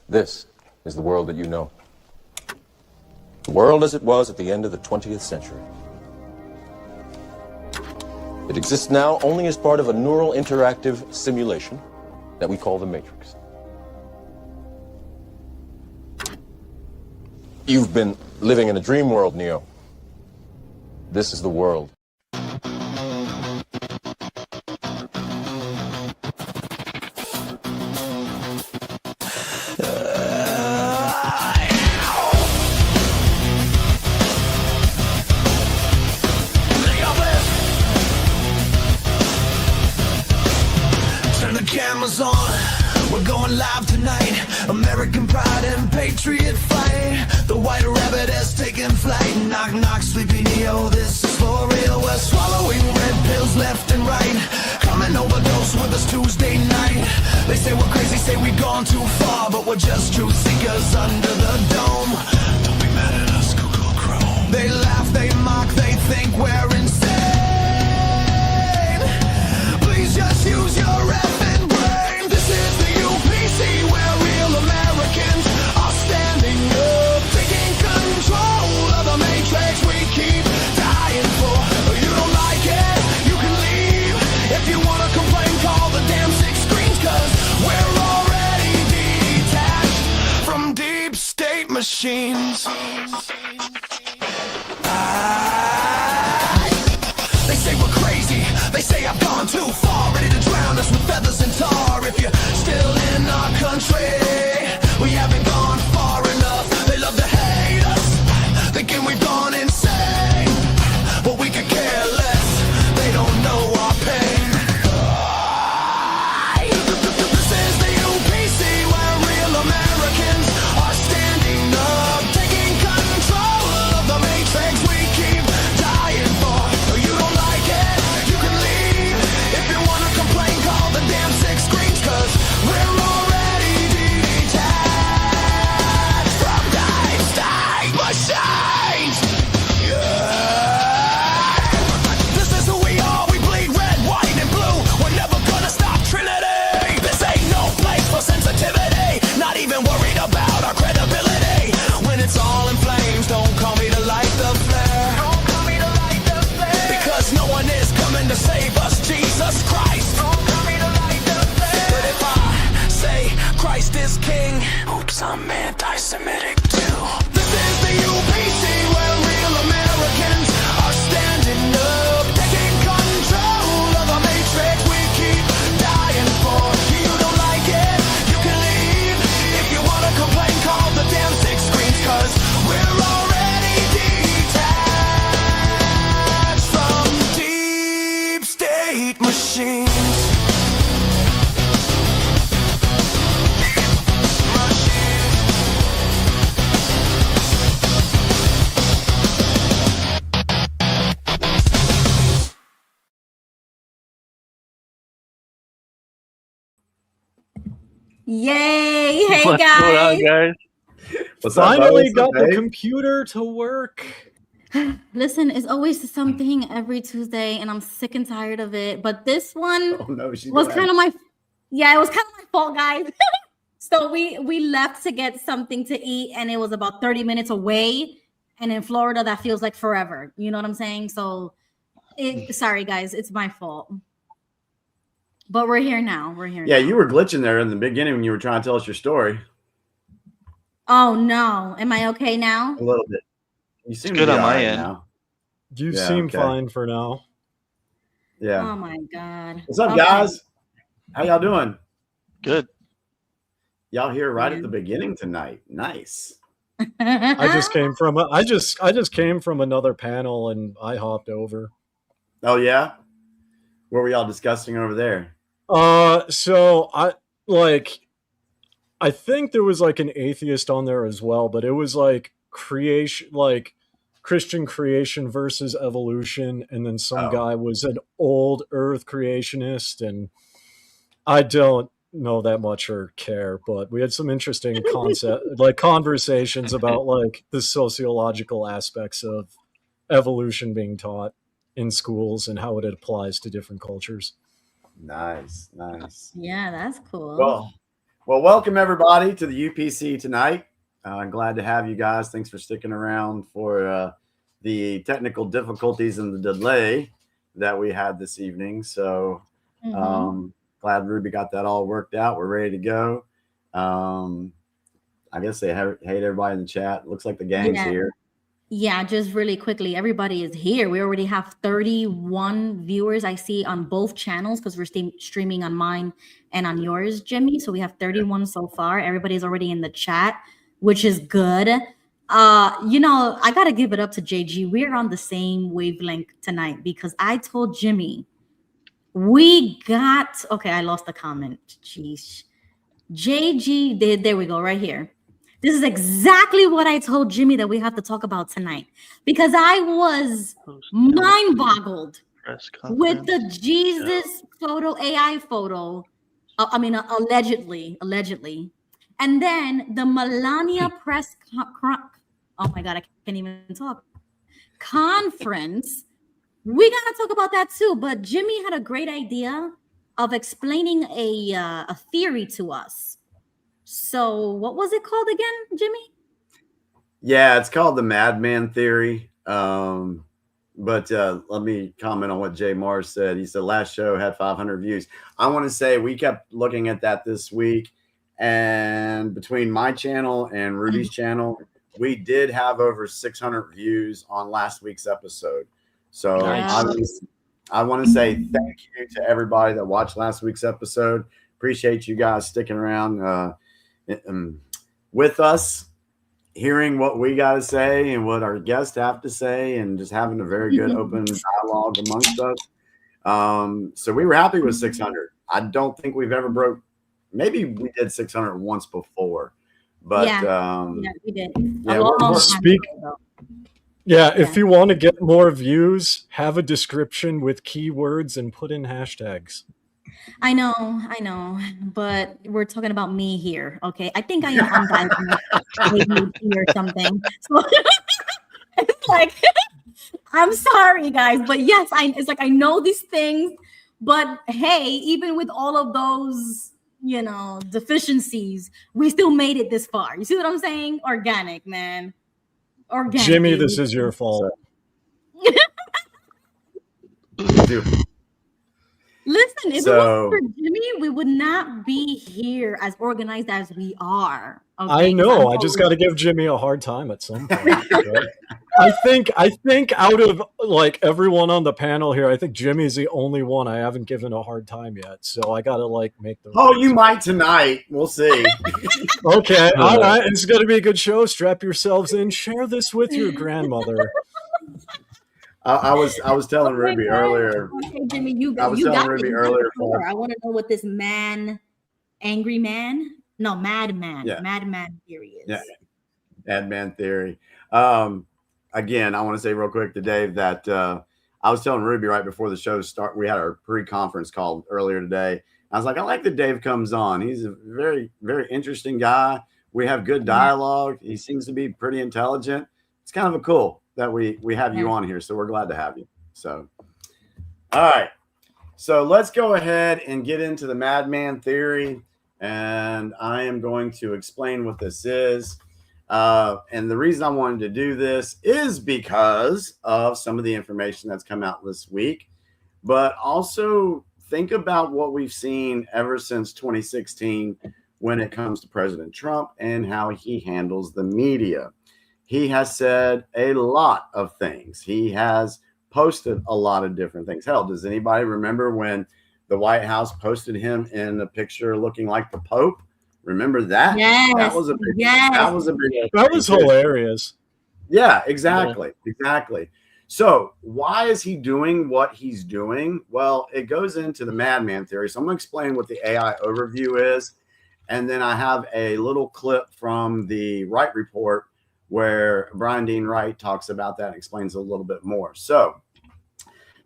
This is the world that you know. The world as it was at the end of the 20th century. It exists now only as part of a neural interactive simulation that we call the Matrix. You've been living in a dream world, Neo. This is the world. Cameras on, we're going live tonight. American pride and patriot fight. The white rabbit has taken flight. Knock, knock, sleepy Neo, this is for real. We're swallowing red pills left and right. Come and overdose with us Tuesday night. They say we're crazy, say we've gone too far, but we're just truth seekers under the dome. Don't be mad at us, Google Chrome. They laugh, they mock, they think we're insane. Please just use your effing brain. This is the UPC where real Americans are standing up, taking control of the matrix we keep dying for. You don't like it, you can leave. If you wanna complain, call the damn 6 screens, cause we're already detached from deep state machines. They say we're crazy, they say I've gone too far, ready to drown us with feathers and tar. If you're still in our country, we haven't gone far enough. They love to hate us, thinking we've gone insane, but we could care less, they don't know our pain. This is the UPC where real Americans are standing up, taking control of the matrix we keep dying for. You don't like it, you can leave. If you wanna complain, call the damn 6 screens, cause we're already detached from deep state machines. This is who we are, we bleed red, white, and blue. We're never gonna stop Trinity. This ain't no place for sensitivity, not even worried about our credibility. When it's all in flames, don't call me to light the flare. Don't call me to light the flare, because no one is coming to save us, Jesus Christ. Don't call me to light the flare. But if I say Christ is king, oops, I'm anti-Semitic too. This is the UPC where real Americans are standing up, taking control of the matrix we keep dying for. You don't like it, you can leave. If you wanna complain, call the damn 6 screens, cause we're already detached from deep state machines. Yay! Hey What's going on, guys! guys? What's up, Finally bro? got What's up, the babe? computer to work. Listen, it's always something every Tuesday, and I'm sick and tired of it. But this one Oh no, she's was doing kind of my, yeah, it was kind of my fault, guys. So we left to get something to eat, and it was about 30 minutes away. And in Florida, that feels like forever. You know what I'm saying? So, sorry, guys, it's my fault. But we're here now. We're here. Yeah, now. you were glitching there in the beginning when you were trying to tell us your story. Oh no! Am I okay now? A little bit. You seem good to be on all my right end. now. You Yeah, seem okay. fine for now. Yeah. Oh my god! What's up, Okay. guys? How y'all doing? Good. Y'all here right Yeah. at the beginning tonight. Nice. I just came from I just came from another panel and I hopped over. Oh yeah. What were y'all discussing over there? So I think there was like an atheist on there as well, but it was like creation, like Christian creation versus evolution, and then some Oh. guy was an old Earth creationist, and I don't know that much or care, but we had some interesting conversations about like the sociological aspects of evolution being taught in schools and how it applies to different cultures. Nice, nice. Yeah, that's cool. Well, Well, welcome everybody to the UPC tonight. I'm glad to have you guys. Thanks for sticking around for the technical difficulties and the delay that we had this evening. So glad Ruby got that all worked out. We're ready to go. I guess they hate everybody in the chat. Looks like the gang's here. Yeah, just really quickly, everybody is here. We already have 31 viewers I see on both channels because we're streaming on mine and on yours, Jimmy. So we have 31 so far. Everybody's already in the chat, which is good. I got to give it up to JG. We're on the same wavelength tonight because I told Jimmy okay, I lost the comment. Jeez. JG, there we go, right here. This is exactly what I told Jimmy that we have to talk about tonight because I was mind-boggled with the Jesus photo, AI photo. Allegedly. And then the Melania press oh my God, I can't even talk. Conference. We got to talk about that too. But Jimmy had a great idea of explaining a theory to us. So what was it called again, Jimmy? Yeah, it's called the madman theory. But let me comment on what Jay Mars said. He said last show had 500 views. I want to say we kept looking at that this week, and between my channel and Ruby's channel, we did have over 600 views on last week's episode. So I want to say thank you to everybody that watched last week's episode. Appreciate you guys sticking around with us, hearing what we got to say and what our guests have to say, and just having a very good open dialogue amongst us. So we were happy with 600. I don't think we've ever broke. Maybe we did 600 once before, but we did. If you want to get more views, have a description with keywords and put in hashtags. I know, but we're talking about me here, okay? I think I am undiagnosed or something. So it's like, I'm sorry, guys, but yes, it's like I know these things, but hey, even with all of those, deficiencies, we still made it this far. You see what I'm saying? Organic, man. Organic. Jimmy, this is your fault. Listen, if it wasn't for Jimmy, we would not be here as organized as we are. Okay? I know. I just got to give Jimmy a hard time at some point. Right? I think out of like everyone on the panel here, I think Jimmy's the only one I haven't given a hard time yet. So I got to make the. Oh, you might tonight. We'll see. Okay. All right. It's going to be a good show. Strap yourselves in. Share this with your grandmother. I was telling Ruby earlier. Okay, Jimmy, I want to know what this angry man, madman theory is. Yeah, madman theory. Again, I want to say real quick to Dave that I was telling Ruby right before the show start. We had our pre-conference call earlier today. I was like, I like that Dave comes on. He's a very, very interesting guy. We have good dialogue. He seems to be pretty intelligent. It's kind of a cool that we have you on here. So we're glad to have you. So, all right. So let's go ahead and get into the madman theory. And I am going to explain what this is. And the reason I wanted to do this is because of some of the information that's come out this week, but also think about what we've seen ever since 2016 when it comes to President Trump and how he handles the media. He has said a lot of things. He has posted a lot of different things. Hell, does anybody remember when the White House posted him in a picture looking like the Pope? Remember that? Yes. That was a big. That was hilarious. Yeah, exactly. Yeah. Exactly. So why is he doing what he's doing? Well, it goes into the madman theory. So I'm going to explain what the AI overview is. And then I have a little clip from the Wright report where Brian Dean Wright talks about that and explains a little bit more. So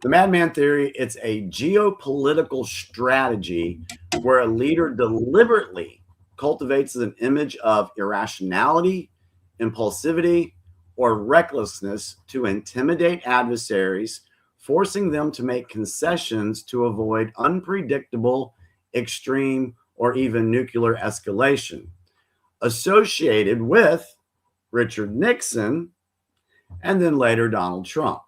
the madman theory, it's a geopolitical strategy where a leader deliberately cultivates an image of irrationality, impulsivity, or recklessness to intimidate adversaries, forcing them to make concessions to avoid unpredictable, extreme, or even nuclear escalation, associated with Richard Nixon and then later Donald Trump.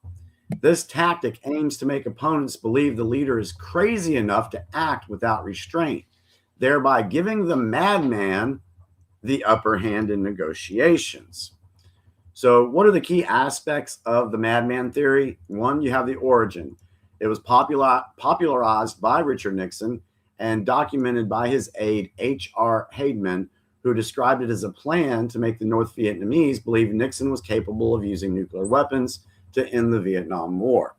This tactic aims to make opponents believe the leader is crazy enough to act without restraint, thereby giving the madman the upper hand in negotiations. So, what are the key aspects of the madman theory? One, you have the origin. It was popularized by Richard Nixon and documented by his aide, H.R. Haidman, who described it as a plan to make the North Vietnamese believe Nixon was capable of using nuclear weapons to end the Vietnam War.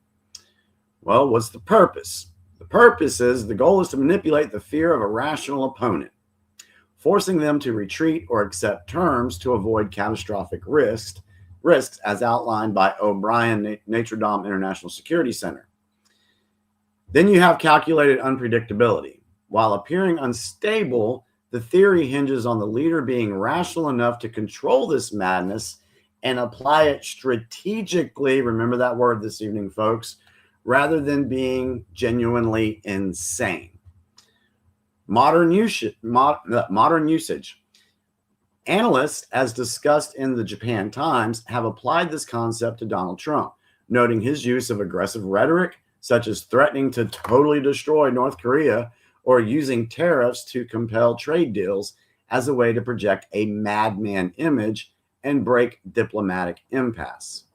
Well, what's the purpose? The purpose is the goal is to manipulate the fear of a rational opponent, forcing them to retreat or accept terms to avoid catastrophic risks as outlined by O'Brien, Notre Dame International Security Center. Then you have calculated unpredictability. While appearing unstable, the theory hinges on the leader being rational enough to control this madness and apply it strategically, remember that word this evening, folks, rather than being genuinely insane. Modern usage. Analysts, as discussed in the Japan Times, have applied this concept to Donald Trump, noting his use of aggressive rhetoric, such as threatening to totally destroy North Korea or using tariffs to compel trade deals as a way to project a madman image and break diplomatic impasse.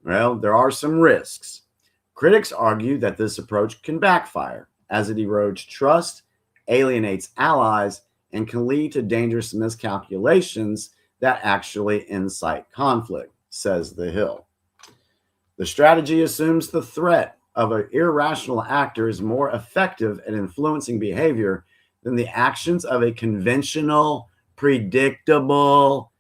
Well, there are some risks. Critics argue that this approach can backfire, as it erodes trust, alienates allies, and can lead to dangerous miscalculations that actually incite conflict, says The Hill. The strategy assumes the threat of an irrational actor is more effective at influencing behavior than the actions of a conventional, predictable,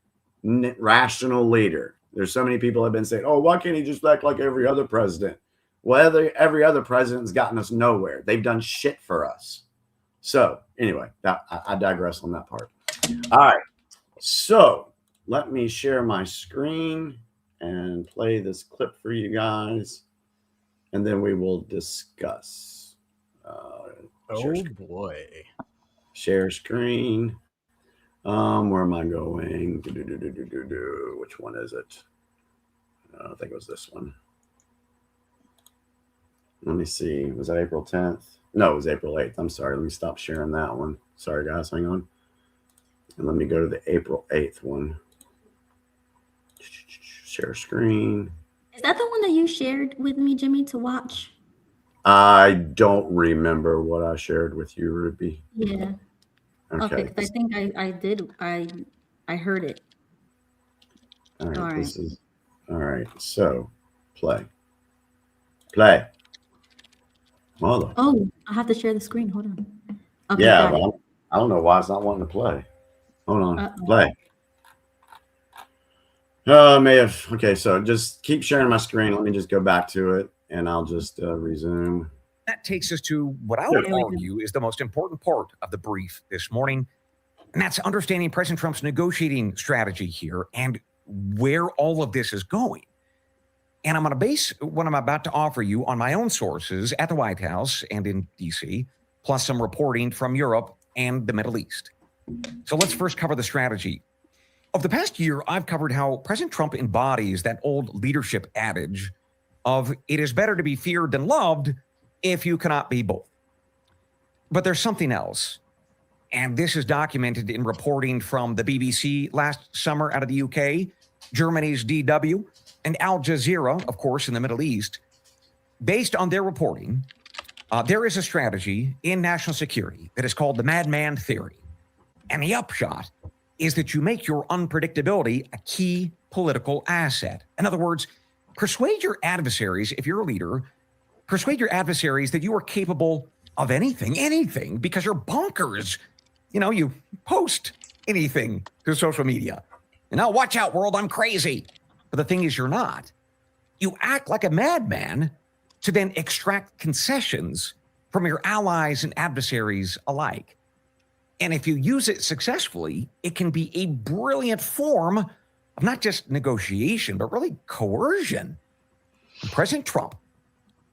rational leader. There's so many people have been saying, oh, why can't he just act like every other president? Well, every other president's gotten us nowhere. They've done shit for us. So anyway, I digress on that part. All right. So let me share my screen and play this clip for you guys, and then we will discuss. Boy. Share screen. Where am I going? Which one is it? I think it was this one. Let me see. Was that April 10th? No, it was April 8th. I'm sorry. Let me stop sharing that one. Sorry, guys. Hang on. And let me go to the April 8th one. Share screen. Is that the one that you shared with me, Jimmy, to watch? I don't remember what I shared with you, Ruby. Yeah. Okay, because I think I did. I heard it. All right. All right. This is all right. So play. Play. Mother. Oh, I have to share the screen. Hold on. Okay, Yeah, got it. well, I don't know why it's not wanting to play. Hold on. Uh-oh. Play. I may have. Okay, so just keep sharing my screen. Let me just go back to it, and I'll just resume. That takes us to what I would There we go. argue is the most important part of the brief this morning, and that's understanding President Trump's negotiating strategy here and where all of this is going. And I'm going to base what I'm about to offer you on my own sources at the White House and in D.C., plus some reporting from Europe and the Middle East. So let's first cover the strategy. Over the past year, I've covered how President Trump embodies that old leadership adage of it is better to be feared than loved if you cannot be both. But there's something else. And this is documented in reporting from the BBC last summer out of the UK, Germany's DW, and Al Jazeera, of course, in the Middle East. Based on their reporting, there is a strategy in national security that is called the madman theory. And the upshot is that you make your unpredictability a key political asset. In other words, persuade your adversaries, if you're a leader, persuade your adversaries that you are capable of anything, because you're bonkers. You know, you post anything to social media. And now watch out, world, I'm crazy. But the thing is, you're not. You act like a madman to then extract concessions from your allies and adversaries alike. And if you use it successfully, it can be a brilliant form of not just negotiation, but really coercion. And President Trump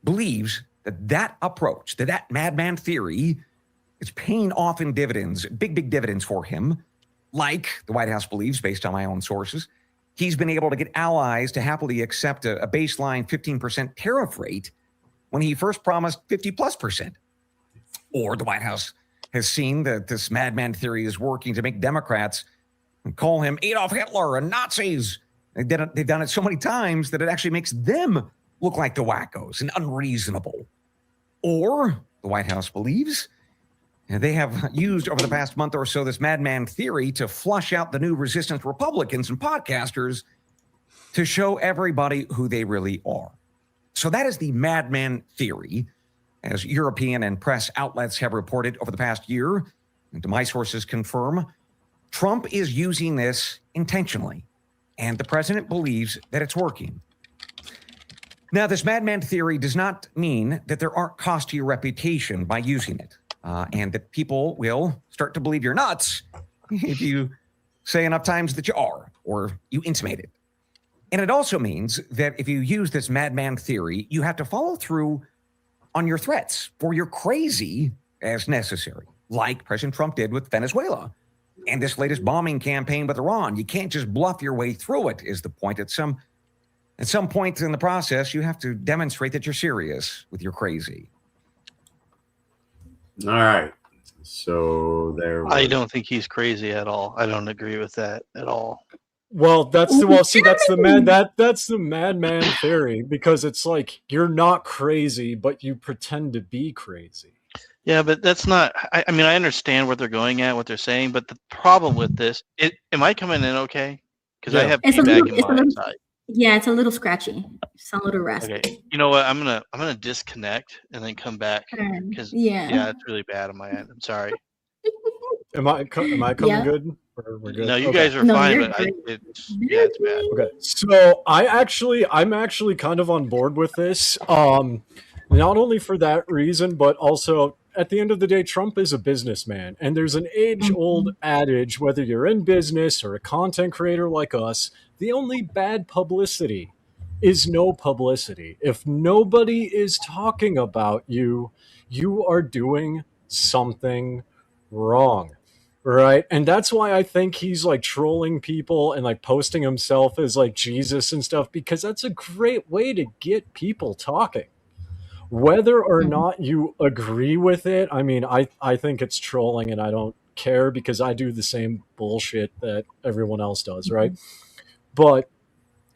believes that approach, that madman theory, it's paying off in dividends, big dividends for him. Like the White House believes, based on my own sources, he's been able to get allies to happily accept a baseline 15% tariff rate when he first promised 50+%. Or the White House has seen that this madman theory is working to make Democrats call him Adolf Hitler and Nazis. They've done it so many times that it actually makes them look like the wackos and unreasonable. Or the White House believes they have used over the past month or so this madman theory to flush out the new resistance Republicans and podcasters to show everybody who they really are. So that is the madman theory, as European and press outlets have reported over the past year. And to my sources confirm, Trump is using this intentionally, and the president believes that it's working. Now, this madman theory does not mean that there aren't costs to your reputation by using it, and that people will start to believe you're nuts if you say enough times that you are, or you intimate it. And it also means that if you use this madman theory, you have to follow through on your threats, for you're crazy as necessary, like President Trump did with Venezuela and this latest bombing campaign with Iran. You can't just bluff your way through it, is the point. At some point in the process, you have to demonstrate that you're serious with your crazy. All right. So there. I don't think he's crazy at all. I don't agree with that at all. Well, that's the madman theory, because it's like you're not crazy, but you pretend to be crazy. Yeah, but that's not. I mean, I understand what they're going at, what they're saying, but the problem with this, am I coming in okay? Because I have feedback in my side. Yeah, it's a little scratchy. It's a little raspy. Okay, you know what? I'm gonna disconnect and then come back because it's really bad on my end. I'm sorry. Am I coming good? Or we're good? No, you guys are fine, but it's bad. Okay, so I'm actually kind of on board with this. Not only for that reason, but also at the end of the day, Trump is a businessman, and there's an age-old adage, whether you're in business or a content creator like us, the only bad publicity is no publicity. If nobody is talking about you, you are doing something wrong. Right. And that's why I think he's like trolling people and like posting himself as like Jesus and stuff, because that's a great way to get people talking. Whether or not you agree with it, I mean, I think it's trolling and I don't care because I do the same bullshit that everyone else does. Right. But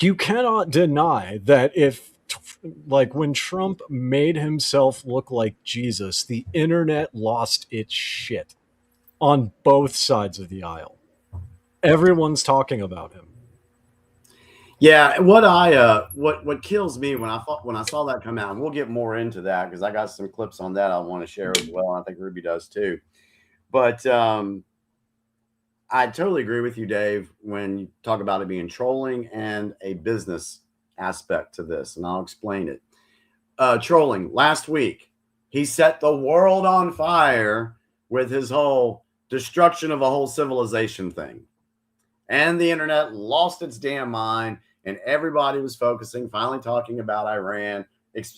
you cannot deny that like when Trump made himself look like Jesus, the internet lost its shit. On both sides of the aisle, everyone's talking about him. Yeah, what kills me when I saw that come out, and we'll get more into that because I got some clips on that I want to share as well. And I think Ruby does too. But I totally agree with you, Dave, when you talk about it being trolling and a business aspect to this, and I'll explain it. Trolling last week, he set the world on fire with his whole destruction of a whole civilization thing. And the internet lost its damn mind, and everybody was finally talking about Iran,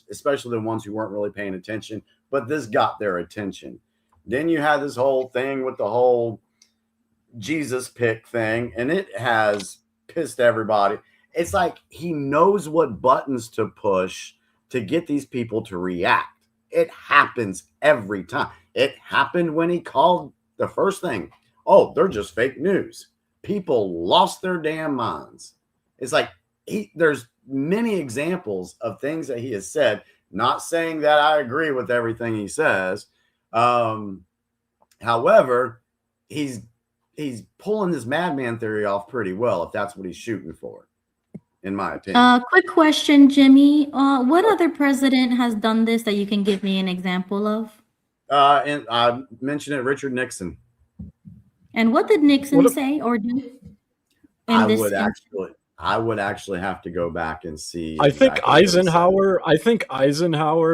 especially the ones who weren't really paying attention. But this got their attention. Then you had this whole thing with the whole Jesus pick thing, and it has pissed everybody. It's like he knows what buttons to push to get these people to react. It happens every time. It happened when he called the first thing, oh, they're just fake news. People lost their damn minds. It's like there's many examples of things that he has said, not saying that I agree with everything he says. However, he's pulling this madman theory off pretty well, if that's what he's shooting for, in my opinion. Quick question, Jimmy. What other president has done this that you can give me an example of? And I mentioned it, Richard Nixon. And what did Nixon say or do? I would actually have to go back and see. I think Eisenhower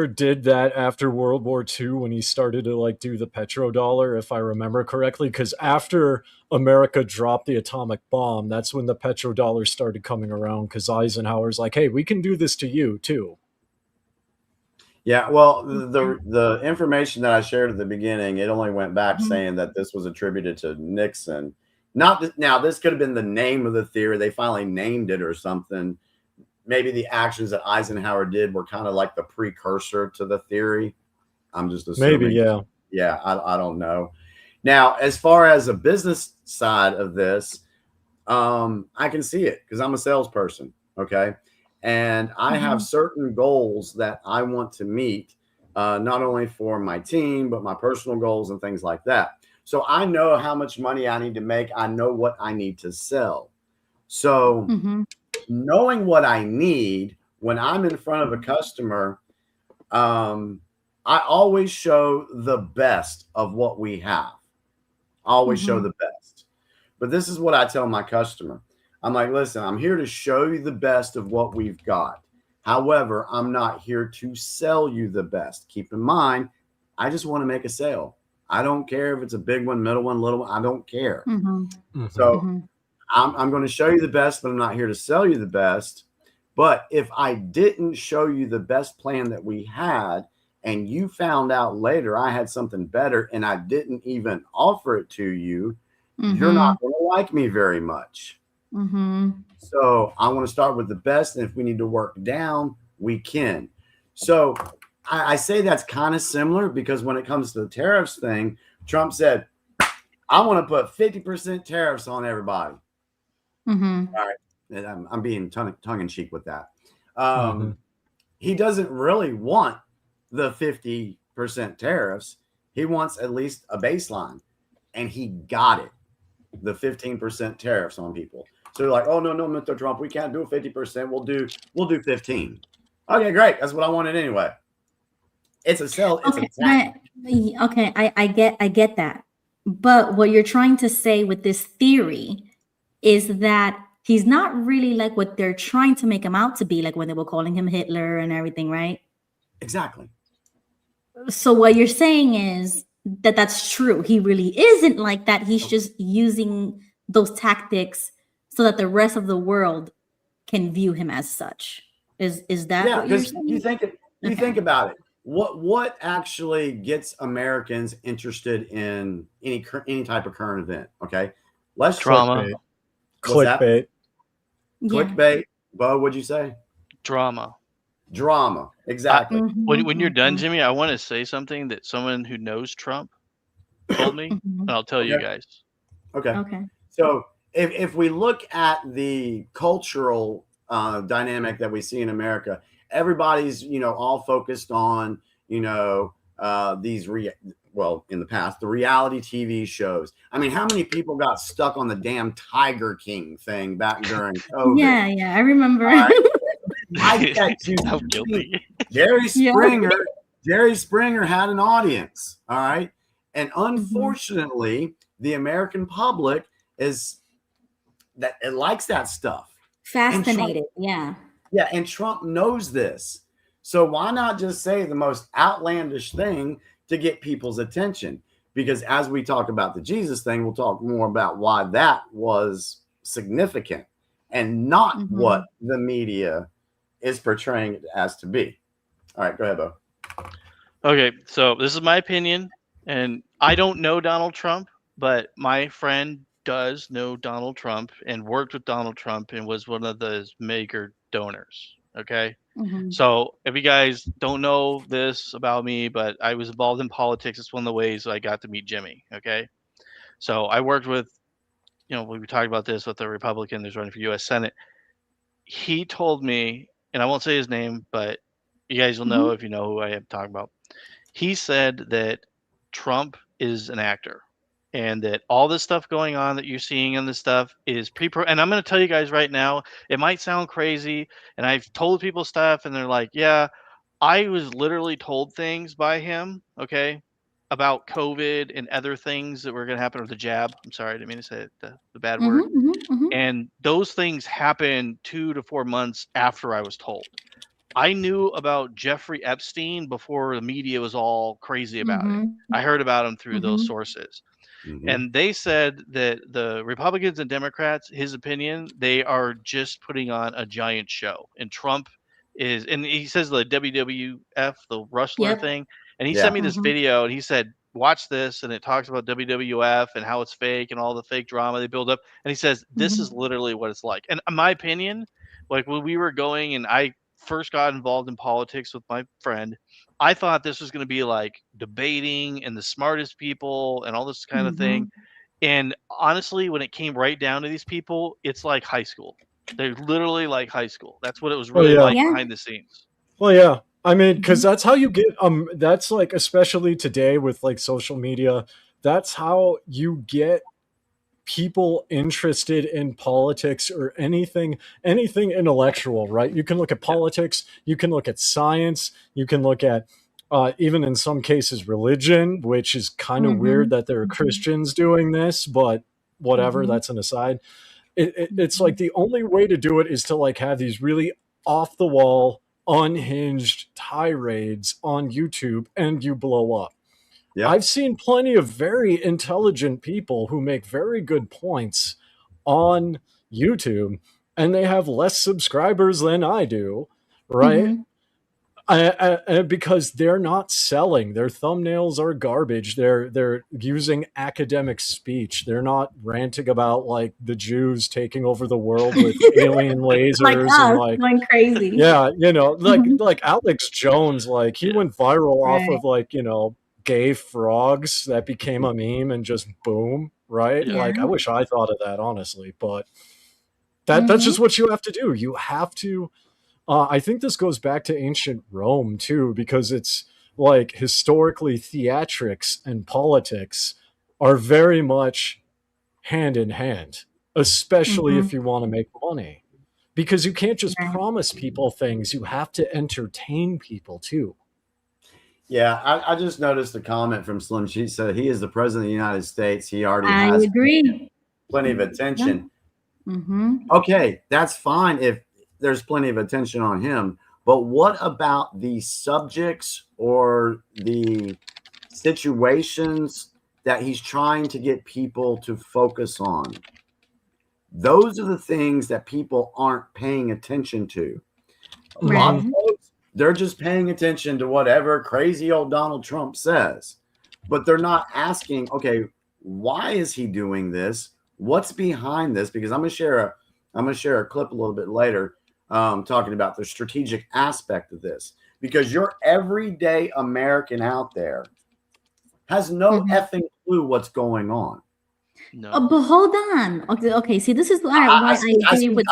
did that after World War II when he started to like do the petrodollar, if I remember correctly, because after America dropped the atomic bomb, that's when the petrodollar started coming around, because Eisenhower's like, hey, we can do this to you too. Yeah, well, the information that I shared at the beginning, it only went back Mhm. saying that this was attributed to Nixon. Not that, now, this could have been the name of the theory. They finally named it or something. Maybe the actions that Eisenhower did were kind of like the precursor to the theory. I'm just Maybe, assuming. yeah. Yeah, I don't know. Now, as far as a business side of this, I can see it because I'm a salesperson. Okay. And I have Mhm. certain goals that I want to meet, not only for my team, but my personal goals and things like that. So I know how much money I need to make. I know what I need to sell. So Mhm. knowing what I need when I'm in front of a customer, I always show the best of what we have. I always show Mhm. the best. But this is what I tell my customer. I'm like, listen, I'm here to show you the best of what we've got. However, I'm not here to sell you the best. Keep in mind, I just want to make a sale. I don't care if it's a big one, middle one, little one. I don't care. Mhm. Mhm. So Mhm. I'm going to show you the best, but I'm not here to sell you the best. But if I didn't show you the best plan that we had, and you found out later I had something better and I didn't even offer it to you, you're Mhm. not going to like me very much. Mhm. So I want to start with the best. And if we need to work down, we can. So I say that's kind of similar because when it comes to the tariffs thing, Trump said, I want to put 50% tariffs on everybody. Mhm. All right. And I'm being tongue in cheek with that. Mhm. He doesn't really want the 50% tariffs. He wants at least a baseline. And he got it, the 15% tariffs on people. So they're like, oh, no, Mr. Trump, we can't do 50%. We'll do 15. Okay, great. That's what I wanted anyway. It's a sell, it's a Okay, tactic. okay, I get that. But what you're trying to say with this theory is that he's not really like what they're trying to make him out to be, like when they were calling him Hitler and everything, right? Exactly. So what you're saying is that that's true. He really isn't like that. He's just using those tactics so that the rest of the world can view him as such. Is that Yeah, what you're because saying? you Okay. think about it. What actually gets Americans interested in any type of current event? Okay, let's Drama, Clickbait. what's that? Clickbait. Yeah. Clickbait. Bo, what'd you say? drama. Drama. I, Exactly. when you're done, Mhm. Jimmy, I want to say something that someone who knows Trump told me, Mhm. and I'll tell you Okay. guys. Okay. Okay. So if we look at the cultural dynamic that we see in America, everybody's all focused on these well, in the past, the reality TV shows. I mean, how many people got stuck on the damn Tiger King thing back during COVID? Yeah, yeah, I remember. All right. I bet you I'm guilty. Jerry Yeah. Springer, Jerry Springer had an audience. All right. And Mhm. unfortunately, the American public is that it likes that stuff. And Trump, Fascinated. Yeah. yeah, and Trump knows this. So why not just say the most outlandish thing to get people's attention? Because as we talk about the Jesus thing, we'll talk more about why that was significant and not what Mhm. the media is portraying it as to be. All right, go ahead, Bo. Okay, so this is my opinion, and I don't know Donald Trump, but my friend does know Donald Trump and worked with Donald Trump and was one of the major donors. Okay. Mhm. So if you guys don't know this about me, but I was involved in politics, it's one of the ways I got to meet Jimmy. Okay. So I worked with, we were talking about this with the Republican that's running for US Senate. He told me, and I won't say his name, but you guys will know Mhm. if you know who I am talking about. He said that Trump is an actor and that all this stuff going on that you're seeing in this stuff is and I'm going to tell you guys right now, it might sound crazy, and I've told people stuff and they're like, yeah, I was literally told things by him, okay, about COVID and other things that were going to happen with the jab. I'm sorry, I didn't mean to say the bad Mhm. word. Mhm. Mhm. And those things happened 2 to 4 months after I was told. I knew about Jeffrey Epstein before the media was all crazy about it. Mhm. I heard about him through those Mhm. sources. Mm-hmm. And they said that the Republicans and Democrats, his opinion, they are just putting on a giant show. And Trump is, and he says the WWF, the wrestler Yep. thing, and he Yeah. sent me this Mhm. video, and he said, "Watch this," and it talks about WWF and how it's fake and all the fake drama they build up, and he says this is Mhm. literally what it's like. And in my opinion, like when we were going and I first got involved in politics with my friend, I thought this was going to be like debating and the smartest people and all this kind of thing. Mhm. And honestly, when it came right down to these people, it's like high school. They're literally like high school. That's what it was Oh really yeah. like Yeah. behind the scenes. Well, yeah. I mean, because Mhm. that's how you get that's like, especially today with like social media, that's how you get people interested in politics or anything intellectual, right? You can look at politics, you can look at science, you can look at even in some cases religion, which is kind of weird Mhm. that there are Mhm. Christians doing this, but whatever, Mhm. that's an aside. It's like Mhm. the only way to do it is to like have these really off the wall, unhinged tirades on YouTube, and you blow up. Yep. I've seen plenty of very intelligent people who make very good points on YouTube, and they have less subscribers than I do, right? Mhm. Because they're not selling. Their thumbnails are garbage. They're using academic speech. They're not ranting about like the Jews taking over the world with alien Like lasers and us, like, going crazy. yeah, Mhm. like Alex Jones, like he Yeah. went viral off Right. of like, gay frogs that became a meme and just boom, right? Yeah. Yeah. Like I wish I thought of that honestly, but that's Mhm. just what you have to do. You have to I think this goes back to ancient Rome too, because it's like historically theatrics and politics are very much hand in hand, especially Mhm. if you want to make money. Because you can't just Right. promise people things, you have to entertain people too. Yeah, I just noticed a comment from Slim. She said he is the president of the United States. He already I has agree. plenty of Yeah. attention. Mhm. Okay, that's fine if there's plenty of attention on him. But what about the subjects or the situations that he's trying to get people to focus on? Those are the things that people aren't paying attention to. A lot of Right. folks, they're just paying attention to whatever crazy old Donald Trump says, but they're not asking, okay, why is he doing this? What's behind this? Because I'm gonna share a clip a little bit later, talking about the strategic aspect of this. Because your everyday American out there has no Mhm. effing clue what's going on. No. But hold on. Okay. See, this is why I I see. agree with.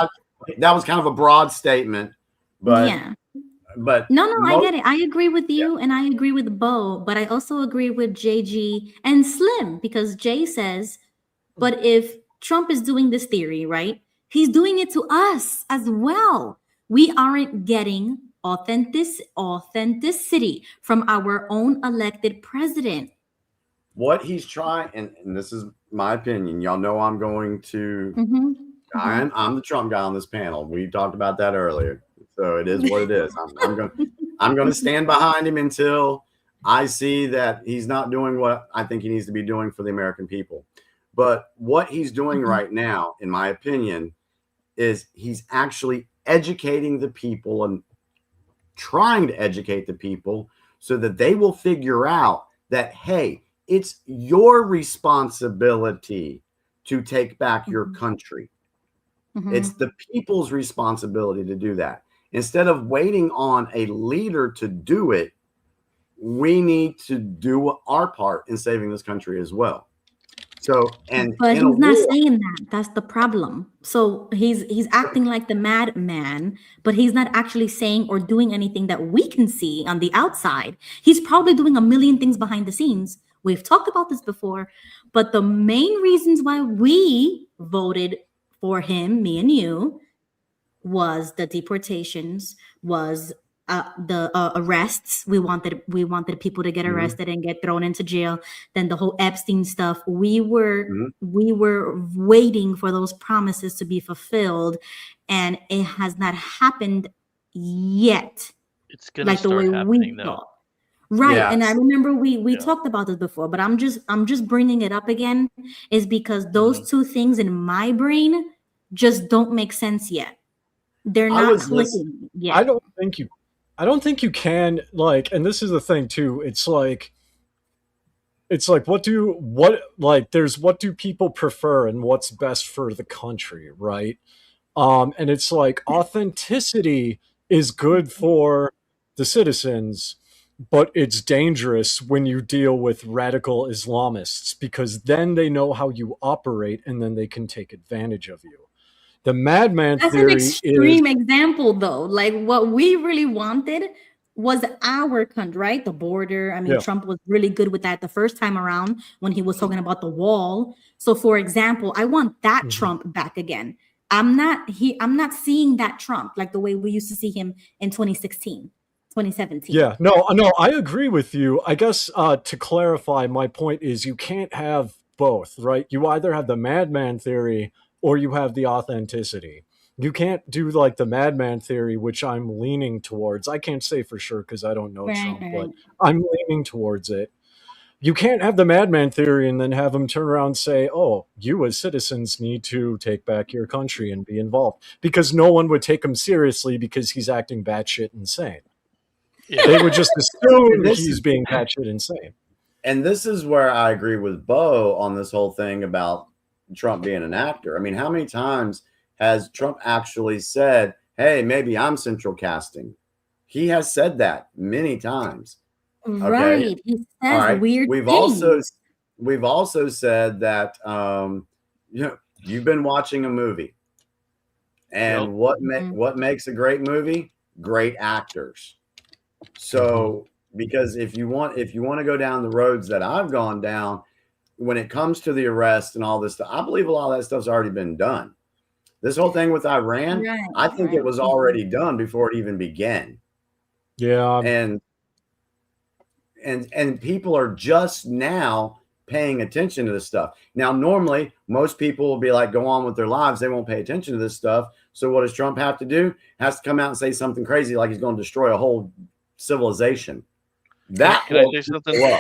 That was kind of a broad statement, but Yeah. but No, I most get it. I agree with yeah. you, and I agree with Bo, but I also agree with JG and Slim because Jay says, but if Trump is doing this theory, right? He's doing it to us as well. We aren't getting authenticity from our own elected president. What he's trying, and this is my opinion. Y'all know I'm going to. Mhm. I'm the Trump guy on this panel. We talked about that earlier, so it is what it is. I'm going to stand behind him until I see that he's not doing what I think he needs to be doing for the American people. But what he's doing Mhm. right now, in my opinion, is he's actually educating the people and trying to educate the people so that they will figure out that, hey, it's your responsibility to take back your Mhm. country. It's Mhm. the people's responsibility to do that. Instead of waiting on a leader to do it, we need to do our part in saving this country as well. So, and But in a he's not war, saying that. That's the problem. So he's acting like the madman, but he's not actually saying or doing anything that we can see on the outside. He's probably doing a million things behind the scenes. We've talked about this before, but the main reasons why we voted for him, me and you, was the deportations, was the arrests. We wanted people to get Mhm, arrested and get thrown into jail. Then the whole Epstein stuff. mhm. We were waiting for those promises to be fulfilled, and it has not happened yet, It's gonna like the way start happening we though. thought. Right. Yeah, And I remember we Yeah. talked about this before, but I'm just bringing it up again is because Mhm. those two things in my brain just don't make sense yet. They're I not was listening. clicking yet. I don't think you can, like, and this is the thing too. It's like what do people prefer and what's best for the country, right? And it's like authenticity is good for the citizens, but it's dangerous when you deal with radical Islamists because then they know how you operate and then they can take advantage of you. The madman That's an theory is extreme example, though. Like what we really wanted was our country, right? The border. I mean, Yeah. Trump was really good with that the first time around when he was talking about the wall. So, for example, I want that Trump back again. I'm not seeing that Trump like the way we used to see him in 2016, 2017. Yeah, no, I agree with you. I guess to clarify, my point is you can't have both, right? You either have the madman theory or you have the authenticity. You can't do like the madman theory, which I'm leaning towards. I can't say for sure because I don't know Right, Trump, right. but I'm leaning towards it. You can't have the madman theory and then have him turn around and say, oh, you as citizens need to take back your country and be involved, because no one would take him seriously because he's acting batshit insane. Yeah. They would just assume This he's is- being batshit insane. And this is where I agree with Bo on this whole thing about Trump being an actor. I mean, how many times has Trump actually said, hey, maybe I'm central casting? He has said that many times. Right. He says All right. weird We've things. also said that you've been watching a movie. And Yep. what makes a great movie? Great actors. So because if you want to go down the roads that I've gone down, when it comes to the arrest and all this stuff, I believe a lot of that stuff's already been done. This whole thing with Iran, Right, I think it was already done before it even began. Yeah. And people are just now paying attention to this stuff. Now, normally most people will be like, go on with their lives. They won't pay attention to this stuff. So what does Trump have to do? Has to come out and say something crazy like he's going to destroy a whole civilization. That Can I say something?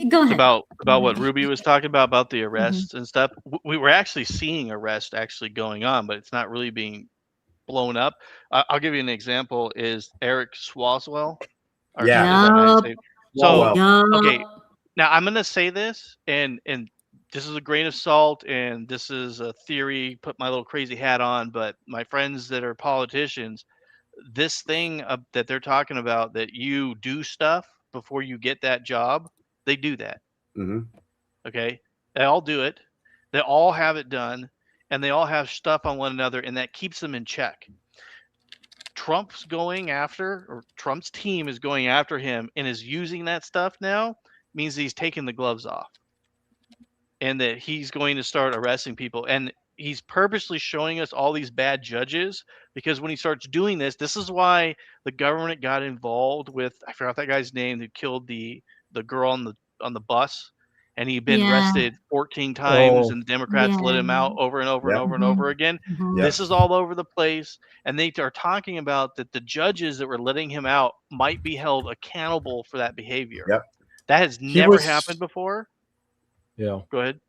Go ahead. About what Ruby was talking about the arrests and stuff. We were actually seeing arrests actually going on, but it's not really being blown up. I'll give you an example. Is Eric Swalwell? Or Yeah. is that how you say it? So Swalwell. okay, now I'm gonna say this, and this is a grain of salt, and this is a theory. Put my little crazy hat on, but my friends that are politicians, this thing that they're talking about, that you do stuff before you get that job, they do that. Okay, they all do it. They all have it done, and they all have stuff on one another, and that keeps them in check. Trump's team is going after him and is using that stuff now, means he's taking the gloves off, and that he's going to start arresting people. And he's purposely showing us all these bad judges, because when he starts doing this, this is why the government got involved with, I forgot that guy's name, who killed the girl on the bus, and he'd been arrested 14 times, and the Democrats let him out over and over and over and over again. This is all over the place, and they are talking about that the judges that were letting him out might be held accountable for that behavior. That has never happened before. Yeah. Go ahead.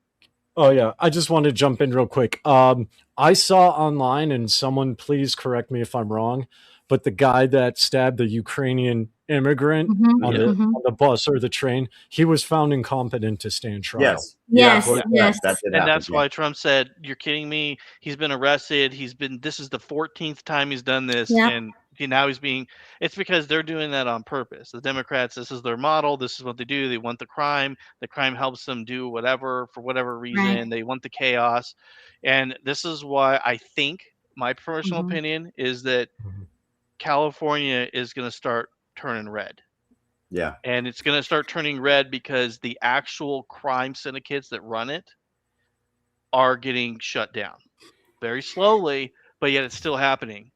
Oh yeah, I just wanted to jump in real quick. I saw online, and someone please correct me if I'm wrong, but the guy that stabbed the Ukrainian immigrant on the bus or the train, he was found incompetent to stand trial. Yes. And that's why Trump said, "You're kidding me. He's been arrested. This is the 14th time he's done this, and now he's being." It's because they're doing that on purpose. The Democrats, this is their model. This is what they do. They want the crime. The crime helps them do whatever for whatever reason. They want the chaos, and this is why I think my personal opinion is that California is going to start turning red. Yeah. And it's going to start turning red because the actual crime syndicates that run it are getting shut down very slowly, but yet it's still happening.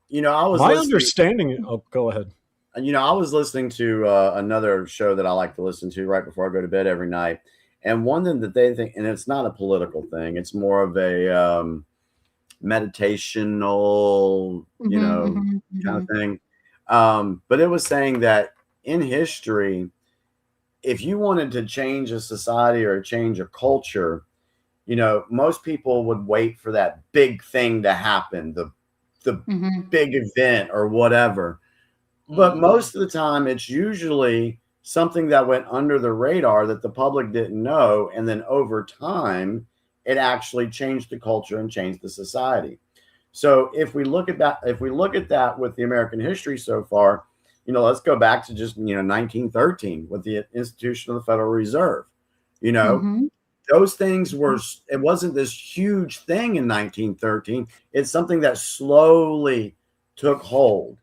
Understanding. Oh, go ahead. I was listening to another show that I like to listen to right before I go to bed every night. And one thing that they think, and it's not a political thing, it's more of a meditational, kind of thing. But it was saying that in history, if you wanted to change a society or change a culture, most people would wait for that big thing to happen, the the Mhm. big event or whatever. But most of the time, it's usually something that went under the radar that the public didn't know. And then over time, it actually changed the culture and changed the society. So if we look at that with the American history so far, let's go back to just 1913 with the institution of the Federal Reserve. Mhm. Those things it wasn't this huge thing in 1913. It's something that slowly took hold.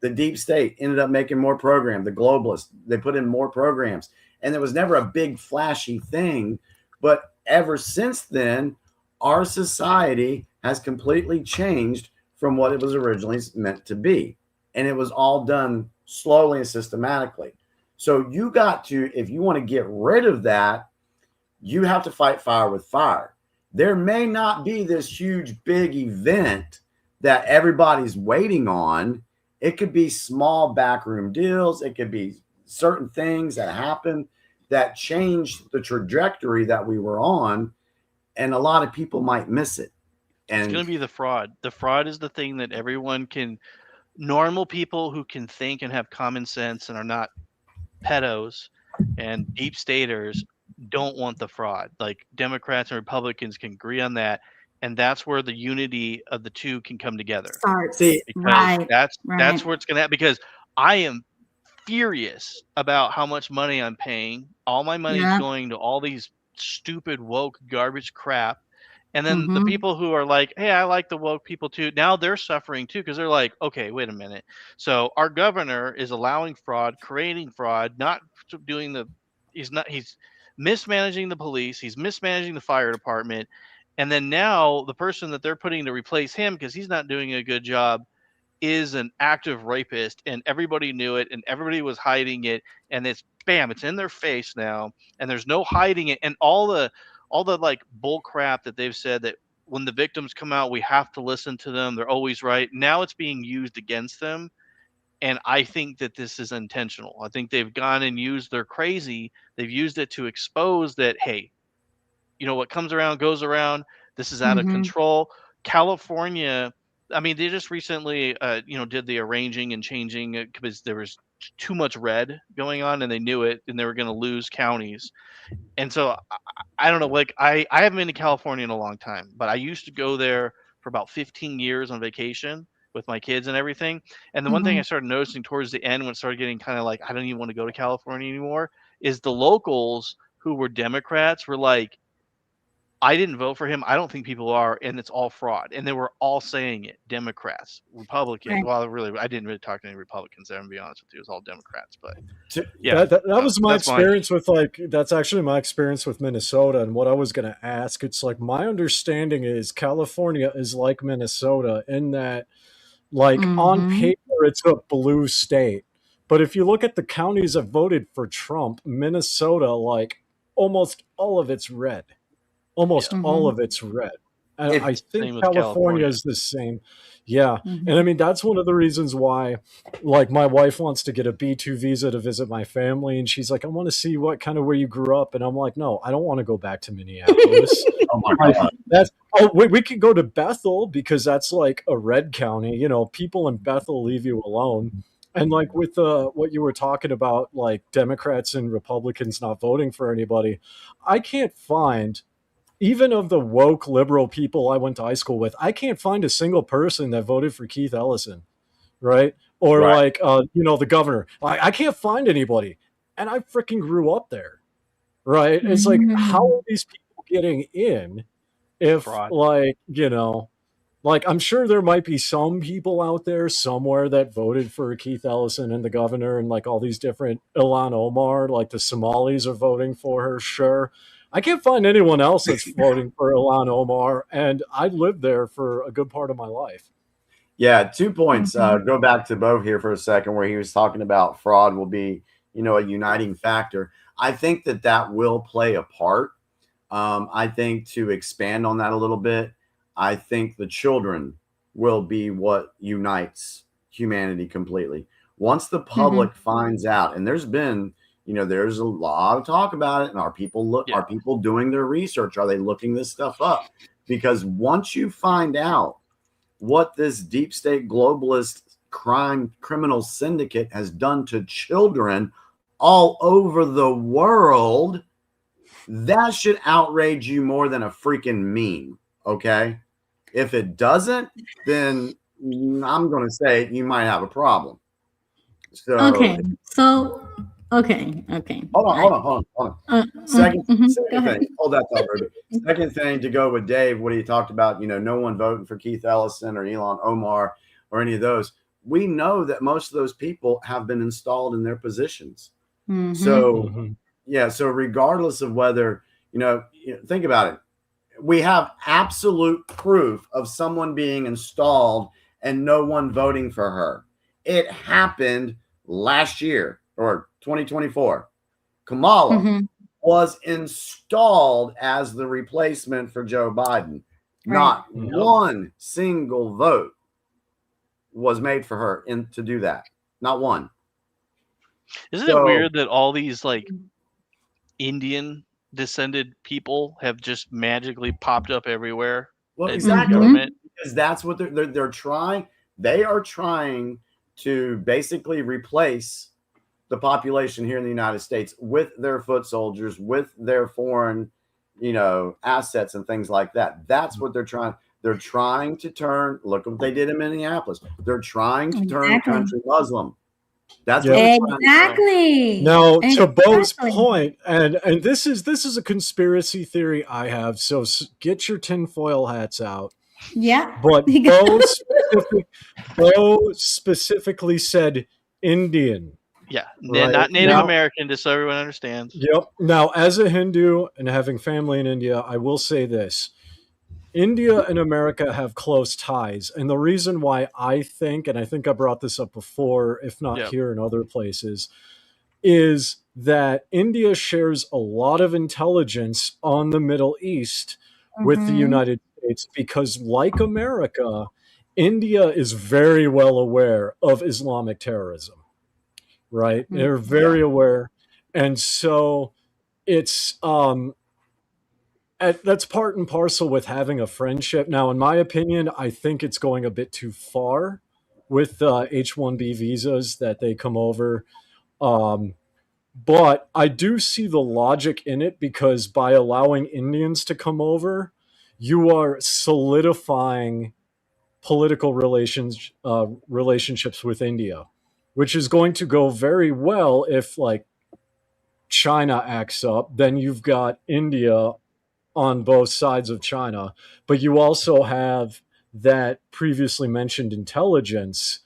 The deep state ended up making more programs. The globalists, they put in more programs, and it was never a big flashy thing. But ever since then, our society has completely changed from what it was originally meant to be. And it was all done slowly and systematically. So if you want to get rid of that, you have to fight fire with fire. There may not be this huge, big event that everybody's waiting on. It could be small backroom deals. It could be certain things that happen that change the trajectory that we were on. And a lot of people might miss it. It's going And to be the fraud. The fraud is the thing that everyone normal people who can think and have common sense and are not pedos and deep staters don't want the fraud. Like Democrats and Republicans can agree on that. And that's where the unity of the two can come together. Starts. See, Because Right. that's Right. where it's going to happen. Because I am furious about how much money I'm paying. All my money is Yeah. going to all these stupid woke garbage crap. And then the Mhm. people who are like, hey, I like the woke people too. Now they're suffering too because they're like, okay, wait a minute. So our governor is allowing fraud, creating fraud, not doing he's mismanaging the police, he's mismanaging the fire department. And then now the person that they're putting to replace him because he's not doing a good job is an active rapist, and everybody knew it and everybody was hiding it, and it's bam, it's in their face now, and there's no hiding it. And all the like bull crap that they've said, that when the victims come out we have to listen to them, they're always right, now it's being used against them. And I think that this is intentional. I think they've gone and used their crazy, they've used it to expose that, hey, what comes around goes around. This is out of Mhm. control. California, I mean, they just recently, did the arranging and changing because there was too much red going on, and they knew it, and they were going to lose counties. And so I don't know. Like I haven't been to California in a long time, but I used to go there for about 15 years on vacation with my kids and everything. And the one thing I Mhm. started noticing towards the end, when it started getting kind of like I don't even want to go to California anymore, is the locals who were Democrats were like, I didn't vote for him. I don't think people are, and it's all fraud. And they were all saying it. Democrats, Republicans. Right. Well, really, I didn't really talk to any Republicans there. I'm gonna be honest with you. It was all Democrats. But to, yeah, That was my that's my experience with that's actually my experience with Minnesota. And what I was going to ask, it's like my understanding is California is like Minnesota in that, like, on Mhm. paper, it's a blue state. But if you look at the counties that voted for Trump, Minnesota, like, almost all of it's red. Almost yeah. all Mhm. of it's red. And if I think Same with California California. is the same. Yeah. And I Mhm. mean, that's one of the reasons why, like, my wife wants to get a B2 visa to visit my family. And she's like, I want to see what kind of where you grew up. And I'm like, no, I don't want to go back to Minneapolis. oh my Like, God, we could go to Bethel because that's like a red county. People in Bethel leave you alone. And like with what you were talking about, like Democrats and Republicans not voting for anybody, I can't find, even of the woke liberal people I went to high school with, I can't find a single person that voted for Keith Ellison, right? Or right? like, the governor. I can't find anybody. And I freaking grew up there, right? It's like, how Mhm. are these people getting in if, Fraud. like, like, I'm sure there might be some people out there somewhere that voted for Keith Ellison and the governor and like all these different Ilhan Omar, like the Somalis are voting for her. Sure. I can't find anyone else that's voting for Ilhan Omar. And I lived there for a good part of my life. Yeah, 2 points. Mhm. Go back to Bo here for a second, where he was talking about fraud will be, a uniting factor. I think that will play a part. I think to expand on that a little bit, I think the children will be what unites humanity completely. Once the Mhm. public finds out, and there's a lot of talk about it, and Yeah. are people doing their research? Are they looking this stuff up? Because once you find out what this deep state globalist criminal syndicate has done to children all over the world, that should outrage you more than a freaking meme. Okay. If it doesn't, then I'm going to say you might have a problem. So, Okay. So, okay. hold on. Second Go ahead. thing, hold that thought, Ruby. Second thing, to go with Dave, what he talked about, no one voting for Keith Ellison or Elon Omar or any of those. We know that most of those people have been installed in their positions. So, so regardless of whether, think about it. We have absolute proof of someone being installed and no one voting for her. It happened last year or 2024. Kamala was installed as the replacement for Joe Biden. Not one single vote was made for her to do that. Not one. Isn't it weird that all these like Indian descended people have just magically popped up everywhere? Well, in exactly. government? Because that's what they're trying. They are trying to basically replace the population here in the United States with their foot soldiers, with their foreign, assets and things like that. That's what they're trying. They're trying to turn. Look what they did in Minneapolis. They're trying to turn the country Muslim. That's what exactly. Now, to Bo's point, and this is a conspiracy theory I have. So get your tinfoil hats out. Yeah. But Bo specifically said Indian. Yeah, right? Not Native American, just so everyone understands. Yep. Now, as a Hindu and having family in India, I will say this. India and America have close ties. And the reason why I think, and I think I brought this up before, if not here in other places, is that India shares a lot of intelligence on the Middle East with the United States because, like America, India is very well aware of Islamic terrorism, right? They're very aware. And so it's that's part and parcel with having a friendship. Now, in my opinion, I think it's going a bit too far with H-1B visas that they come over. But I do see the logic in it because by allowing Indians to come over, you are solidifying political relationships with India, which is going to go very well if like China acts up. Then you've got India on both sides of China, but you also have that previously mentioned intelligence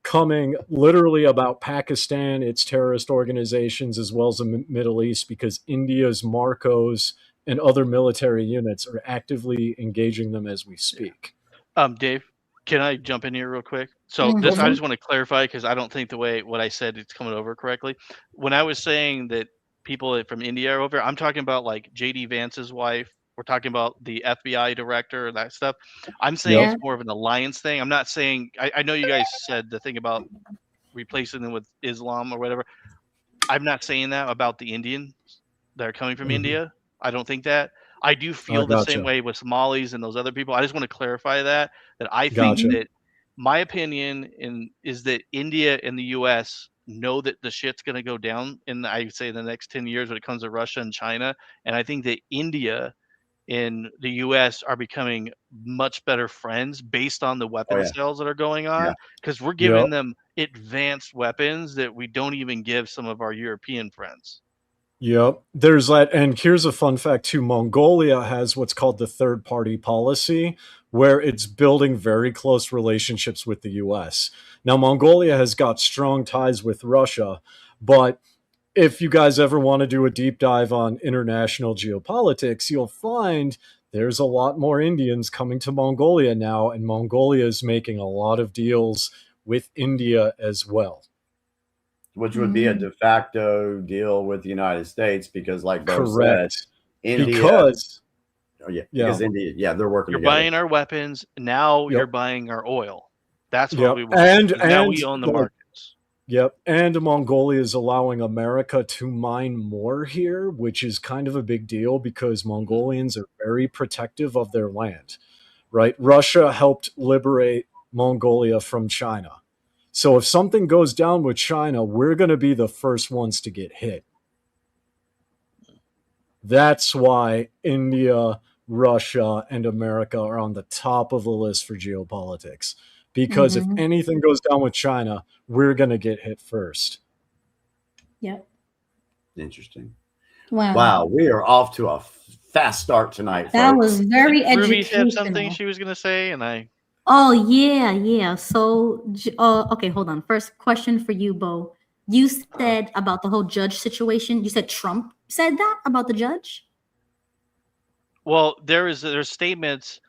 coming literally about Pakistan, its terrorist organizations, as well as the Middle East, because India's Marcos and other military units are actively engaging them as we speak. Dave, can I jump in here real quick? So I just want to clarify because I don't think what I said it's coming over correctly. When I was saying that people from India are over, I'm talking about like JD Vance's wife. We're talking about the FBI director, that stuff. I'm saying it's more of an alliance thing. I'm not saying I know you guys said the thing about replacing them with Islam or whatever. I'm not saying that about the Indians that are coming from India. I don't think that. I do feel the same way with Somalis and those other people. I just want to clarify that I think that my opinion is that India and the US know that the shit's going to go down in I'd say the next 10 years when it comes to Russia and China. And I think that India and the US are becoming much better friends based on the weapon sales that are going on because we're giving them advanced weapons that we don't even give some of our European friends. Yep. There's that. And here's a fun fact too. Mongolia has what's called the third party policy, where it's building very close relationships with the US. Now, Mongolia has got strong ties with Russia, but if you guys ever want to do a deep dive on international geopolitics, you'll find there's a lot more Indians coming to Mongolia now, and Mongolia is making a lot of deals with India as well. Which would be a de facto deal with the United States because, like Bo said, India. Because India, they're working. You're together. Buying our weapons now. You're buying our oil. That's what we want. And now we own the markets. Yep, and Mongolia is allowing America to mine more here, which is kind of a big deal because Mongolians are very protective of their land, right? Russia helped liberate Mongolia from China. So if something goes down with China, we're going to be the first ones to get hit. That's why India, Russia, and America are on the top of the list for geopolitics. Because if anything goes down with China, we're going to get hit first. Yep. Interesting. Wow. Wow, we are off to a fast start tonight, That folks. was very Ruby had something educational. she was going to say, and I. Oh, yeah. So, okay, hold on. First question for you, Bo. You said about the whole judge situation. You said Trump said that about the judge? Well, there's statements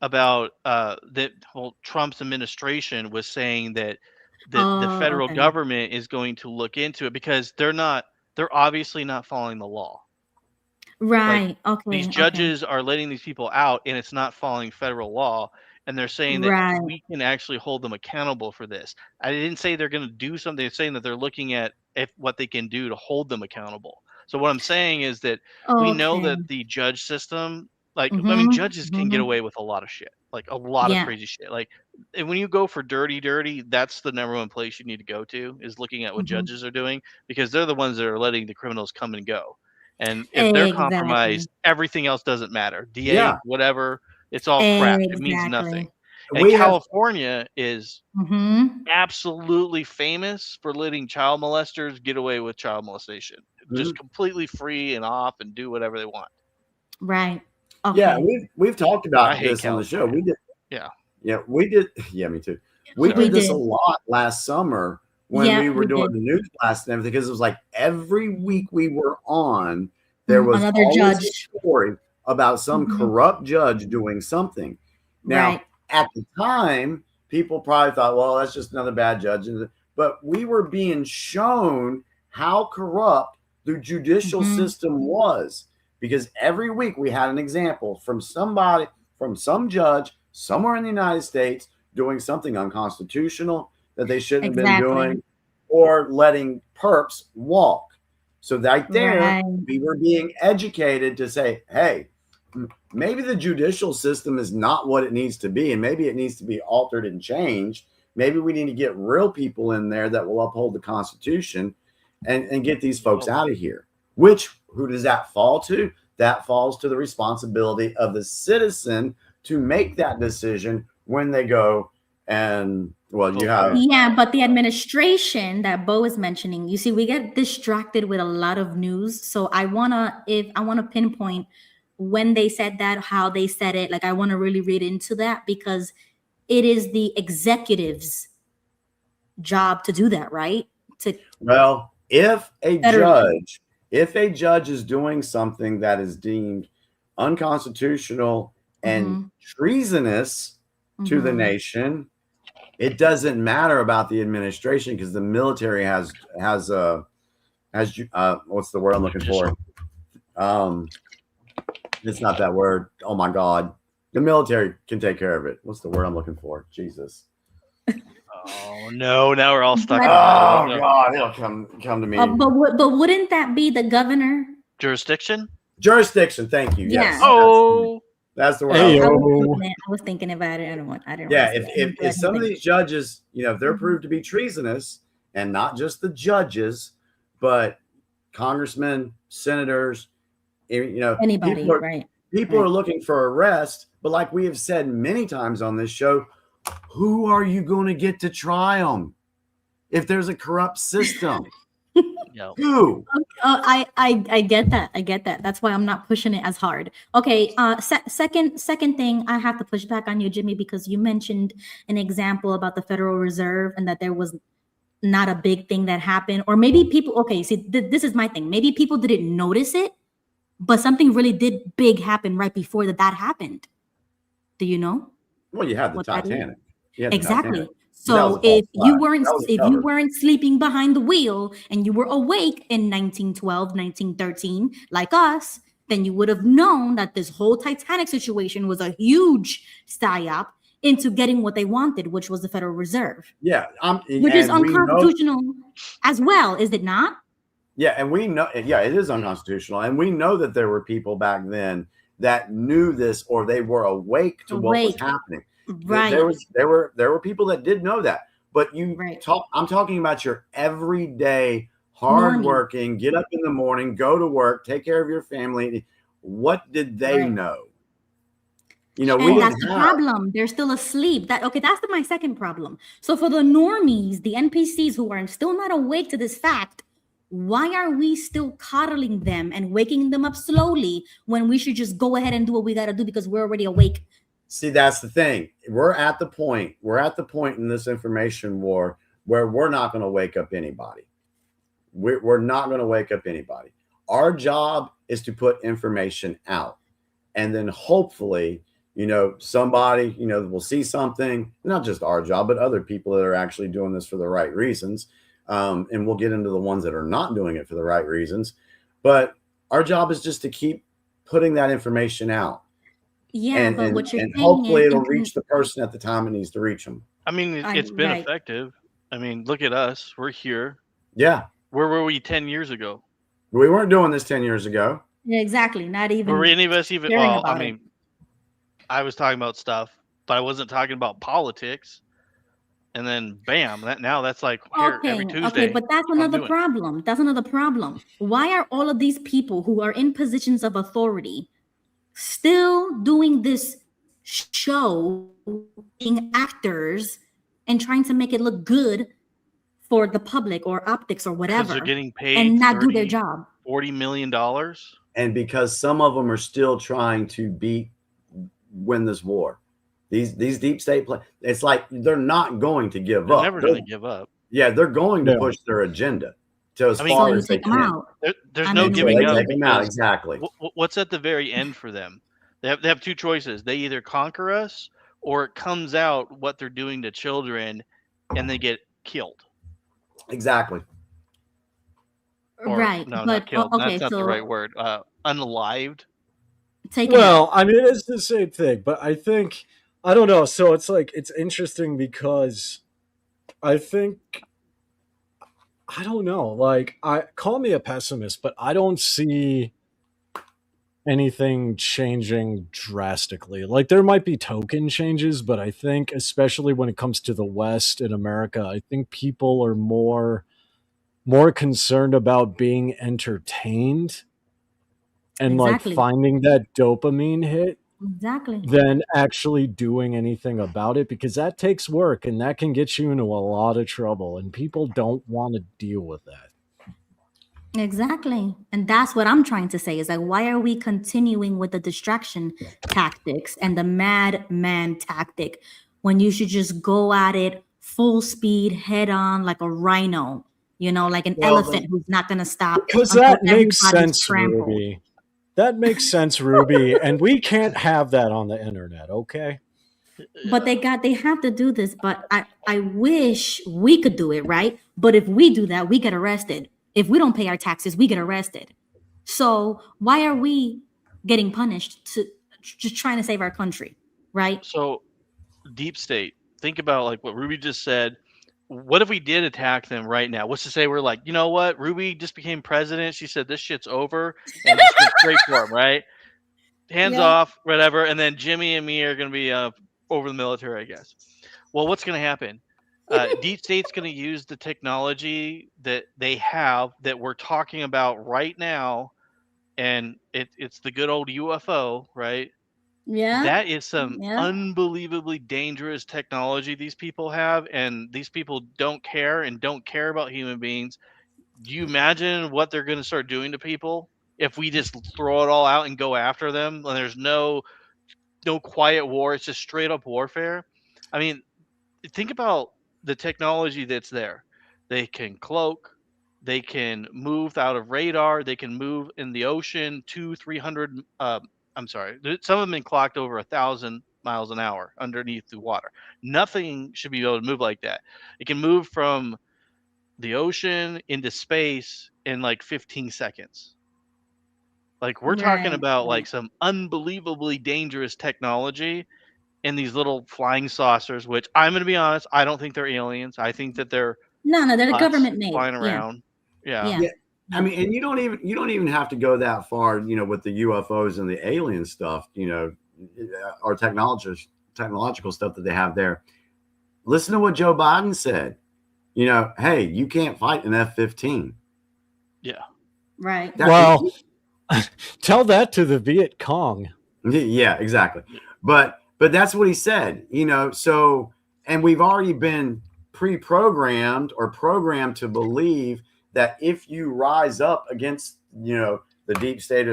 about that whole Trump's administration was saying that the federal Okay. government is going to look into it because they're obviously not following the law. Right. Okay. These judges are letting these people out and it's not following federal law. And they're saying that Right. we can actually hold them accountable for this. I didn't say they're going to do something. They're saying that they're looking at what they can do to hold them accountable. So what I'm saying is that we know that the judge system, I mean, judges can get away with a lot of shit, like a lot of crazy shit. Like, and when you go for dirty, that's the number one place you need to go to, is looking at what judges are doing, because they're the ones that are letting the criminals come and go. And if they're compromised, everything else doesn't matter. DA, whatever, it's all crap. It means nothing. And California is absolutely famous for letting child molesters get away with child molestation. Just completely free and off and do whatever they want. Right. Okay. Yeah, we've talked about this on the show. We did. Yeah, we did. Yeah, me too. We did this a lot last summer when we were doing the news blast and everything, because it was like every week we were on, there was another always judge a story about some corrupt judge doing something. Now, at the time, people probably thought, well, that's just another bad judge. But we were being shown how corrupt the judicial system was, because every week we had an example from somebody, from some judge somewhere in the United States doing something unconstitutional that they shouldn't have been doing, or letting perps walk. So right there, we were being educated to say, hey, maybe the judicial system is not what it needs to be, and maybe it needs to be altered and changed. Maybe we need to get real people in there that will uphold the Constitution and get these folks out of here. Who does that fall to? That falls to the responsibility of the citizen to make that decision when they go and, well, you have. Yeah, but the administration that Bo is mentioning, you see, we get distracted with a lot of news. So I want to pinpoint when they said that, how they said it. Like, I want to really read into that, because it is the executive's job to do that, right? Well, if a judge is doing something that is deemed unconstitutional and treasonous to the nation, it doesn't matter about the administration, because the military has what's the word I'm looking for? It's not that word. Oh my God. The military can take care of it. What's the word I'm looking for? Jesus. Oh no! Now we're all stuck. God, it'll come to me. But wouldn't that be the governor? Jurisdiction. Thank you. Yeah. Yes. Oh, that's the word. I was thinking about it. I didn't. Yeah. If some of these judges, if they're proved to be treasonous, and not just the judges, but congressmen, senators, anybody, people are looking for arrest. But like we have said many times on this show, who are you going to get to try them if there's a corrupt system? Who? I get that. That's why I'm not pushing it as hard. Okay. Second thing, I have to push back on you, Jimmy, because you mentioned an example about the Federal Reserve and that there was not a big thing that happened, or maybe people. Okay, see, this is my thing. Maybe people didn't notice it, but something really did big happen right before that happened. Do you know? Well, you had the Titanic. Exactly. So if you weren't sleeping behind the wheel and you were awake in 1912, 1913, like us, then you would have known that this whole Titanic situation was a huge psyop into getting what they wanted, which was the Federal Reserve. Yeah. Which is unconstitutional as well, is it not? Yeah, and we know, it is unconstitutional. And we know that there were people back then that knew this, or they were awake to what was Awake. happening. Right. There were people that did know that, but Right. I'm talking about your everyday Normie. hardworking, get up in the morning, go to work, take care of your family. What did they Right. know? You know, we And didn't that's the have. problem. They're still asleep. That's my second problem. So for the normies, the NPCs who are still not awake to this fact, why are we still coddling them and waking them up slowly when we should just go ahead and do what we got to do because we're already awake? See, that's the thing. We're at the point in this information war where we're not going to wake up anybody. We're not going to wake up anybody. Our job is to put information out, and then hopefully, you know, somebody, you know, will see something, not just our job, but other people that are actually doing this for the right reasons. And we'll get into the ones that are not doing it for the right reasons. But our job is just to keep putting that information out. Yeah, but what you're saying hopefully is it'll reach the person at the time it needs to reach them. I mean, it's been right. effective. I mean, look at us. We're here. Yeah. Where were we 10 years ago? We weren't doing this 10 years ago. Yeah, exactly. Not even. Were any of us even? caring Well, I about it. mean, I was talking about stuff, but I wasn't talking about politics. And then, bam! That's like here every Tuesday. Okay, but that's another problem. That's another problem. Why are all of these people who are in positions of authority still doing this show, being actors, and trying to make it look good for the public or optics or whatever? They're getting paid and not do their job. $40 million. And because some of them are still trying to win this war. These deep state it's like they're not going to give up. Never going to give up. Yeah, they're going to push their agenda to as far as they can. There's no giving up. Take them out, exactly. What's at the very end for them? They have two choices. They either conquer us, or it comes out what they're doing to children, and they get killed. Exactly. Or, right. No, but, not killed. Okay, That's not the right word. Unalived. Well, I mean, it's the same thing, but I think, I don't know. So it's like, it's interesting because I think, I don't know, like, call me a pessimist, but I don't see anything changing drastically. Like, there might be token changes, but I think, especially when it comes to the West in America, I think people are more concerned about being entertained and like finding that dopamine hit than actually doing anything about it, because that takes work and that can get you into a lot of trouble, and people don't want to deal with that. Exactly. And that's what I'm trying to say is like, why are we continuing with the distraction tactics and the madman tactic when you should just go at it full speed, head on, like a rhino, you know, like an elephant who's not going to stop. Because that makes sense, Ruby. That makes sense, Ruby. And we can't have that on the internet, okay? But they have to do this. But I wish we could do it, right? But if we do that, we get arrested. If we don't pay our taxes, we get arrested. So why are we getting punished to just trying to save our country, right? So deep state, think about like what Ruby just said. What if we did attack them right now? What's to say we're like, you know what? Ruby just became president. She said this shit's over, and just went straight for him, right? Hands off, whatever. And then Jimmy and me are going to be over the military, I guess. Well, what's going to happen? Deep State's going to use the technology that they have that we're talking about right now, and it's the good old UFO, right? Yeah. That is some unbelievably dangerous technology these people have, and these people don't care about human beings. Do you imagine what they're going to start doing to people if we just throw it all out and go after them? And there's no quiet war. It's just straight up warfare. I mean, think about the technology that's there. They can cloak. They can move out of radar. They can move in the ocean 200-300. I'm sorry. Some of them been clocked over 1,000 miles an hour underneath the water. Nothing should be able to move like that. It can move from the ocean into space in like 15 seconds. Like we're talking about like some unbelievably dangerous technology in these little flying saucers, which I'm going to be honest, I don't think they're aliens. I think that they're they're government made flying around. Yeah. I mean, and you don't even have to go that far, with the UFOs and the alien stuff, or technological stuff that they have there. Listen to what Joe Biden said. Hey, you can't fight an F-15. Yeah. Right. Well, tell that to the Viet Cong. Yeah, exactly. But that's what he said, so, and we've already been pre-programmed or programmed to believe that if you rise up against, the deep state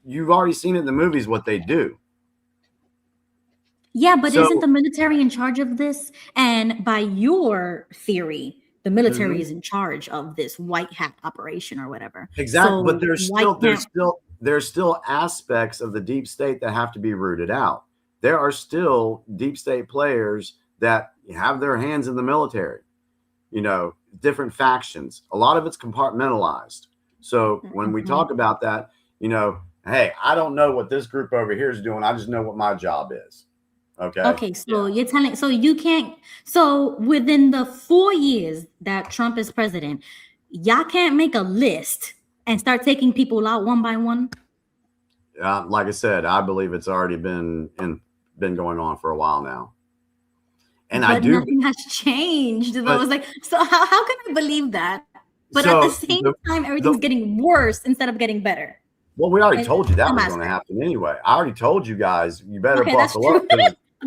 you've already seen it in the movies what they do. Yeah, but So- isn't the military in charge of this? And by your theory, the military is in charge of this white hat operation or whatever. Exactly, So but why there's still aspects of the deep state that have to be rooted out. There are still deep state players that have their hands in the military, different factions. A lot of it's compartmentalized. So when we talk about that, hey, I don't know what this group over here is doing. I just know what my job is. Okay. So you're telling, so you can't, so within the 4 years that Trump is president, y'all can't make a list and start taking people out one by one? Like I said, I believe it's already been going on for a while now. And but nothing has changed. So I was like, so how can I believe that? But at the same time, everything's getting worse instead of getting better. Well, we already told you that was going to happen anyway. I already told you guys, you better buckle up.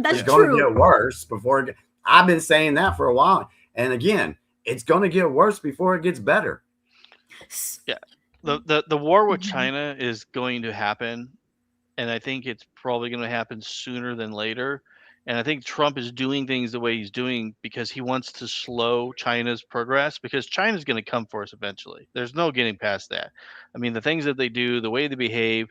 It's going to get worse before I've been saying that for a while. And again, it's going to get worse before it gets better. Yeah. The war with China is going to happen. And I think it's probably going to happen sooner than later. And I think Trump is doing things the way he's doing because he wants to slow China's progress, because China's going to come for us eventually. There's no getting past that. I mean, the things that they do, the way they behave,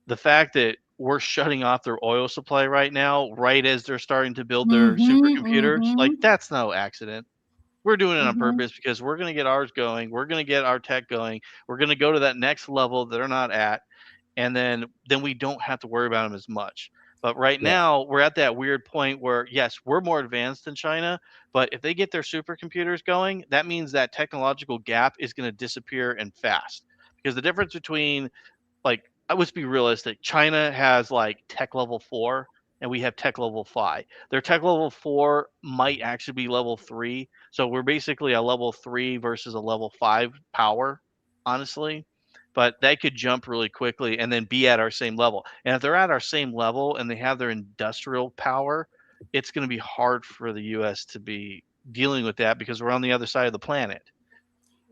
the fact that we're shutting off their oil supply right now, right as they're starting to build their supercomputers, like that's no accident. We're doing it on purpose because we're going to get ours going. We're going to get our tech going. We're going to go to that next level that they're not at. And then we don't have to worry about them as much. But right now we're at that weird point where, yes, we're more advanced than China, but if they get their supercomputers going, that means that technological gap is going to disappear and fast. Because the difference between, like, let's be realistic, China has like tech level 4 and we have tech level 5. Their tech level 4 might actually be level 3. So we're basically a level 3 versus a level 5 power, honestly. But they could jump really quickly and then be at our same level. And if they're at our same level and they have their industrial power, it's going to be hard for the US to be dealing with that because we're on the other side of the planet.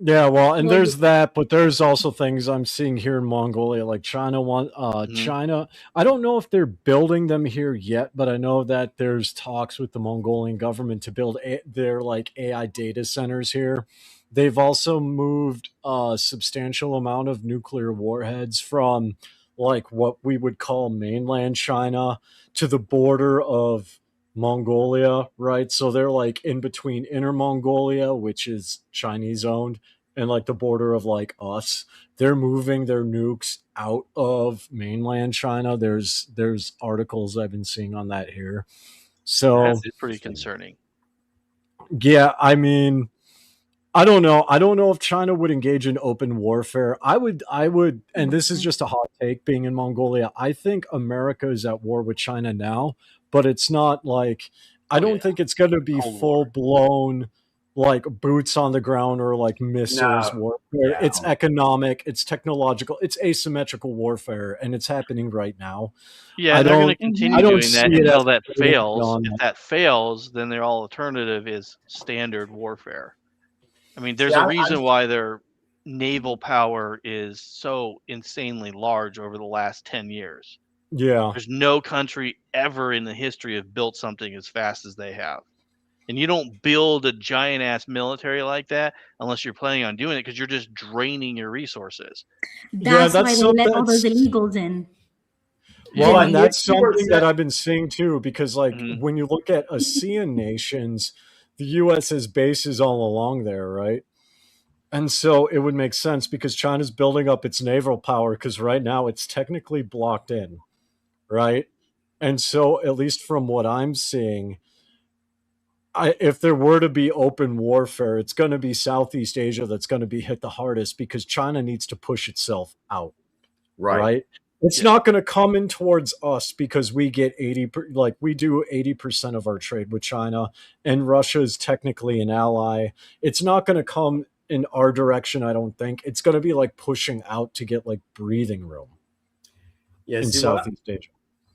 Yeah, well, and there's that, but there's also things I'm seeing here in Mongolia, like China. China, I don't know if they're building them here yet, but I know that there's talks with the Mongolian government to build their like AI data centers here. They've also moved a substantial amount of nuclear warheads from like what we would call mainland China to the border of Mongolia, right? So they're like in between Inner Mongolia, which is Chinese owned, and like the border of like us. They're moving their nukes out of mainland China. There's articles I've been seeing on that here. So that's pretty concerning. Yeah, I mean, I don't know. I don't know if China would engage in open warfare. I would, and this is just a hot take being in Mongolia. I think America is at war with China now, but it's not like, I don't think it's going to be full blown, like boots on the ground or like missiles warfare. Yeah. It's economic, it's technological, it's asymmetrical warfare, and it's happening right now. Yeah, they're going to continue doing that until that fails. If that fails, then their alternative is standard warfare. I mean, there's a reason why their naval power is so insanely large over the last 10 years. Yeah. There's no country ever in the history of built something as fast as they have. And you don't build a giant ass military like that unless you're planning on doing it, because you're just draining your resources. That's why they let all those illegals in. Well, and that's something that I've been seeing too, because like when you look at ASEAN nations, the U.S. has bases all along there, right? And so it would make sense because China's building up its naval power because right now it's technically blocked in, right? And so at least from what I'm seeing, if there were to be open warfare, it's going to be Southeast Asia that's going to be hit the hardest because China needs to push itself out, right? It's not going to come in towards us because we get like we do 80% of our trade with China, and Russia is technically an ally. It's not going to come in our direction, I don't think. It's going to be like pushing out to get like breathing room Yeah, in see, Southeast Asia.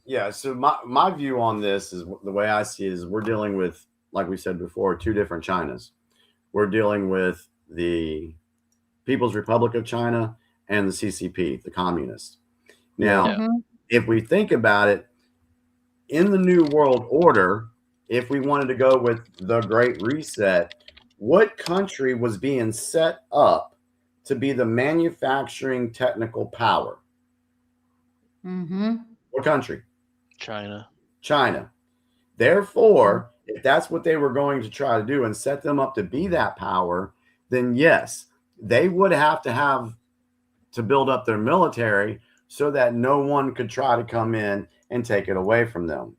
yeah. So my view on this is the way I see it is we're dealing with, like we said before, two different Chinas. We're dealing with the People's Republic of China and the CCP, the communists. Now, Yeah. if we think about it, in the New World Order, if we wanted to go with the Great Reset, what country was being set up to be the manufacturing technical power? Mm-hmm. What country? China. China. Therefore, if that's what they were going to try to do and set them up to be that power, then yes, they would have to build up their military so that no one could try to come in and take it away from them.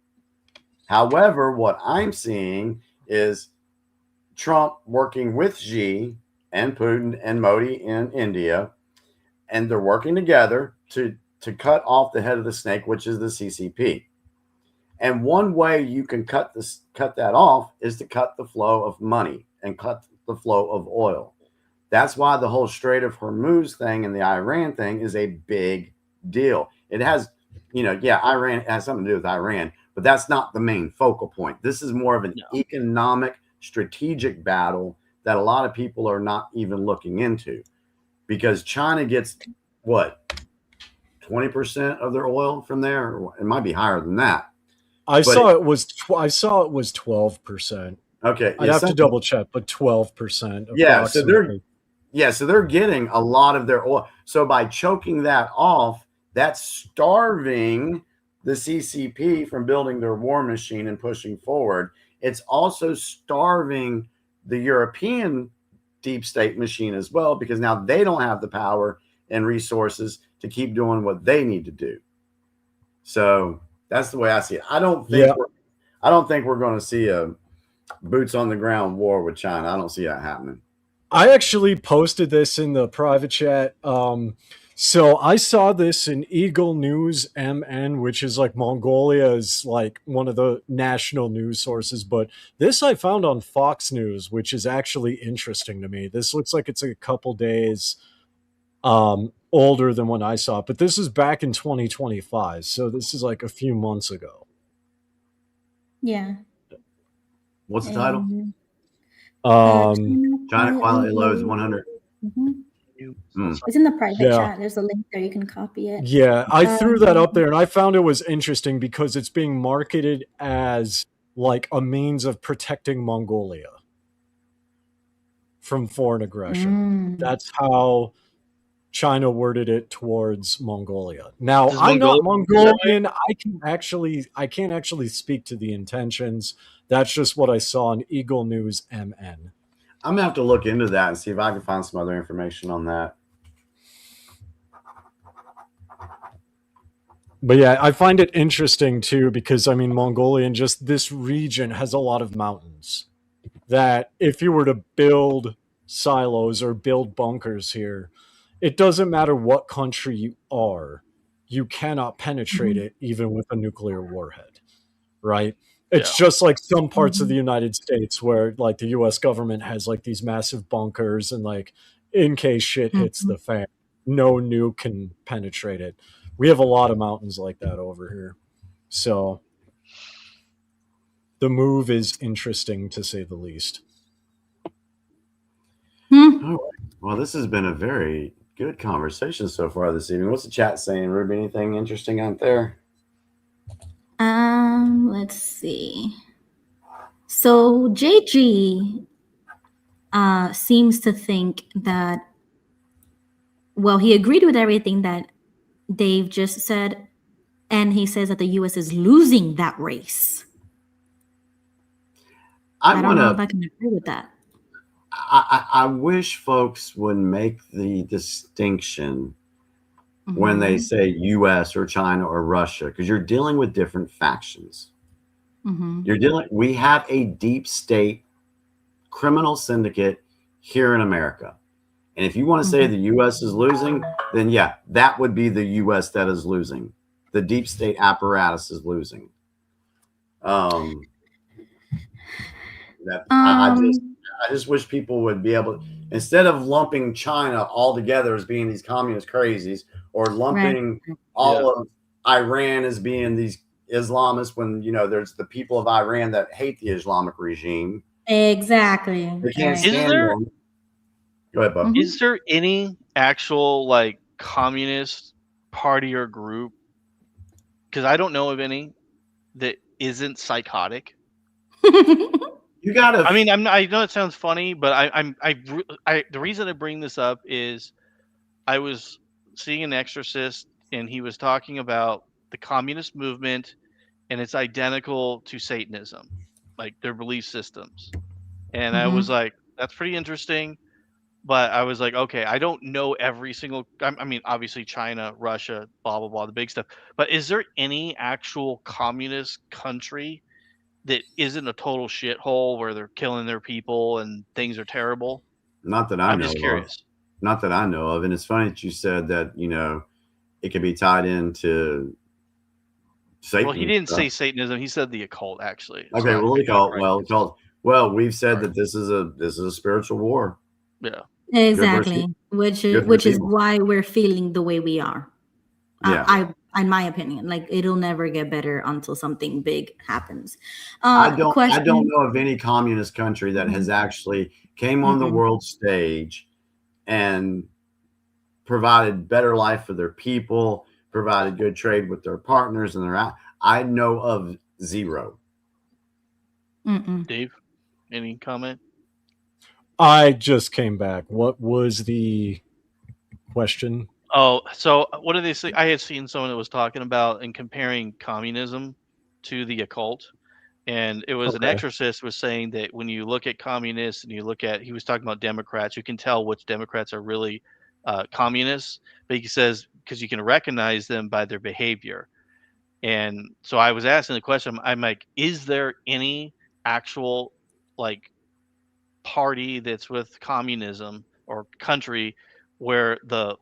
However, what I'm seeing is Trump working with Xi and Putin and Modi in India, and they're working together to cut off the head of the snake, which is the CCP. And one way you can cut that off is to cut the flow of money and cut the flow of oil. That's why the whole Strait of Hormuz thing and the Iran thing is a big deal. It has, Iran has something to do with Iran, but that's not the main focal point. This is more of an economic, strategic battle that a lot of people are not even looking into, because China gets what, 20% of their oil from there? It might be higher than that. I saw it was 12%. Okay, I'd have to double check, but 12%. Yeah, so they're getting a lot of their oil. So by choking that off, that's starving the CCP from building their war machine and pushing forward. It's also starving the European deep state machine as well, because now they don't have the power and resources to keep doing what they need to do. So that's the way I see it. I don't think we're going to see a boots on the ground war with China. I don't see that happening. I actually posted this in the private chat. So I saw this in Eagle News MN, which is like Mongolia's like one of the national news sources. But this I found on Fox News, which is actually interesting to me. This looks like it's a couple days older than when I saw it, but this is back in 2025. So this is like a few months ago. Yeah. What's the title? China quality loads 100. Mm-hmm. It's in the private chat. There's a link there. You can copy it. Yeah, I threw that up there, and I found it was interesting because it's being marketed as like a means of protecting Mongolia from foreign aggression. That's how China worded it towards Mongolia. Now, I'm not Mongolian. I can't actually speak to the intentions. That's just what I saw on Eagle News MN. I'm going to have to look into that and see if I can find some other information on that. But yeah, I find it interesting too, because I mean, Mongolia and just this region has a lot of mountains that if you were to build silos or build bunkers here, it doesn't matter what country you are, you cannot penetrate it even with a nuclear warhead, right? It's just like some parts of the United States where like the US government has like these massive bunkers and like in case shit hits the fan, no nuke can penetrate it. We have a lot of mountains like that over here. So the move is interesting to say the least. All right. Well, this has been a very good conversation so far this evening. What's the chat saying, Ruby? Anything interesting out there? Let's see. So JG seems to think that, well, he agreed with everything that Dave just said, and he says that the U.S. is losing that race. I don't know if I can agree with that. I wish folks would make the distinction when they say U.S. or China or Russia, because you're dealing with different factions. We have a deep state criminal syndicate here in America. And if you want to say the U.S. is losing, then yeah, that would be the U.S. that is losing. The deep state apparatus is losing. I just wish people would be able to, instead of lumping China all together as being these communist crazies, or lumping all of Iran as being these Islamists, when there's the people of Iran that hate the Islamic regime. Exactly. They can't stand them. Go ahead, Bob. Is there any actual like communist party or group? Because I don't know of any that isn't psychotic. You gotta. I mean, I know it sounds funny, but the reason I bring this up is I was seeing an exorcist, and he was talking about the communist movement, and it's identical to Satanism, like their belief systems. And I was like, that's pretty interesting. But I was like, okay, I don't know every single. I mean, obviously China, Russia, blah blah blah, the big stuff. But is there any actual communist country that isn't a total shithole where they're killing their people and things are terrible? Not that I know. I'm just curious. Not that I know of. And it's funny that you said that, it could be tied into Satan. Well, he didn't say Satanism. He said the occult, actually. Okay, So well, we've said that this is a spiritual war. Yeah. Exactly. Which is why we're feeling the way we are. Yeah. In my opinion, like it'll never get better until something big happens. I don't know of any communist country that has actually came on the world stage and provided better life for their people, provided good trade with their partners, and I know of zero. Dave, any comment? I just came back. What was the question? Oh, so what did they say? I had seen someone that was talking about and comparing communism to the occult. And it was an exorcist was saying that when you look at communists and he was talking about Democrats, you can tell which Democrats are really communists. But he says, because you can recognize them by their behavior. And so I was asking the question, I'm like, is there any actual like party that's with communism or country where the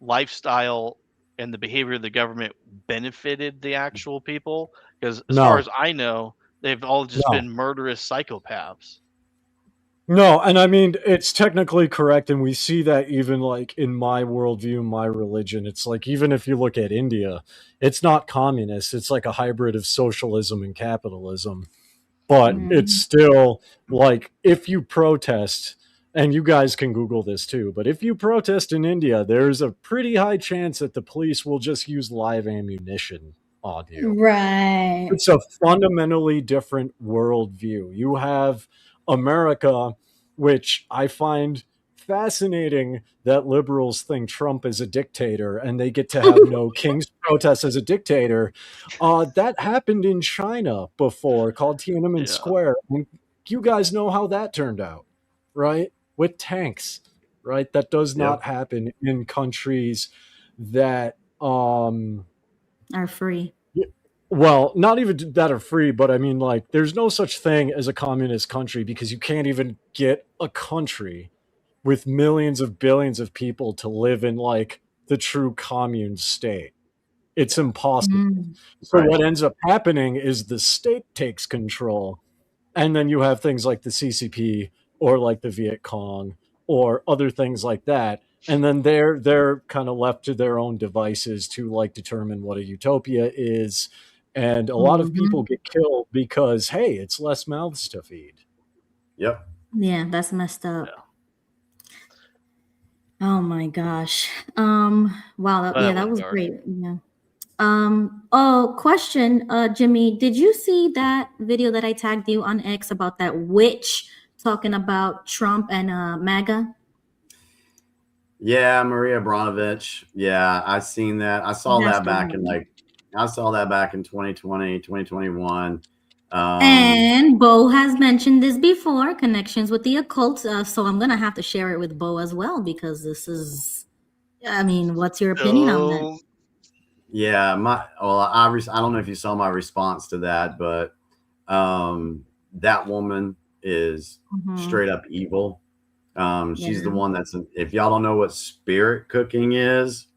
lifestyle and the behavior of the government benefited the actual people? Because as far as I know, they've all just been murderous psychopaths. No, and I mean, it's technically correct, and we see that even like in my worldview, my religion. It's like, even if you look at India, it's not communist. It's like a hybrid of socialism and capitalism. But it's still like, if you protest, and you guys can Google this too, but if you protest in India, there's a pretty high chance that the police will just use live ammunition on you. Right. It's a fundamentally different worldview. You have America, which I find fascinating that liberals think Trump is a dictator and they get to have no king's protest as a dictator. That happened in China before, called Tiananmen Square. And you guys know how that turned out, right? With tanks, right? That does not happen in countries that are free. Well, not even that are free, but I mean, like, there's no such thing as a communist country, because you can't even get a country with millions of billions of people to live in like the true commune state. It's impossible. So what ends up happening is the state takes control, and then you have things like the CCP or like the Viet Cong or other things like that. And then they're kind of left to their own devices to like determine what a utopia is. And a lot of people get killed because, hey, it's less mouths to feed. Yep. Yeah, that's messed up. Yeah. Oh my gosh. Wow. That was great. Yeah. Question, Jimmy, did you see that video that I tagged you on X about that witch talking about Trump and MAGA? Yeah, Maria Abramovich. Yeah, I seen that. I saw that back in 2020, 2021. And Bo has mentioned this before, connections with the occult. So I'm gonna have to share it with Bo as well, because this is, I mean, what's your opinion on that? Yeah, I don't know if you saw my response to that, but That woman is straight up evil. She's the one that's, if y'all don't know what spirit cooking is,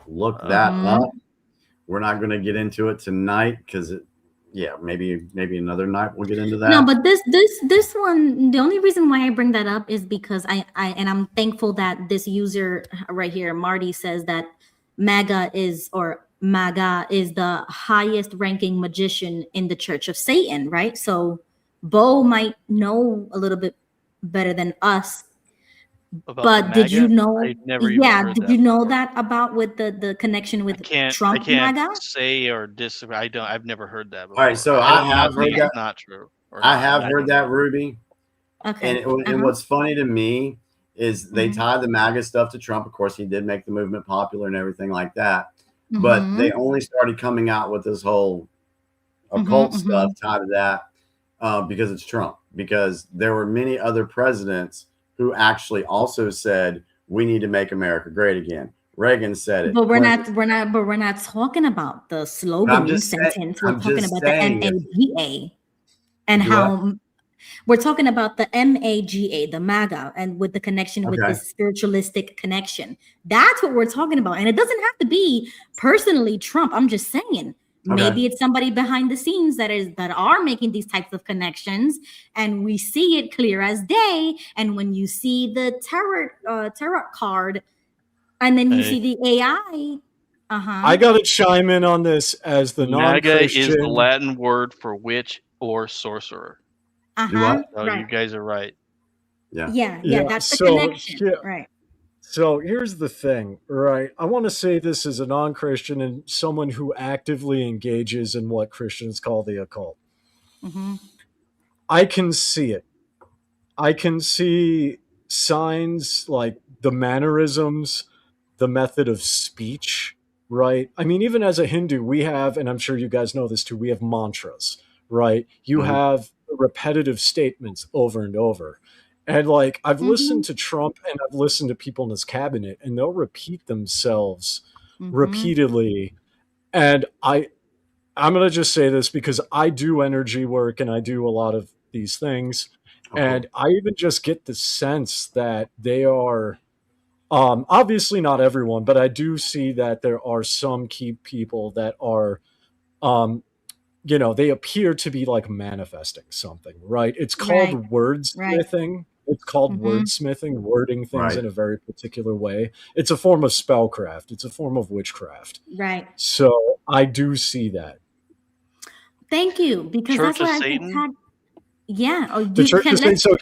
look that up. We're not going to get into it tonight because maybe another night we'll get into that. No, but this one, the only reason why I bring that up is because I'm thankful that this user right here, Marty, says that MAGA is the highest ranking magician in the Church of Satan, right? So Bo might know a little bit better than us. But did you know? Did you know that about with the connection with Trump? I can't MAGA? say or disagree. I've never heard that before. All right, so I have heard that. Not true. I have heard that, Ruby. Okay. And what's funny to me is they tied the MAGA stuff to Trump. Of course, he did make the movement popular and everything like that. But they only started coming out with this whole occult stuff tied to that because it's Trump. Because there were many other presidents who actually also said we need to make America great again. Reagan said it. But we're not talking about the slogan sentence. We're talking about the MAGA and how we're talking about the MAGA, the MAGA, and with the connection with the spiritualistic connection. That's what we're talking about. And it doesn't have to be personally Trump. I'm just saying. Maybe it's somebody behind the scenes that are making these types of connections, and we see it clear as day. And when you see the tarot card, and then you see the AI, I gotta chime in on this as the non-Christian. MAGA is the Latin word for witch or sorcerer. What? So you guys are right. Yeah. That's the connection, right? So here's the thing, right? I want to say this as a non-Christian and someone who actively engages in what Christians call the occult. I can see it. I can see signs like the mannerisms, the method of speech, right? I mean, even as a Hindu, we have, and I'm sure you guys know this too, we have mantras, right? You have repetitive statements over and over. And like, I've listened to Trump and I've listened to people in his cabinet, and they'll repeat themselves repeatedly. And I'm going to just say this because I do energy work and I do a lot of these things. And I even just get the sense that they are, obviously not everyone, but I do see that there are some key people that are, they appear to be like manifesting something, right? It's called wordsmithing. It's called wordsmithing, wording things in a very particular way. It's a form of spellcraft. It's a form of witchcraft. Right. So I do see that. Thank you, because Church that's of what Satan? The Church of Satan. So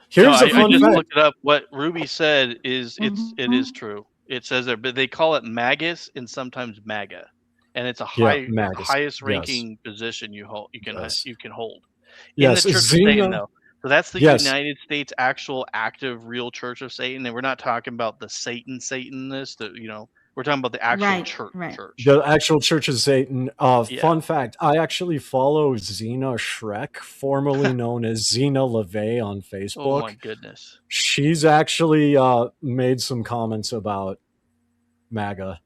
here's a fun I just fact. looked it up. What Ruby said is it is true. It says there, but they call it Magus and sometimes MAGA, and it's a highest ranking position you hold. You can hold in the Church of Satan, though. So that's the United States actual active real Church of Satan, and we're not talking about the Satanist. We're talking about the actual church. The actual Church of Satan. Fun fact: I actually follow Xena Shrek, formerly known as Xena LeVay, on Facebook. Oh my goodness! She's actually made some comments about MAGA.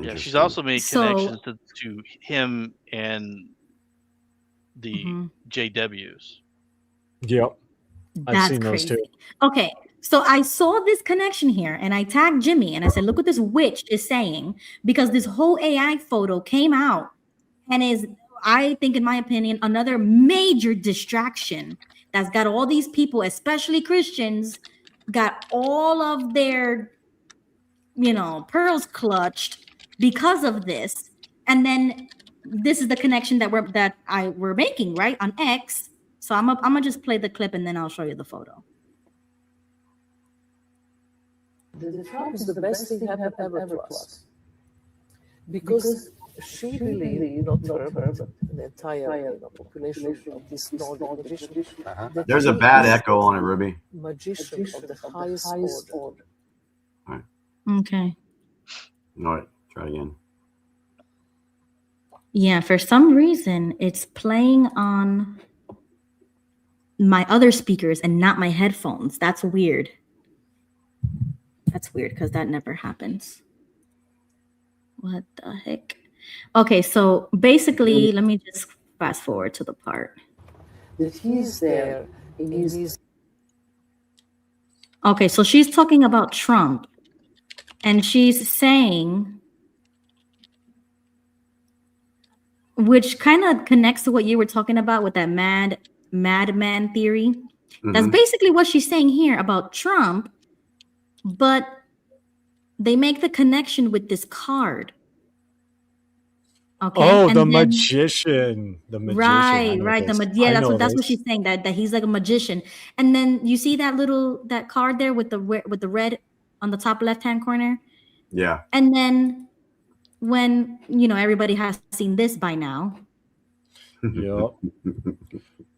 Yeah, she's also made connections to him and the JWs. Yep. I've seen those too. Okay. So I saw this connection here and I tagged Jimmy and I said, look what this witch is saying, because this whole AI photo came out and is, I think, in my opinion, another major distraction that's got all these people, especially Christians, got all of their, pearls clutched because of this. And then this is the connection that we're making, right, on X. So I'm gonna just play the clip and then I'll show you the photo. The Trump is the best thing happened ever to us, because she really, not her, but the entire population of this Nordic tradition. There's a bad echo on it, Ruby. Magician of the highest order. All right. Okay. All right. Try again. Yeah, for some reason, it's playing on my other speakers and not my headphones. That's weird. That's weird because that never happens. What the heck? Okay, so basically, let me just fast forward to the part. that he's there in his Okay, so she's talking about Trump, and she's saying, which kind of connects to what you were talking about with that madman theory. That's basically what she's saying here about Trump, but they make the connection with this card. Okay. Oh, and the then- magician. The magician. I know Right. this. Yeah, I that's know what this. she's saying, that he's like a magician. And then you see that card there with the red on the top left-hand corner. Yeah. And then when everybody has seen this by now, Yep.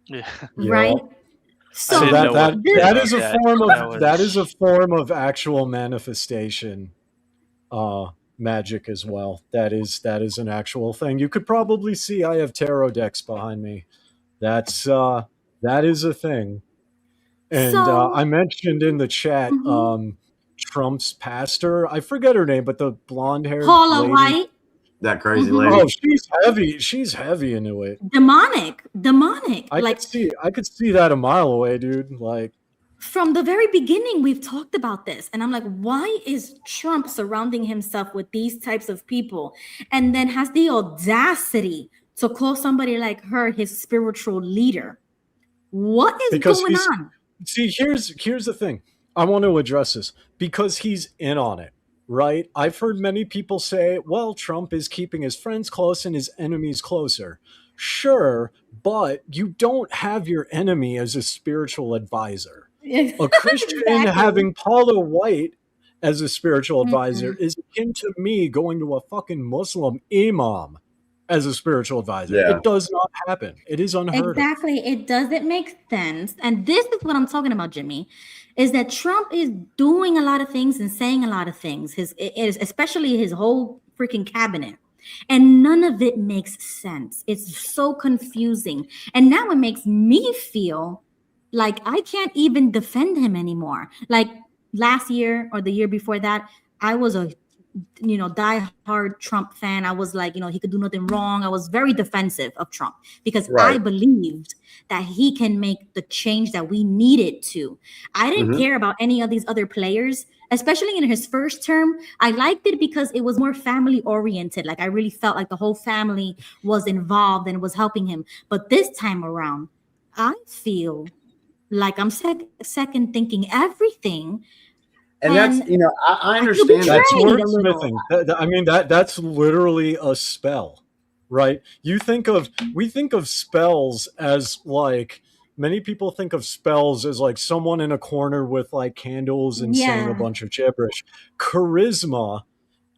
Yeah. right? Yep. So didn't know what- that is a that- form of that that is was- a form of actual manifestation magic as well. That is an actual thing. You could probably see I have tarot decks behind me. That is a thing. And So- I mentioned in the chat Trump's pastor. I forget her name, but the blonde haired Paula lady. White, That crazy Mhm. lady. Oh, she's heavy. She's heavy into it. demonic. I could see that a mile away, dude. Like, from the very beginning, we've talked about this, and I'm like, why is Trump surrounding himself with these types of people, and then has the audacity to call somebody like her his spiritual leader? What is Because going he's- on? see, here's the thing. I want to address this because he's in on it, right? I've heard many people say, well, Trump is keeping his friends close and his enemies closer. Sure, but you don't have your enemy as a spiritual advisor. A Christian Exactly. having Paula White as a spiritual advisor is akin to me going to a fucking Muslim imam as a spiritual advisor. Yeah. It does not happen. It is unheard of. Exactly. It doesn't make sense. And this is what I'm talking about, Jimmy, is that Trump is doing a lot of things and saying a lot of things, especially his whole freaking cabinet. And none of it makes sense. It's so confusing. And now it makes me feel like I can't even defend him anymore. Like last year or the year before that, I was a die-hard Trump fan. I was like, he could do nothing wrong. I was very defensive of Trump because I Right. believed that he can make the change that we needed to. I didn't care about any of these other players, especially in his first term. I liked it because it was more family oriented. Like I really felt like the whole family was involved and was helping him. But this time around, I feel like I'm second thinking everything. And that's, And I I could be understand that. That's Right, a little. wordsmithing. I mean, that's literally a spell, right? We think of spells as like, many people think of spells as like someone in a corner with like candles and saying Yeah. a bunch of gibberish. Charisma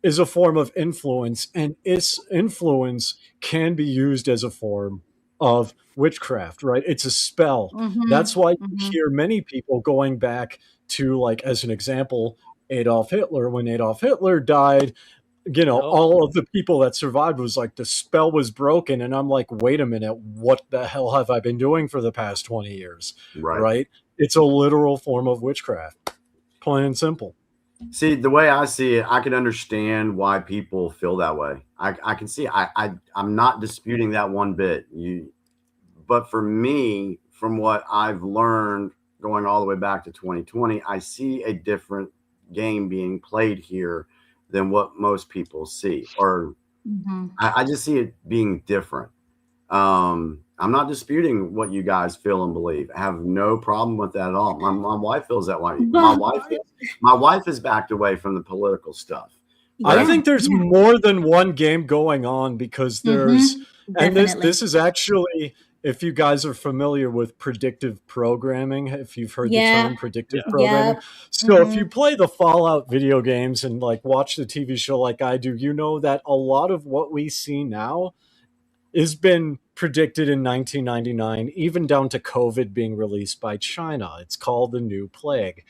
is a form of influence, and its influence can be used as a form of witchcraft, right? It's a spell. Mhm, That's why you mhm. hear many people going back to, like, as an example, Adolf Hitler. When Adolf Hitler died, all of the people that survived was like, the spell was broken. And I'm like, wait a minute, what the hell have I been doing for the past 20 years? Right. It's a literal form of witchcraft, plain and simple. See, the way I see it, I can understand why people feel that way. I can see. I'm not disputing that one bit. But for me, from what I've learned going all the way back to 2020, I see a different game being played here than what most people see, or Mhm. I just see it being different. I'm not disputing what you guys feel and believe. I have no problem with that at all. My wife feels that way. My wife has backed away from the political stuff. I Yeah, think there's yeah. more than one game going on because there's, and Definitely. this is actually, if you guys are familiar with predictive programming, if you've heard Yeah. the term predictive Yeah. programming. Yep. So if Mhm. you play the Fallout video games and like watch the TV show like I do, you know that a lot of what we see now has been predicted in 1999, even down to COVID being released by China. It's called the new plague.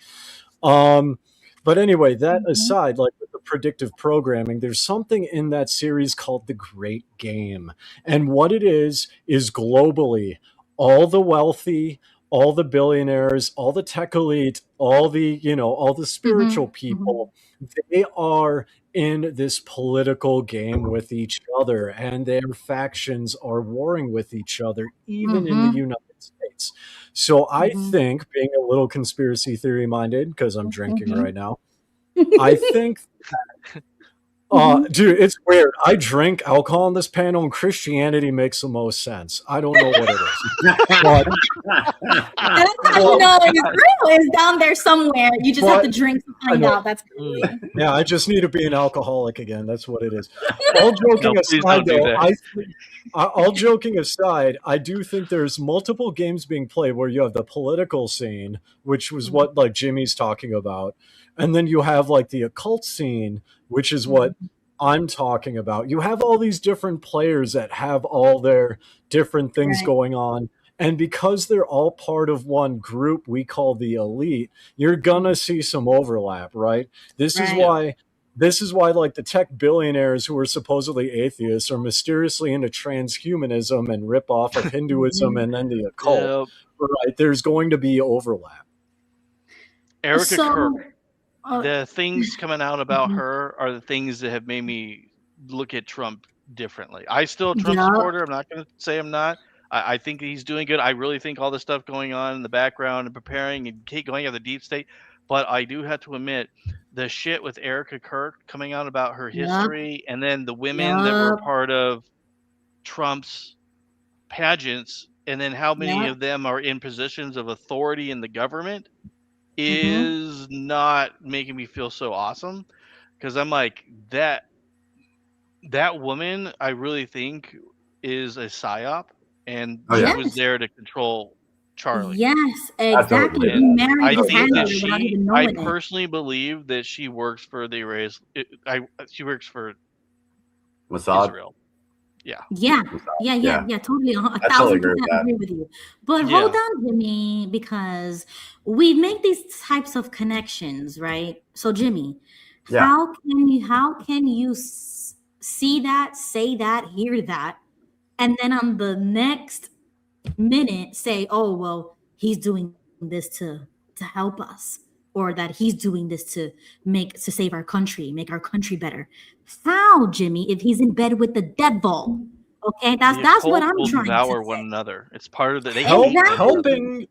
But anyway, that aside, like with the predictive programming, there's something in that series called The Great Game. And what it is globally, all the wealthy, all the billionaires, all the tech elite, all the, all the spiritual Mm-hmm. people, they are in this political game with each other, and their factions are warring with each other, even in the Mm-hmm. United States. So I Mm-hmm. think, being a little conspiracy theory minded, because I'm drinking Mm-hmm. right now, I think Mm-hmm. dude, it's weird. I drink alcohol on this panel, and Christianity makes the most sense. I don't know what it is. But, That's how you know it's real. It's down there somewhere. You just have to but drink to I find know. out. That's crazy. Yeah, I just need to be an alcoholic again. That's what it is. All joking No, please aside, don't do though, that. all joking aside, I do think there's multiple games being played where you have the political scene, which was what like Jimmy's talking about, and then you have like the occult scene, which is what I'm talking about. You have all these different players that have all their different things Right. going on. And because they're all part of one group we call the elite, you're gonna see some overlap, right? This is Right. why like the tech billionaires who are supposedly atheists are mysteriously into transhumanism and rip off of Hinduism and then the occult. Yep. Right? There's going to be overlap. Erica So, Kirk. uh, The things coming out about mhm. her are the things that have made me look at Trump differently. I still a Trump Yup. supporter. I'm not going to say I'm not. I think he's doing good. I really think all the stuff going on in the background and preparing and going out the deep state. But I do have to admit, the shit with Erica Kirk coming out about her Yup. history, and then the women that were Yup. part of Trump's pageants, and then how many Yup. of them are in positions of authority in the government Mm-hmm. is not making me feel so awesome, because I'm like, that woman I really think is a psyop, and Oh she yeah, was Yes. there to control Charlie. Yes, I totally exactly. believe He And that. married I his Totally think believe that handler without even I knowing it. personally believe that she works for the she works for Mossad. Israel. Yeah. Yeah, Yeah, totally, I totally 1,000% agree with that. agree with you. But Yeah. hold on, Jimmy, because we make these types of connections, right? So, Jimmy, Yeah. how can you see that, say that, hear that, and then on the next minute say, "Oh, well, he's doing this to help us," or that he's doing this to save our country, make our country better? How, Jimmy, if he's in bed with the devil? Okay, The that's what occult I'm will trying to devour one say. another. It's part of the they hate one Exactly. another.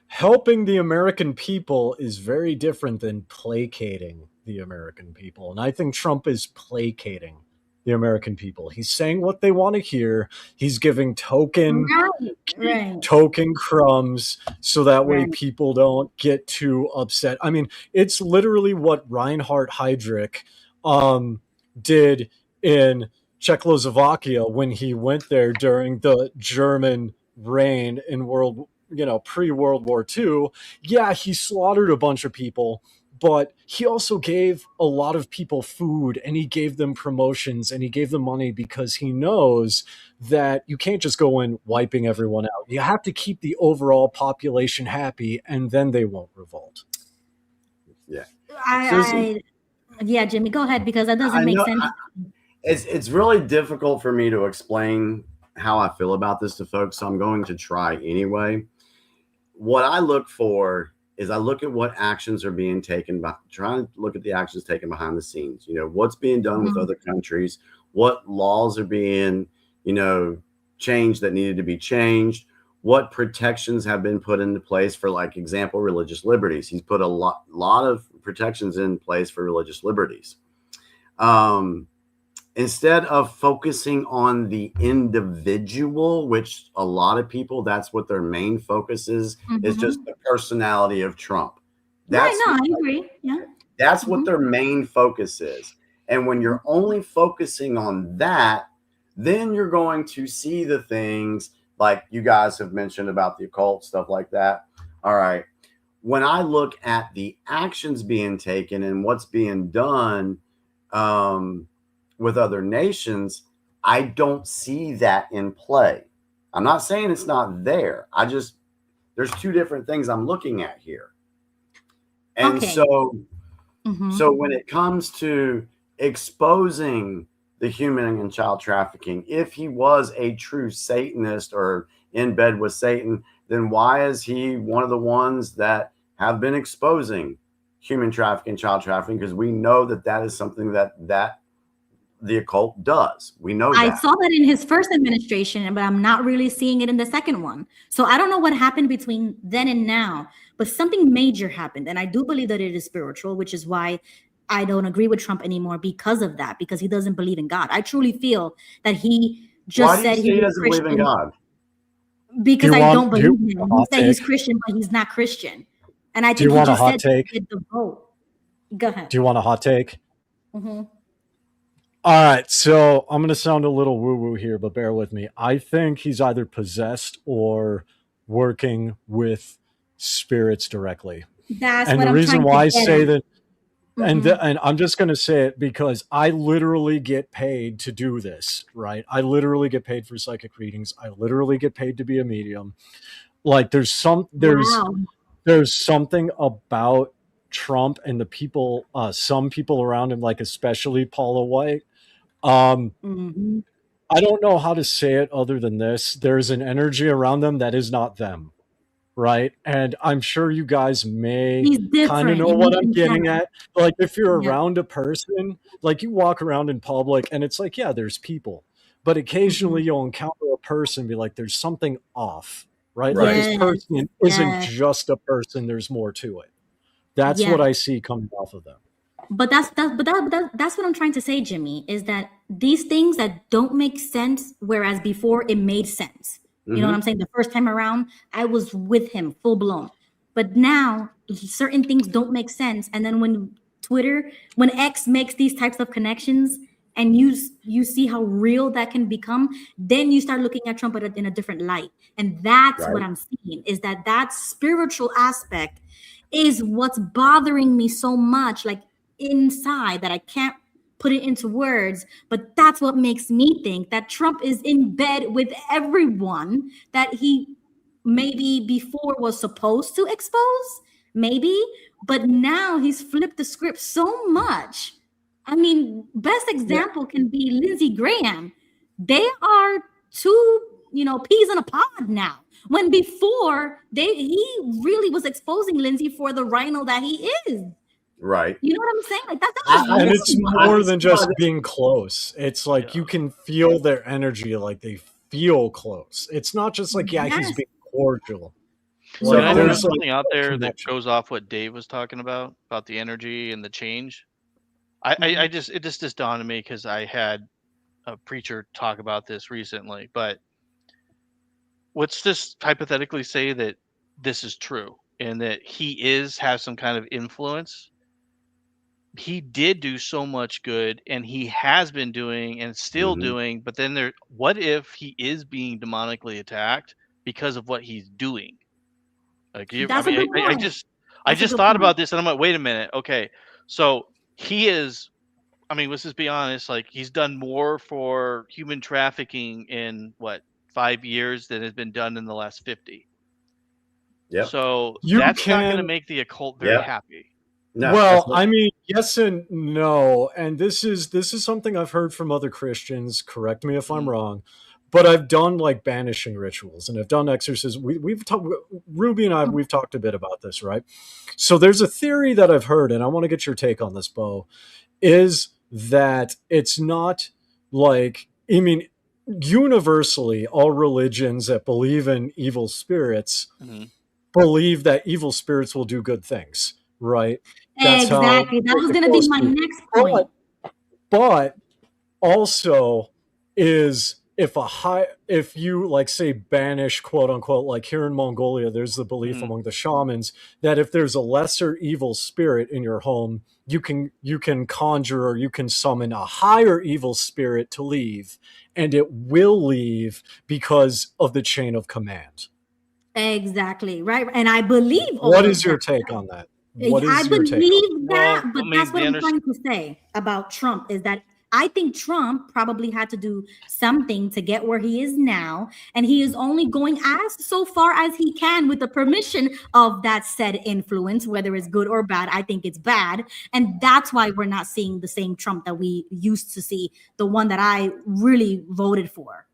Helping the American people is very different than placating the American people. And I think Trump is placating the American people. He's saying what they want to hear. He's giving token Right. crumbs so that way Right. people don't get too upset. I mean, it's literally what Reinhard Heydrich did in Czechoslovakia when he went there during the German reign in pre-World War II. Yeah, he slaughtered a bunch of people, but he also gave a lot of people food, and he gave them promotions, and he gave them money, because he knows that you can't just go in wiping everyone out. You have to keep the overall population happy, and then they won't revolt. Yeah. Yeah, Jimmy, go ahead, because that doesn't I make know sense. it's really difficult for me to explain how I feel about this to folks, so I'm going to try anyway. What I look for is I look at what actions are being taken trying to look at the actions taken behind the scenes. What's being done with other countries, what laws are being, changed that needed to be changed, what protections have been put into place for, like, example, religious liberties. He's put a lot of protections in place for religious liberties. Instead of focusing on the individual, which a lot of people, that's what their main focus is just the personality of Trump. That's I agree. Yeah. That's what their main focus is. And when you're only focusing on that, then you're going to see the things like you guys have mentioned about the occult, stuff like that. All right. When I look at the actions being taken and what's being done, with other nations, I don't see that in play. I'm not saying it's not there. There's two different things I'm looking at here. And Okay. so when it comes to exposing the human and child trafficking, if he was a true Satanist or in bed with Satan, then why is he one of the ones that have been exposing human trafficking, child trafficking? Because we know that is something that the occult does. We know I that. saw that in his first administration, but I'm not really seeing it in the second one. So I don't know what happened between then and now, but something major happened. And I do believe that it is spiritual, which is why I don't agree with Trump anymore because of that, because he doesn't believe in God. I truly feel that he just Why do you said say he was doesn't believe in Christian God? because Do you I want- don't do you believe him. want He a said he's hot Christian, but he's not Christian. And I Do you think he want a just hot said take? to get the vote. Go ahead. Do you want a hot take? Mhm. All right, so I'm going to sound a little woo-woo here, but bear with me. I think he's either possessed or working with spirits directly. That's And what the I'm reason trying why I to get say at. that, and Mhm. and I'm just going to say it because I literally get paid to do this, right? I literally get paid for psychic readings. I literally get paid to be a medium. Like there's Wow. something about Trump and the people, some people around him, like especially Paula White. Mhm. I don't know how to say it other than this. There's an energy around them that is not them, right? And I'm sure you guys may He's kind of different. know And what you I'm can getting tell. at. Like if you're Yeah. around a person, like you walk around in public and it's like, yeah, there's people, but occasionally you'll encounter a person and be like, there's something off, right? Like this Yes. person isn't Yes. just a person, there's more to it. That's Yes. what I see coming off of them. But that's what I'm trying to say, Jimmy, is that these things that don't make sense, whereas before it made sense. You know what I'm saying? The first time around, I was with him full blown. But now certain things don't make sense. And then when X makes these types of connections and you see how real that can become, then you start looking at Trump in a different light. And that's what Right. I'm seeing, is that spiritual aspect is what's bothering me so much. Like inside that I can't put it into words, but that's what makes me think that Trump is in bed with everyone that he maybe before was supposed to expose, maybe, but now he's flipped the script so much. I mean, best example can be Lindsey Graham. They are two, peas in a pod now. When before he really was exposing Lindsey for the rhino that he is. Right. You know what I'm saying? Like that's And just it's wrong. more than just being close. It's like Yeah. you can feel their energy, like they feel close. It's not just like, yeah, he's Yes. being cordial. So Can I throw there's something out there that connection. goes off what Dave was talking about the energy and the change? I just it just dawned on me because I had a preacher talk about this recently. But let's just hypothetically say that this is true and that he has some kind of influence. He did do so much good, and he has been doing and still doing. But then what if he is being demonically attacked because of what he's doing? Like, That's a good I point. just That's a good thought point. about this, and I'm like, wait a minute, okay, so he is. I mean, let's just be honest. Like, he's done more for human trafficking in what 5 years than has been done in the last 50. Yep. So You that's not going to can, make the occult very Yep. happy. No. well, I mean, yes and no. And this is something I've heard from other Christians. Correct me if I'm wrong, but I've done like banishing rituals and I've done exorcisms. We've talked, Ruby and we've talked a bit about this, right? So there's a theory that I've heard, and I want to get your take on this, Bo, is that it's not like, I mean, universally, all religions that believe in evil spirits believe that evil spirits will do good things, right? That's Exactly. That was going to be my next point. But also is if you like say banish, quote unquote, like here in Mongolia, there's the belief among the shamans that if there's a lesser evil spirit in your home, you can conjure or you can summon a higher evil spirit to leave, and it will leave because of the chain of command. Exactly. Right. And I believe all What of is your that. take on that? I believe that, Well, but I mean, that's what I'm trying to say about Trump is that I think Trump probably had to do something to get where he is now, and he is only going as so far as he can with the permission of that said influence, whether it's good or bad. I think it's bad, and that's why we're not seeing the same Trump that we used to see, the one that I really voted for.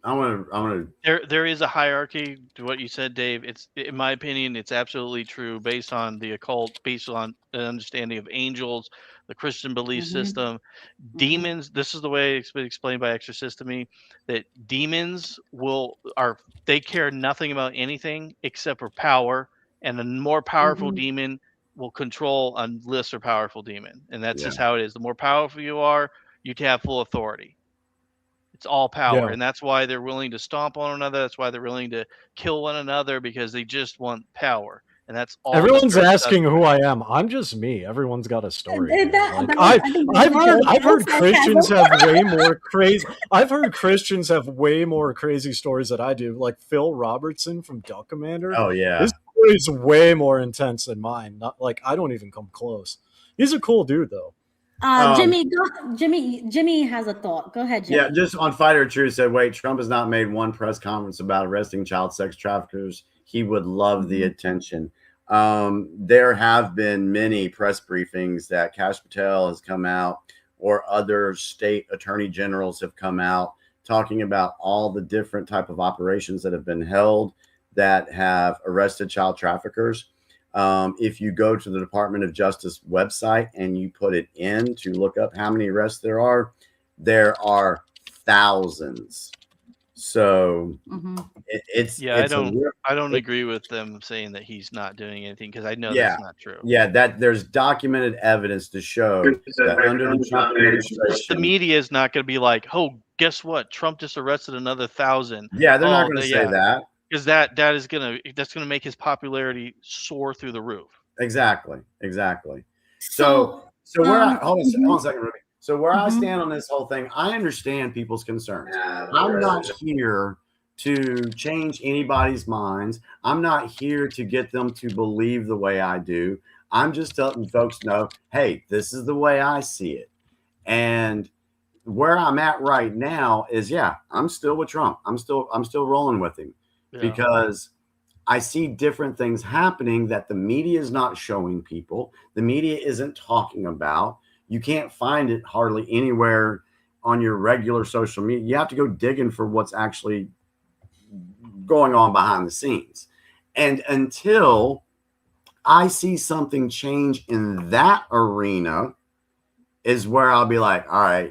There is a hierarchy to what you said, Dave. It's, in my opinion, it's absolutely true based on the occult, based on an understanding of angels, the Christian belief system. Demons, this is the way it's been explained by exorcists to me, that demons they care nothing about anything except for power, and a more powerful demon will control a lesser powerful demon. And that's just how it is. The more powerful you are, you have full authority. It's all power, Yeah. and that's why they're willing to stomp on one another. That's why they're willing to kill one another, because they just want power, and that's all. Everyone's asking who I am. I'm just me. Everyone's got a story. I've heard Christians have way more crazy. I've heard Christians have way more crazy stories than I do. Like Phil Robertson from Duck Commander. Oh yeah, his story is way more intense than mine. Not like I don't even come close. He's a cool dude though. Jimmy has a thought. Go ahead, Jimmy. Yeah, just on Fighter Truth said, wait, Trump has not made one press conference about arresting child sex traffickers. He would love the attention. There have been many press briefings that Kash Patel has come out, or other state attorney generals have come out talking about all the different type of operations that have been held that have arrested child traffickers. If you go to the Department of Justice website and you put it in to look up how many arrests there are thousands. So I don't agree with them saying that he's not doing anything, because I know that's not true. Yeah, that there's documented evidence to show that under the Trump administration, the media is not going to be like, oh, guess what? Trump just arrested another 1,000. Yeah, they're not going to say that. Because that's gonna make his popularity soar through the roof. Exactly. So where hold on a second, Ruby. So where I stand on this whole thing, I understand people's concerns. I'm not here to change anybody's minds. I'm not here to get them to believe the way I do. I'm just letting folks know, hey, this is the way I see it. And where I'm at right now is, I'm still with Trump. I'm still rolling with him. Because I see different things happening that the media is not showing people. The media isn't talking about. You can't find it hardly anywhere on your regular social media. You have to go digging for what's actually going on behind the scenes. And until I see something change in that arena is where I'll be like, all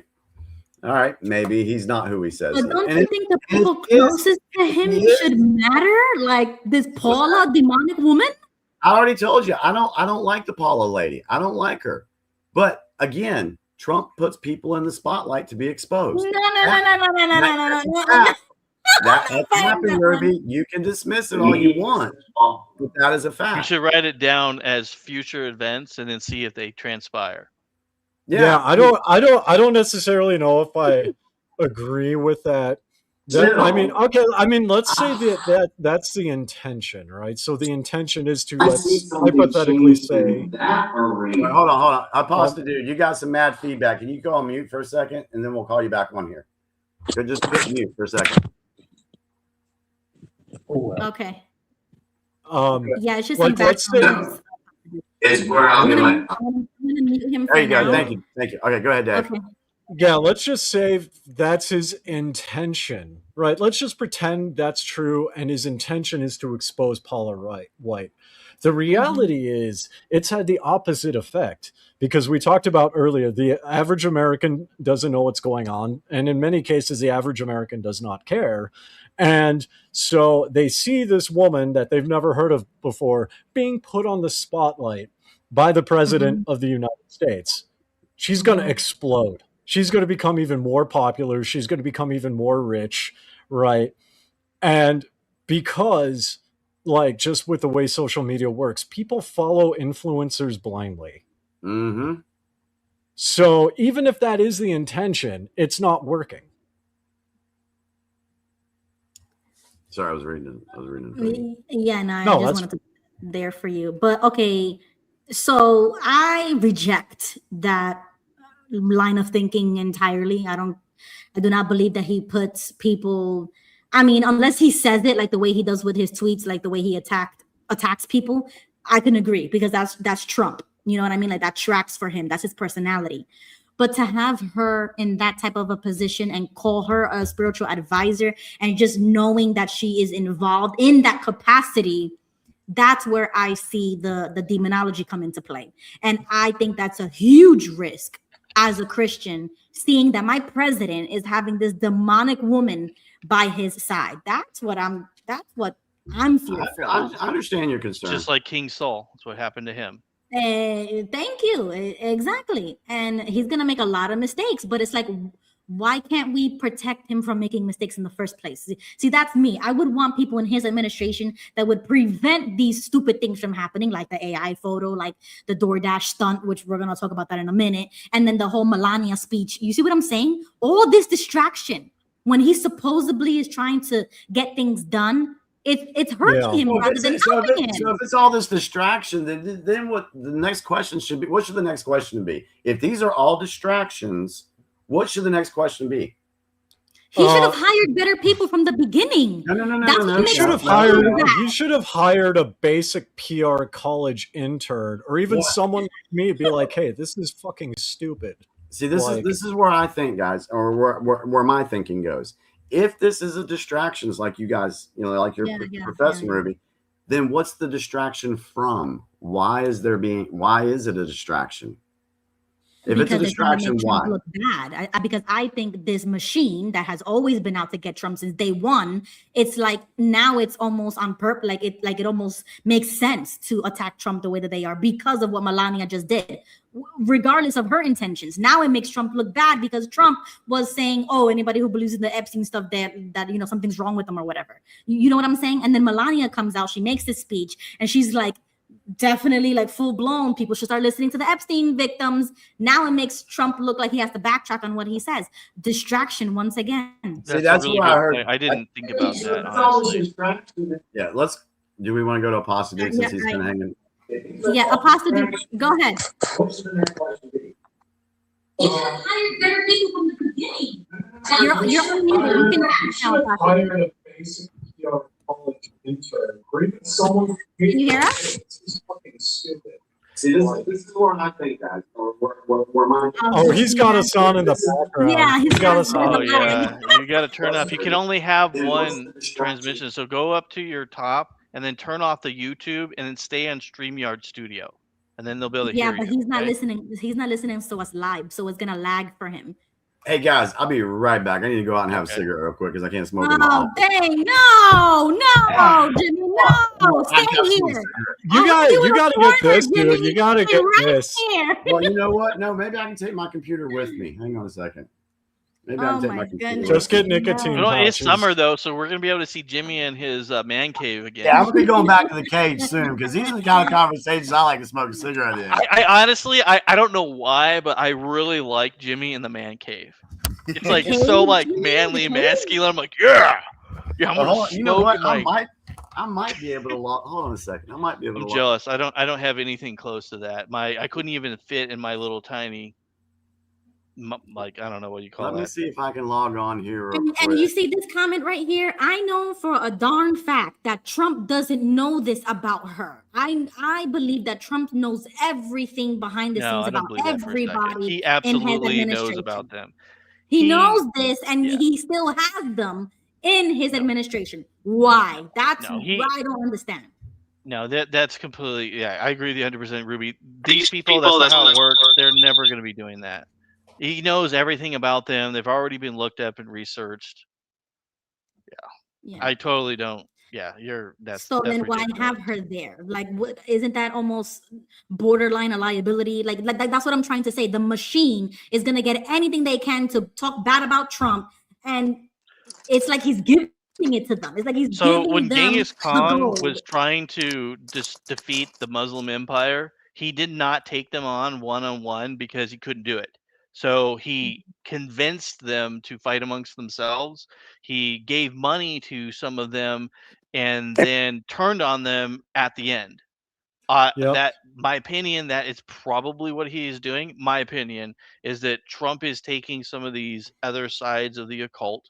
right, maybe he's not who he says. But don't you think the people closest to him should matter? Like this Paula demonic woman? I already told you, I don't like the Paula lady. I don't like her. But again, Trump puts people in the spotlight to be exposed. No. That's happened, Ruby. You can dismiss it all you want, but that is a fact. You should write it down as future events and then see if they transpire. Yeah, I don't necessarily know if I agree with that. Let's say that's the intention, right? So the intention is to, let's hypothetically say. Wait, hold on. I paused it, dude. You got some mad feedback. Can you go on mute for a second, and then we'll call you back on here. So just hit mute for a second. Okay. Yeah, it's just like let's say. I'm gonna mute him. There you go. Thank you. Okay, go ahead, Dave. Okay. Yeah, let's just say that's his intention, right? Let's just pretend that's true, and his intention is to expose Paula White. The reality is it's had the opposite effect, because we talked about earlier, the average American doesn't know what's going on, and in many cases, the average American does not care. And so they see this woman that they've never heard of before being put on the spotlight by the president of the United States. She's going to explode. She's going to become even more popular. She's going to become even more rich, right? And because, like, just with the way social media works, people follow influencers blindly. Mm-hmm. So even if that is the intention, it's not working. Sorry, I was reading. Yeah, no, I just wanted to be there for you. But okay, so I reject that line of thinking entirely. I do not believe that he puts people. I mean, unless he says it like the way he does with his tweets, like the way he attacks people, I can agree, because that's Trump. You know what I mean? Like that tracks for him. That's his personality. But to have her in that type of a position and call her a spiritual advisor, and just knowing that she is involved in that capacity, that's where I see the demonology come into play. And I think that's a huge risk as a Christian, seeing that my president is having this demonic woman by his side. That's what I'm fearful I of. understand your concern. Just like King Saul. That's what happened to him. Thank you. Exactly. And he's going to make a lot of mistakes, but it's like, why can't we protect him from making mistakes in the first place? See, that's me. I would want people in his administration that would prevent these stupid things from happening, like the AI photo, like the DoorDash stunt, which we're going to talk about that in a minute. And then the whole Melania speech. You see what I'm saying? All this distraction when he supposedly is trying to get things done. It's hurting him rather than helping him. So if it's all this distraction, then what the next question should be? What should the next question be? If these are all distractions, what should the next question be? He should have hired better people from the beginning. No. You should have hired a basic PR college intern, or even someone like me, be like, "Hey, this is fucking stupid." See, this is where I think, guys, or where my thinking goes. If this is a distraction, like you guys, like you're professing, Ruby, then what's the distraction from? Why is it a distraction? If because it's a distraction, why? Look bad. Because I think this machine that has always been out to get Trump since day one, it's like now it's almost on purpose. Like it almost makes sense to attack Trump the way that they are because of what Melania just did, regardless of her intentions. Now it makes Trump look bad because Trump was saying, "Oh, anybody who believes in the Epstein stuff, that something's wrong with them or whatever." You know what I'm saying? And then Melania comes out, she makes this speech, and she's like, definitely like full blown, people should start listening to the Epstein victims. Now it makes Trump look like he has to backtrack on what he says. Distraction once again. That's really what I heard. I didn't think about that, honestly. Yeah, do we want to go to Apostle Duke since he's kind of hanging? Yeah, Apostle Duke, go ahead. He hired better people from the beginning. You're unmuted. You can now, Apostle Duke. College intern, or even someone. Can you hear us? This is fucking stupid. See, this is where I think that, or where my. Oh, he's got us on in the background. Yeah, he's got us on. Oh yeah, you got to turn off. You can only have one transmission, so go up to your top and then turn off the YouTube and then stay on StreamYard Studio, and then they'll be able to hear you. Yeah, but he's not listening. He's not listening to us live, so it's gonna lag for him. Hey guys, I'll be right back. I need to go out and have a cigarette real quick because I can't smoke. Oh dang! No, Jimmy, no! Stay here. You gotta get this, dude. You gotta get this. Well, you know what? No, maybe I can take my computer with me. Hang on a second. Maybe I can take my computer. Just get nicotine. It's summer though, so we're gonna be able to see Jimmy in his man cave again. Yeah, I'm gonna be going back to the cage soon because these are the kind of conversations I like to smoke a cigarette in. I honestly, I don't know why, but I really like Jimmy in the man cave. It's like so like manly, masculine. I'm like, yeah. I'm gonna you know what? I might be able to log. Hold on a second. I might be able to. I'm jealous. I don't have anything close to that. I couldn't even fit in my little tiny. Like, I don't know what you call it. Let me see if I can log on here. And you see this comment right here? I know for a darn fact that Trump doesn't know this about her. I believe that Trump knows everything behind the scenes about everybody. He absolutely knows about them. He knows this, and he still has them in his administration. Why? That's why I don't understand. No, that's completely. Yeah, I agree with you 100%, Ruby. These people, that's not how it works. They're never going to be doing that. He knows everything about them. They've already been looked up and researched. Yeah. I totally don't. Yeah, that's so. Then why have her there? Like, what isn't that almost borderline a liability? Like that's what I'm trying to say. The machine is gonna get anything they can to talk bad about Trump, and it's like he's giving it to them. It's like he's so giving when them Genghis Khan was trying to defeat the Muslim Empire, he did not take them on one-on-one because he couldn't do it. So he convinced them to fight amongst themselves. He gave money to some of them and then turned on them at the end. That my opinion, that is probably what he is doing. My opinion is that Trump is taking some of these other sides of the occult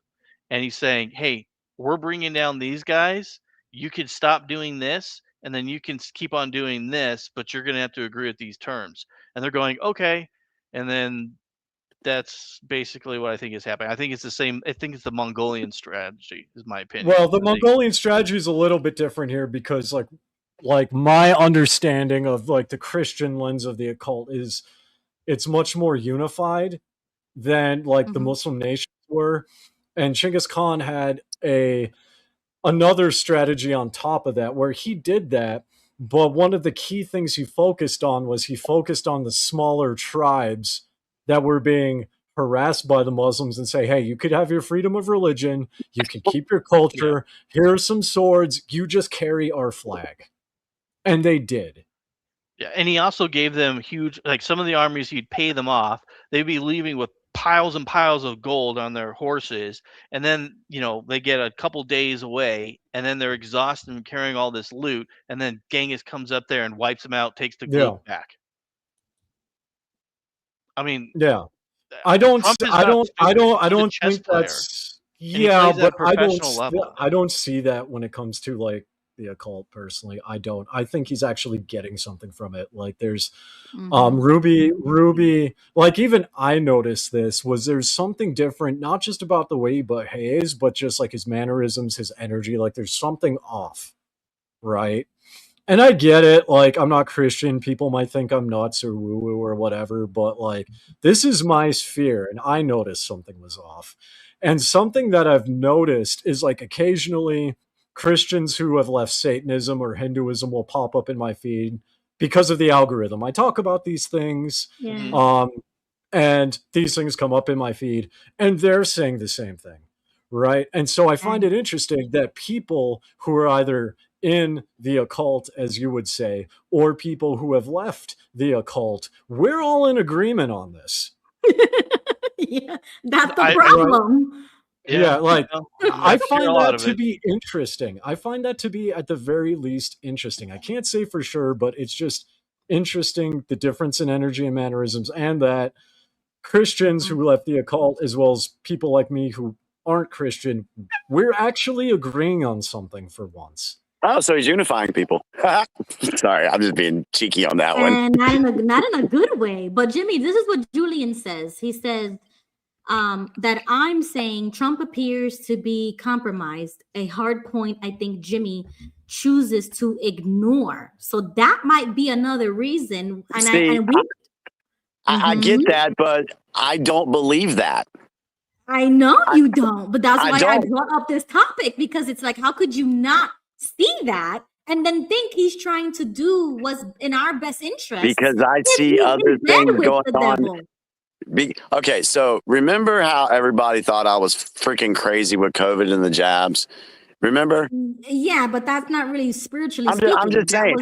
and he's saying, hey, we're bringing down these guys. You could stop doing this and then you can keep on doing this, but you're going to have to agree with these terms. And they're going, okay. And then that's basically what I think is happening. I think it's the same. I think it's the Mongolian strategy, is my opinion. Well, the Mongolian strategy is a little bit different here because like my understanding of like the Christian lens of the occult is it's much more unified than like the Muslim nations were. And Genghis Khan had another strategy on top of that where he did that. But one of the key things he focused on was he focused on the smaller tribes that were being harassed by the Muslims and say, hey, you could have your freedom of religion. You can keep your culture. Here are some swords. You just carry our flag. And they did. Yeah, and he also gave them huge, like some of the armies, he'd pay them off. They'd be leaving with piles and piles of gold on their horses, and then they get a couple days away, and then they're exhausted and carrying all this loot, and then Genghis comes up there and wipes them out, takes the loot back. I mean, I don't Trump is I not don't I stupid. don't I He's a don't chess think player, that's and he plays at but professional level. I don't see that when it comes to like the occult personally. I don't. I think he's actually getting something from it. Like there's Ruby, like even I noticed this was there's something different, not just about the way he behaves, but just like his mannerisms, his energy, like there's something off, right? And I get it, like I'm not Christian, people might think I'm nuts or woo-woo or whatever, but like this is my sphere and I noticed something was off. And something that I've noticed is like occasionally Christians who have left Satanism or Hinduism will pop up in my feed because of the algorithm. I talk about these things, and these things come up in my feed, and they're saying the same thing, right? And so I find it interesting that people who are either in the occult, as you would say, or people who have left the occult, we're all in agreement on this. That's the problem. I find that to be interesting. I find that to be at the very least interesting. I can't say for sure, but it's just interesting, the difference in energy and mannerisms, and that Christians who left the occult, as well as people like me who aren't Christian, we're actually agreeing on something for once. Oh, so he's unifying people. Sorry, I'm just being cheeky on that one. And not in a good way. But Jimmy, this is what Julian says. He says that I'm saying Trump appears to be compromised. A hard point I think Jimmy chooses to ignore. So that might be another reason. And I get that, but I don't believe that. I know you don't, but that's why I brought up this topic, because it's like, how could you not see that and then think he's trying to do what's in our best interest? Because I see other things going on. Okay, so remember how everybody thought I was freaking crazy with COVID and the jabs? Remember? Yeah, but that's not really spiritually I'm just saying.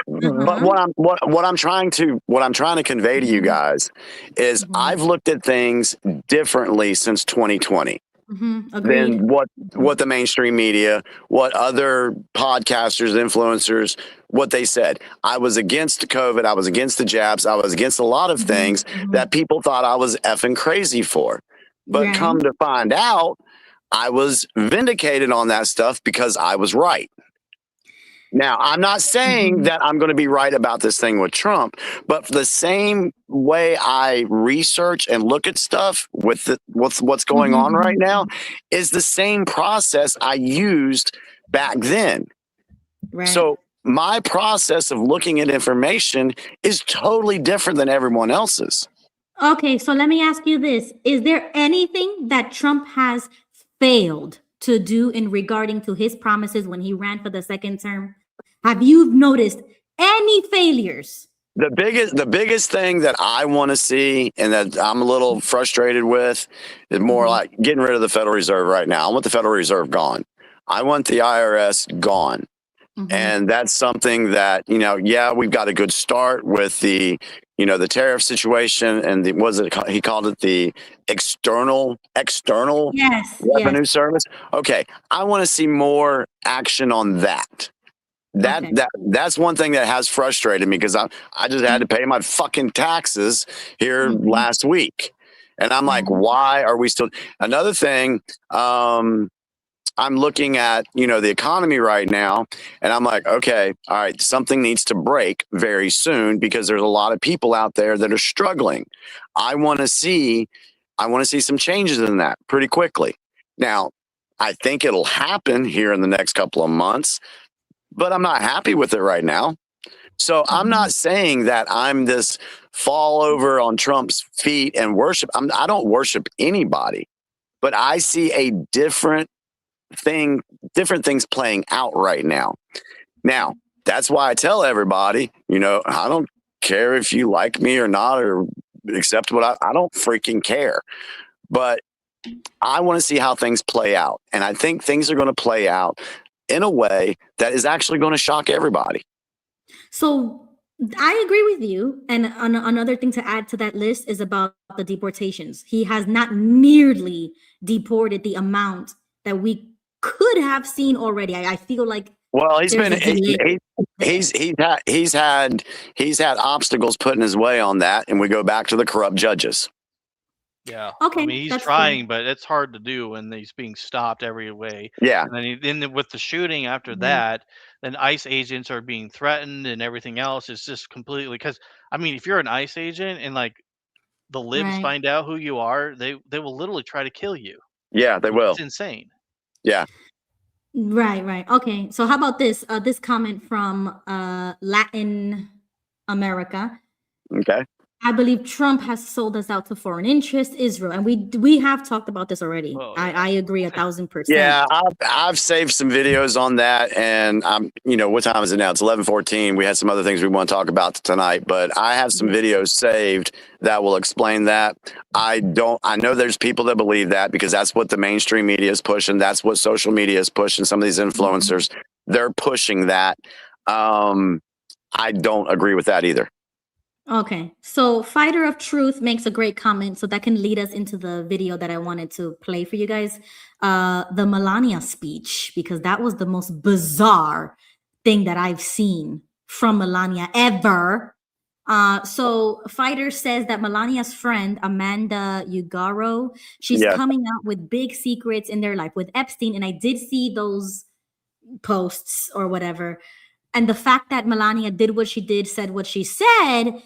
But what I'm trying to convey to you guys is I've looked at things differently since 2020. Than what the mainstream media, what other podcasters, influencers, what they said. I was against COVID. I was against the jabs. I was against a lot of things that people thought I was effing crazy for. But come to find out, I was vindicated on that stuff because I was right. Now, I'm not saying that I'm going to be right about this thing with Trump, but the same way I research and look at stuff with what's going on right now is the same process I used back then. Right. So my process of looking at information is totally different than everyone else's. Okay, so let me ask you this. Is there anything that Trump has failed to do in regarding to his promises when he ran for the second term? Have you noticed any failures? The biggest thing that I want to see and that I'm a little frustrated with is more like getting rid of the Federal Reserve right now. I want the Federal Reserve gone. I want the IRS gone. And that's something that, we've got a good start with the tariff situation and he called it the external revenue service. Okay. I want to see more action on that. That's one thing that has frustrated me because I just had to pay my fucking taxes here last week. And I'm like, why are we still? Another thing, I'm looking at, the economy right now, and I'm like, okay, all right, something needs to break very soon because there's a lot of people out there that are struggling. I want to see I want to see some changes in that pretty quickly. Now, I think it'll happen here in the next couple of months, but I'm not happy with it right now. So I'm not saying that I'm this fall over on Trump's feet and worship. I don't worship anybody, but I see a different things playing out right now. Now, that's why I tell everybody, I don't care if you like me or not, or accept what I don't freaking care. But I want to see how things play out. And I think things are going to play out in a way that is actually going to shock everybody. So I agree with you. And another thing to add to that list is about the deportations. He has not nearly deported the amount that we could have seen already. I feel like he's had obstacles put in his way on that, and we go back to the corrupt judges. Yeah. Okay. I mean, he's trying, but it's hard to do when he's being stopped every way. Yeah. And then with the shooting after that, then ICE agents are being threatened and everything else. It's just completely because I mean, if you're an ICE agent and like the libs find out who you are, they will literally try to kill you. Yeah, they will. It's insane. Yeah. Right. Okay. So how about this? This comment from Latin America. Okay. I believe Trump has sold us out to foreign interests, Israel, and we have talked about this already. I agree 1,000%. Yeah, I've saved some videos on that, and what time is it now? It's 11:14. We had some other things we want to talk about tonight, but I have some videos saved that will explain that. I know there's people that believe that because that's what the mainstream media is pushing. That's what social media is pushing. Some of these influencers, they're pushing that. I don't agree with that either. Okay, so Fighter of Truth makes a great comment, so that can lead us into the video that I wanted to play for you guys. The Melania speech, because that was the most bizarre thing that I've seen from Melania ever. So Fighter says that Melania's friend, Amanda Ugaro, she's coming out with big secrets in their life with Epstein, and I did see those posts or whatever. And the fact that Melania did what she did, said what she said,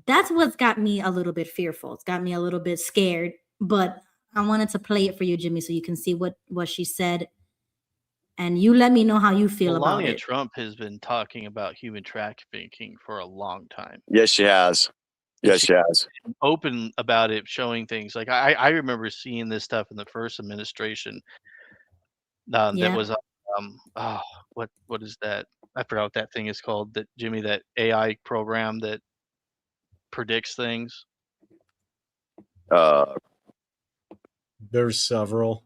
that's what's got me a little bit fearful. It's got me a little bit scared. But I wanted to play it for you, Jimmy, so you can see what she said. And you let me know how you feel about it. Melania Trump has been talking about human trafficking for a long time. Yes, she has. Yes, she has. Open about it, showing things. Like I remember seeing this stuff in the first administration. That was what is that? I forgot what that thing is called. That Jimmy, that AI program that predicts things. There's several.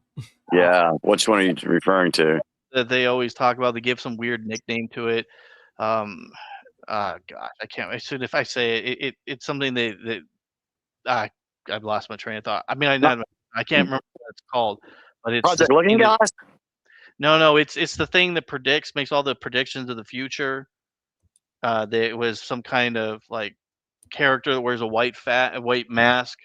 Yeah, which one are you referring to? That they always talk about. They give some weird nickname to it. God, I can't. As soon if I say it, it's something I've lost my train of thought. I mean, I can't remember what it's called, but it's Project Looking Glass. No, it's the thing that makes all the predictions of the future. There was some kind of like character that wears a white mask.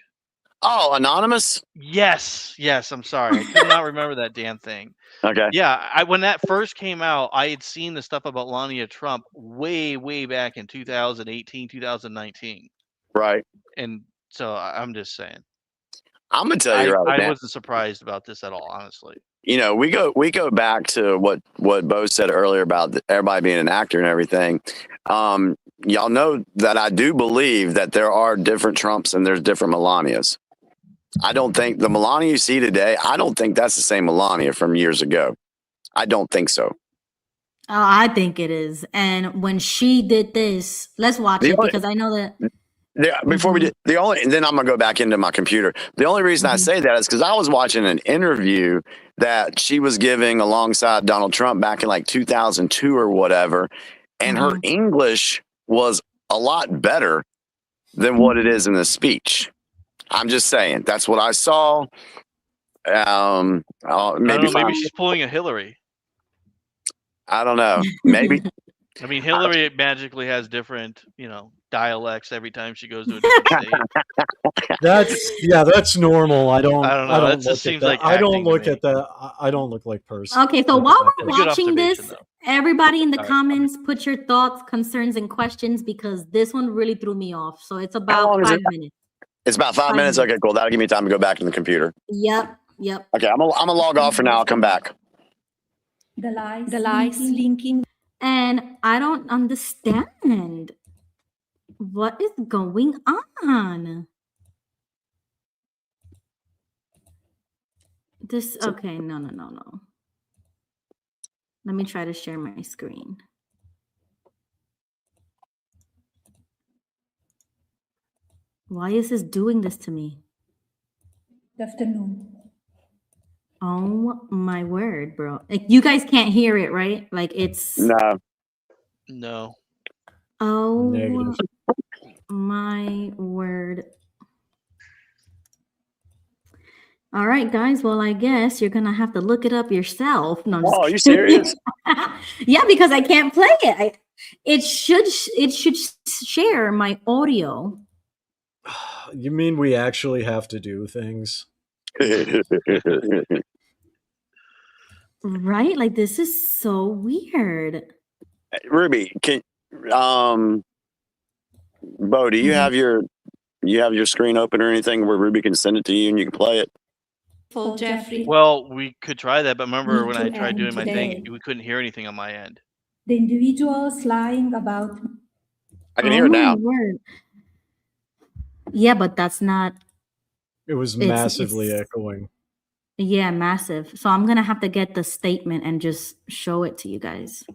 Oh, Anonymous? Yes. I'm sorry. I could not remember that damn thing. Okay. Yeah, when that first came out, I had seen the stuff about Melania Trump way back in 2018, 2019. Right. And so I'm just saying. I'm gonna tell you right now. I wasn't surprised about this at all, honestly. We go back to what Bo said earlier about everybody being an actor and everything. Y'all know that I do believe that there are different Trumps and there's different Melanias. I don't think the Melania you see today, I don't think that's the same Melania from years ago. I don't think so. Oh, I think it is. And when she did this, let's watch it because I know that. Before we did and then I'm gonna go back into my computer. The only reason I say that is because I was watching an interview that she was giving alongside Donald Trump back in like 2002 or whatever, and her English was a lot better than what it is in the speech. I'm just saying that's what I saw. Maybe she's pulling a Hillary. I don't know. Maybe. I mean, Hillary magically has different, dialects every time she goes to a different state. That's normal. I don't know. That just seems like I don't look at that. I don't look like person. Okay, so while we're watching this, everybody in the comments, put your thoughts, concerns, and questions because this one really threw me off. So it's about 5 minutes. It's about 5 minutes. Okay, cool. That'll give me time to go back to the computer. Yep. Okay, I'm gonna log off for now. I'll come back. The lies linking. And I don't understand what is going on. This, okay, no. Let me try to share my screen. Why is this doing this to me? Good afternoon. Oh my word, bro. Like, you guys can't hear it, right? Like, it's... No. Oh Negative. my word. All right, guys. Well, I guess you're gonna have to look it up yourself. No, I'm just Oh, are you kidding. serious? Yeah, because I can't play it. It should share my audio. You mean we actually have to do things? Right? Like, this is so weird. Ruby, Bo, do you have your screen open or anything where Ruby can send it to you and you can play it? For Jeffrey, Well, we could try that, but remember Need when to I tried end doing my thing, today. we couldn't hear anything on my end. the individuals lying about I can hear it now. Word. Yeah, but that's not... It was massively echoing. Yeah, massive. So I'm gonna have to get the statement and just show it to you guys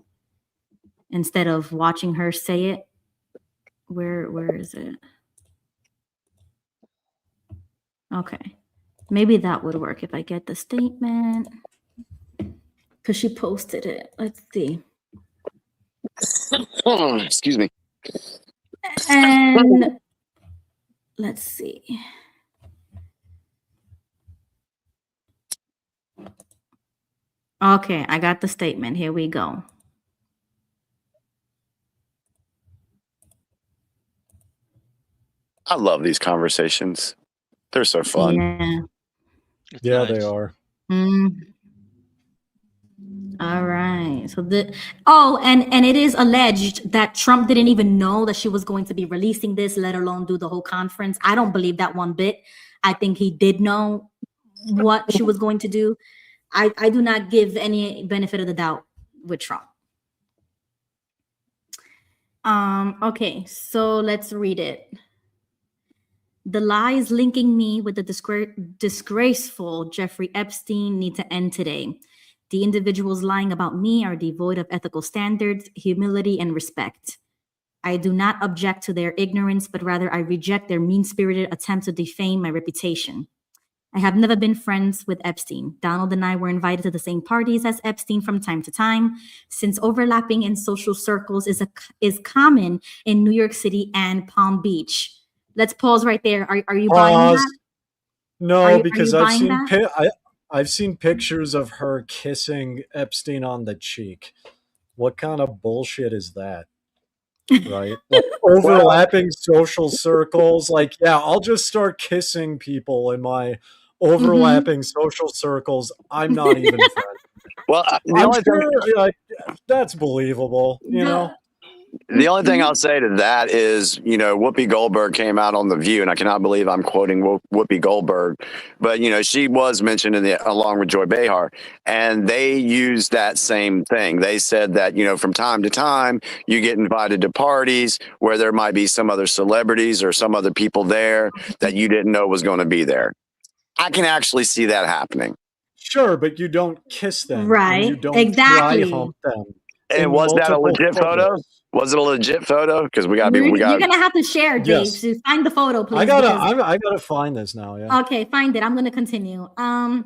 instead of watching her say it. Where is it? Okay, maybe that would work if I get the statement, because she posted it. Let's see. Oh, excuse me. And let's see. Okay, I got the statement. Here we go. I love these conversations. They're so fun. Yeah. It's Yeah, nice. they are. All right. So and it is alleged that Trump didn't even know that she was going to be releasing this, let alone do the whole conference. I don't believe that one bit. I think he did know what she was going to do. I do not give any benefit of the doubt with Trump. Okay, so let's read it. The lies linking me with the disgraceful Jeffrey Epstein need to end today. The individuals lying about me are devoid of ethical standards, humility, and respect. I do not object to their ignorance, but rather I reject their mean-spirited attempt to defame my reputation. I have never been friends with Epstein. Donald and I were invited to the same parties as Epstein from time to time, since overlapping in social circles is common in New York City and Palm Beach. Let's pause right there. Are you buying that? No, because I've seen pictures of her kissing Epstein on the cheek. What kind of bullshit is that? Right? Like, overlapping social circles. Like, yeah, I'll just start kissing people in my overlapping social circles. I'm not even friends. Well, that's believable, you know? The only thing I'll say to that is, Whoopi Goldberg came out on The View, and I cannot believe I'm quoting Whoopi Goldberg, but, she was mentioned along with Joy Behar, and they used that same thing. They said that, from time to time, you get invited to parties where there might be some other celebrities or some other people there that you didn't know was going to be there. I can actually see that happening. Sure, but you don't kiss them. Right, You don't exactly. dry hump them. And was that a legit photo? Was it a legit photo? Because you're gonna have to share, Dave. Yes. So find the photo, please. I gotta find this now. Yeah. Okay, find it. I'm gonna continue. Yeah.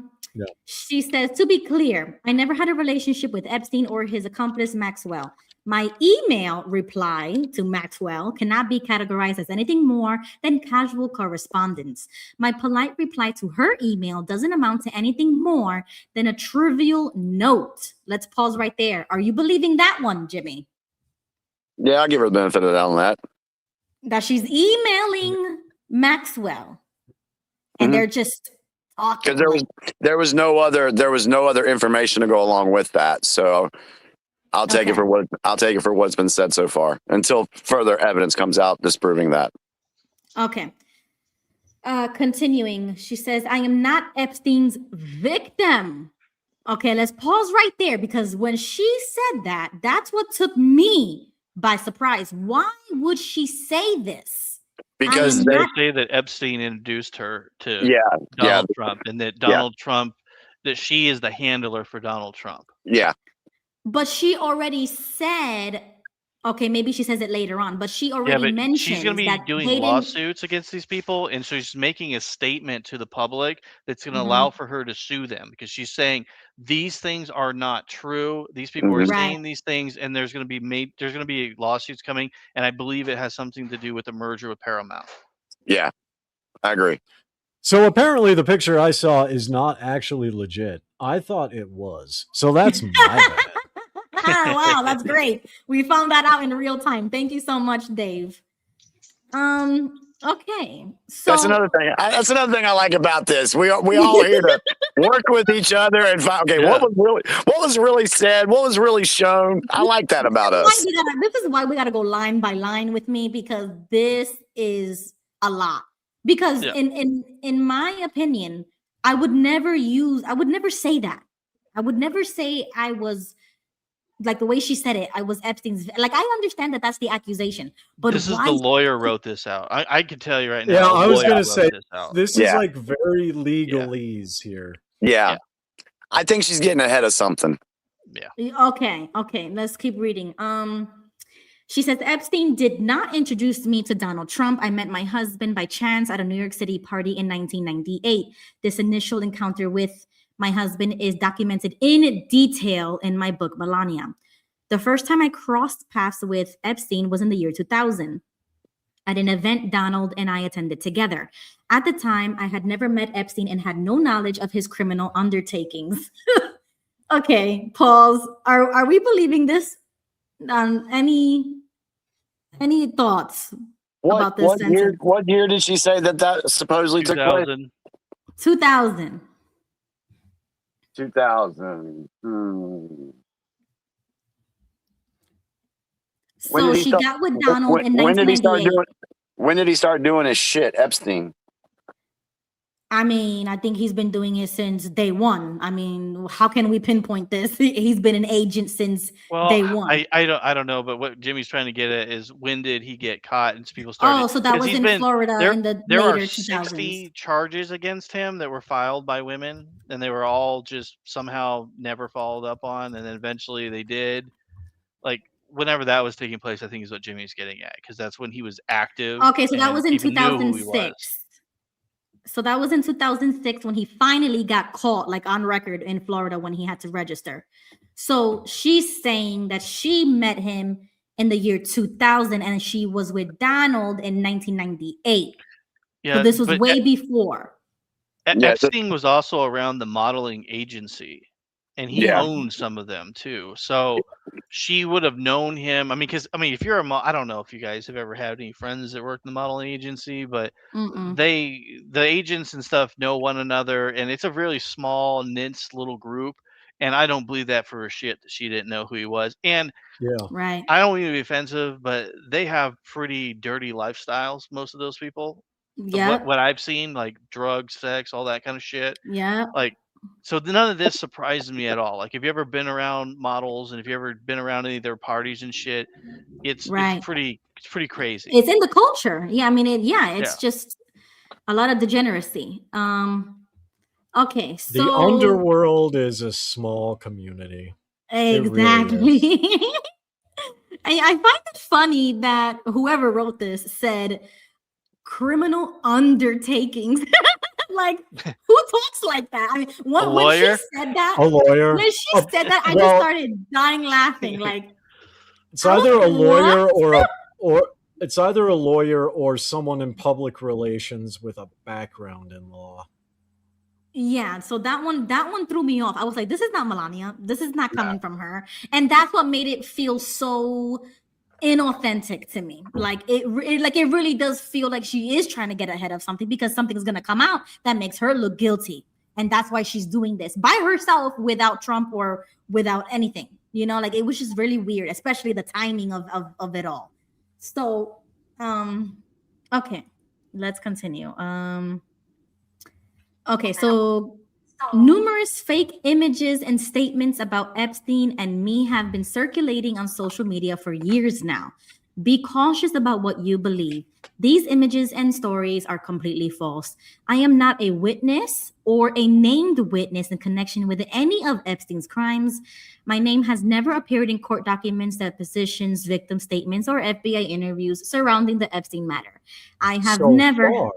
She says, to be clear, I never had a relationship with Epstein or his accomplice Maxwell. My email reply to Maxwell cannot be categorized as anything more than casual correspondence. My polite reply to her email doesn't amount to anything more than a trivial note. Let's pause right there. Are you believing that one, Jimmy? Yeah, I'll give her the benefit of the doubt on that. That she's emailing Maxwell, and they're just talking. Because there was no other information to go along with that. So I'll take it for what's been said so far until further evidence comes out disproving that. Okay. Continuing, she says, I am not Epstein's victim. Okay, let's pause right there because when she said that, that's what took me by surprise. Why would she say this? Because They say that Epstein introduced her to Donald Trump, and that Donald Trump, that she is the handler for Donald Trump. Yeah. But she already said, okay, maybe she says it later on, but she already mentioned she's going to be doing lawsuits against these people, and so she's making a statement to the public that's going to allow for her to sue them, because she's saying these things are not true. These people are saying these things, and there's going to be lawsuits coming, and I believe it has something to do with the merger with Paramount. Yeah, I agree. So apparently the picture I saw is not actually legit. I thought it was. So that's my bad. Wow, that's great. We found that out in real time. Thank you so much, Dave. Okay. So that's another thing. That's another thing I like about this. We all here to work with each other and find, what was really said, what was really shown. I like that about us. This is why we gotta go line by line with me, because this is a lot. Because in my opinion, I would never say that. I would never say I was, like the way she said it, I was Epstein's. Like, I understand that that's the accusation, but this is the lawyer wrote this out. I can tell you right now. Yeah, I was going to say this is like very legalese here. Yeah, I think she's getting ahead of something. Yeah. Okay. Let's keep reading. She says, Epstein did not introduce me to Donald Trump. I met my husband by chance at a New York City party in 1998. This initial encounter with my husband is documented in detail in my book, Melania. The first time I crossed paths with Epstein was in the year 2000 at an event Donald and I attended together. At the time, I had never met Epstein and had no knowledge of his criminal undertakings. Okay, pause. Are we believing this? Any thoughts about this sentence? What year did she say that supposedly took place? 2000. 2000. So she got with Donald in 1998. When did he start doing his shit, Epstein? I mean, I think he's been doing it since day one. I mean, how can we pinpoint this? He's been an agent since day one. I don't know, but what Jimmy's trying to get at is, when did he get caught and people started? Oh, so that was in Florida in the there later are 2000s. 60 charges against him that were filed by women, and they were all just somehow never followed up on, and then eventually they did. Like, whenever that was taking place, I think is what Jimmy's getting at, because that's when he was active. Okay, so that was in 2006. So that was in 2006 when he finally got caught, like on record in Florida, when he had to register. So she's saying that she met him in the year 2000 and she was with Donald in 1998. Yeah, so this was way before. Epstein was also around the modeling agency, and he owned some of them too. So she would have known him. I mean, if you're I don't know if you guys have ever had any friends that worked in the modeling agency, but the agents and stuff know one another, and it's a really small, niche little group. And I don't believe that for a shit that she didn't know who he was. And right, I don't mean to be offensive, but they have pretty dirty lifestyles, most of those people. Yeah, what I've seen, like drugs, sex, all that kind of shit. Yeah, like. So none of this surprises me at all. Like, if you ever been around models and if you ever been around any of their parties and shit, it's pretty crazy. It's in the culture. Yeah, I mean, it's just a lot of degeneracy. Okay, so the underworld is a small community. Exactly. Really I find it funny that whoever wrote this said criminal undertakings. Like, who talks like that? I mean, when she said that, a lawyer. When she said that, I just started dying laughing. Like, it's either a lawyer or it's either a lawyer or someone in public relations with a background in law. Yeah, so that one threw me off. I was like, this is not Melania. This is not coming from her, and that's what made it feel so inauthentic to me. Like it really does feel like she is trying to get ahead of something, because something's going to come out that makes her look guilty, and that's why she's doing this by herself without Trump or without anything, like it was just really weird, especially the timing of it all. So okay, let's continue. Okay, so numerous fake images and statements about Epstein and me have been circulating on social media for years now. Be cautious about what you believe. These images and stories are completely false. I am not a witness or a named witness in connection with any of Epstein's crimes. My name has never appeared in court documents, depositions, victim statements, or FBI interviews surrounding the Epstein matter. I have So never. far.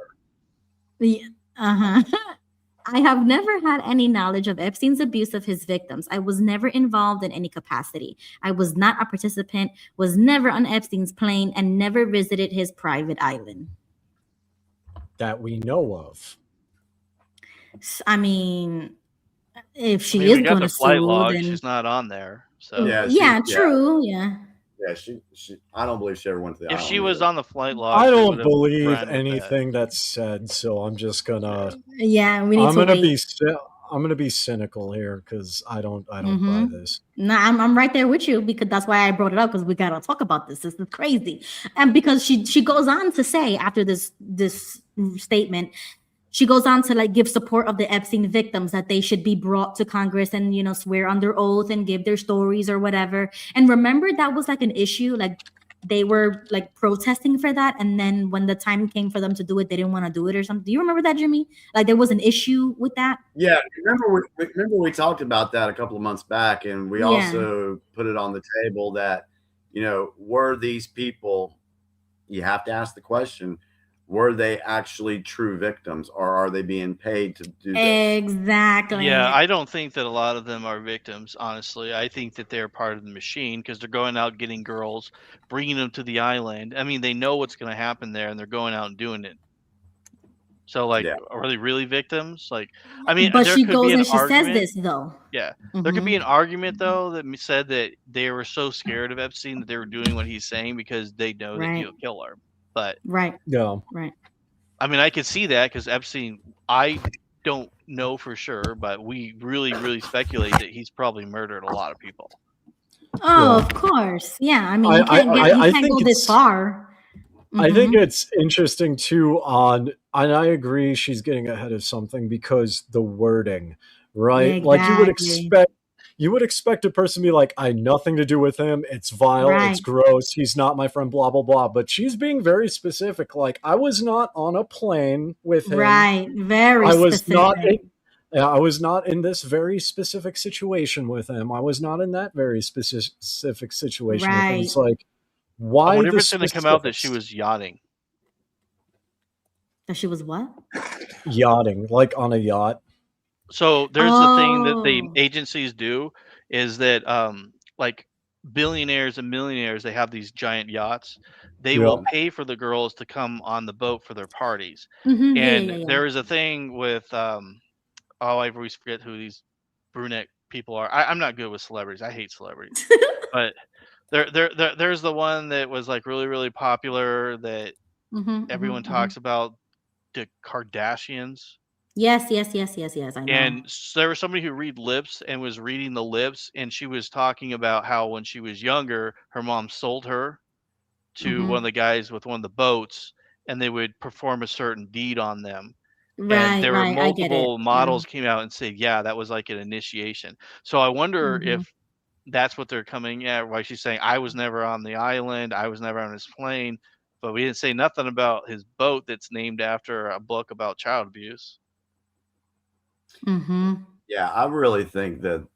Uh-huh. I have never had any knowledge of Epstein's abuse of his victims. I was never involved in any capacity. I was not a participant, was never on Epstein's plane, and never visited his private island. That we know of. I mean, if she we is got going the to flight sue, log. then She's not on there. So Yeah, true. Yeah. Yeah, she. I don't believe she ever went to the if island she was either. on the flight log, I she don't would have believe ran with that. anything that's said, so I'm just gonna. Yeah, we need I'm to gonna wait. I'm gonna be cynical here because I don't buy this. No, I'm right there with you because that's why I brought it up, because we gotta talk about this. This is crazy, and because she goes on to say after this statement, she goes on to like give support of the Epstein victims, that they should be brought to Congress and swear under oath and give their stories or whatever. And remember, that was like an issue, like they were like protesting for that, and then when the time came for them to do it, they didn't want to do it or something. Do you remember that, Jimmy? Like there was an issue with that. Yeah, remember we talked about that a couple of months back, and we also put it on the table that were these people? You have to ask the question: were they actually true victims, or are they being paid to do this? Exactly. Yeah, I don't think that a lot of them are victims, honestly. I think that they're part of the machine because they're going out getting girls, bringing them to the island. I mean, they know what's going to happen there, and they're going out and doing it. So, like, are they really victims? Like, I mean, but there she could goes be an and she argument. says this though. Yeah, there could be an argument though that said that they were so scared of Epstein that they were doing what he's saying because they know that he'll kill her. But yeah, right. I mean, I could see that because Epstein, I don't know for sure, but we really, really speculate that he's probably murdered a lot of people. Oh, of course. Yeah. I mean, you can't go this far. I think it's interesting too and I agree she's getting ahead of something because the wording, right? Exactly. Like you would expect a person to be like, I had nothing to do with him. It's vile. Right. It's gross. He's not my friend, blah, blah, blah. But she's being very specific. Like, I was not on a plane with him. Right. Very specific. I was not in this very specific situation with him. I was not in that very specific situation with him. It's like, why? I wonder if it's going to come out that she was yachting. That she was what? Yachting, like on a yacht. So there's the thing that the agencies do is that like billionaires and millionaires, they have these giant yachts. They will pay for the girls to come on the boat for their parties. And there is a thing with I always forget who these brunette people are. I'm not good with celebrities. I hate celebrities. But there's the one that was like really, really popular that everyone talks about, the Kardashians. Yes. I know. And so there was somebody who read lips and was reading the lips, and she was talking about how when she was younger, her mom sold her to one of the guys with one of the boats, and they would perform a certain deed on them. And there were multiple models came out and said, yeah, that was like an initiation. So I wonder if that's what they're coming at, why she's saying, I was never on the island, I was never on his plane, but we didn't say nothing about his boat that's named after a book about child abuse. Yeah, I really think that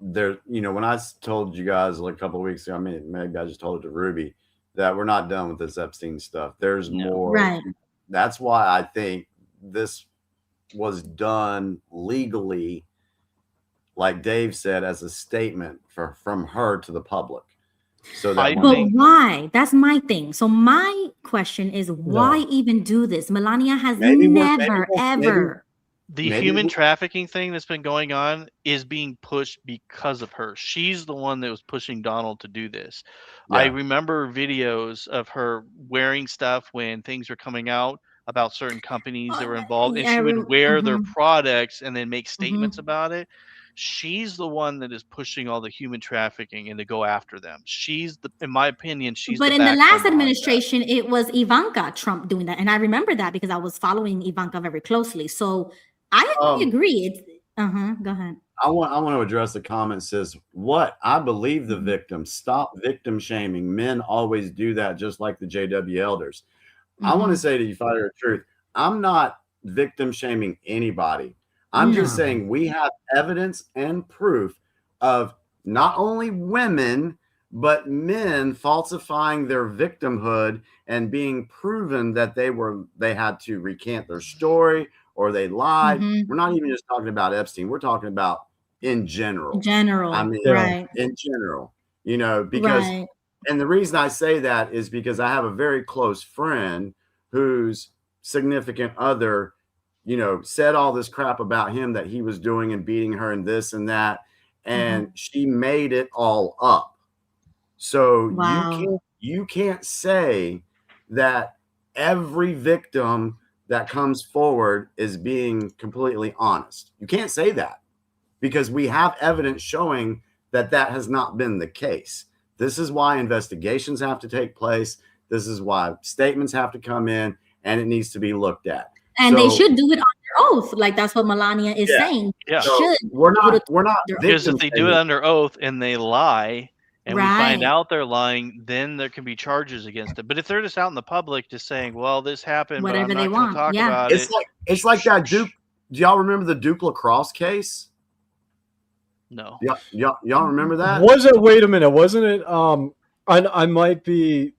there, when I told you guys like a couple of weeks ago, I mean, maybe I just told it to Ruby, that we're not done with this Epstein stuff. There's more. Right. That's why I think this was done legally, like Dave said, as a statement from her to the public. So that why? That's my thing. So my question is, why even do this? Melania has never ever. The human trafficking thing that's been going on is being pushed because of her. She's the one that was pushing Donald to do this. Yeah. I remember videos of her wearing stuff when things were coming out about certain companies that were involved, and she would wear their products and then make statements about it. She's the one that is pushing all the human trafficking and to go after them. She's the, in my opinion, she's. But the in the backbone last behind that. administration, it was Ivanka Trump doing that, and I remember that because I was following Ivanka very closely. So I agree. It's Go ahead. I want to address the comment. Says what? I believe the victim. Stop victim shaming. Men always do that, just like the JW elders. I want to say to you, Fighter of Truth, I'm not victim shaming anybody. I'm just saying we have evidence and proof of not only women, but men falsifying their victimhood and being proven that they had to recant their story or they lied. We're not even just talking about Epstein. We're talking about in general. I mean, right. in general, because, and the reason I say that is because I have a very close friend whose significant other, said all this crap about him that he was doing and beating her and this and that. And she made it all up. So you can't say that every victim that comes forward is being completely honest. You can't say that because we have evidence showing that that has not been the case. This is why investigations have to take place. This is why statements have to come in, and it needs to be looked at. And they should do it under oath. Like that's what Melania is saying. Yeah. So we're not because if they do it under oath and they lie and we find out they're lying, then there can be charges against it. But if they're just out in the public just saying, well, this happened, whatever but I'm they not going want. to talk about it. It's like that Duke. Do y'all remember the Duke lacrosse case? No. Y'all remember that? Wait a minute. Wasn't it? I might be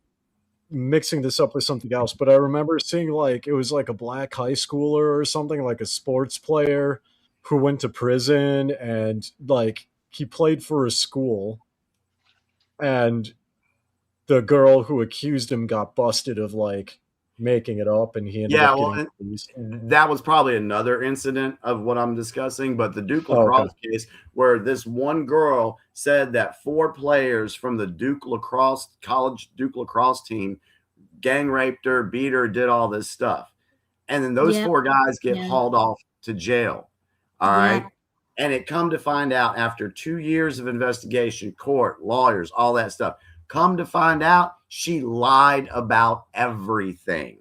mixing this up with something else, but I remember seeing like it was like a black high schooler or something, like a sports player who went to prison and like he played for a school and the girl who accused him got busted of like making it up and he ended up getting that was probably another incident of what I'm discussing, but the Duke lacrosse case where this one girl said that 4 players from the college Duke lacrosse team gang raped her, beat her, did all this stuff. And then those 4 guys get hauled off to jail. All right. And it come to find out after 2 years of investigation, court, lawyers, all that stuff, come to find out she lied about everything.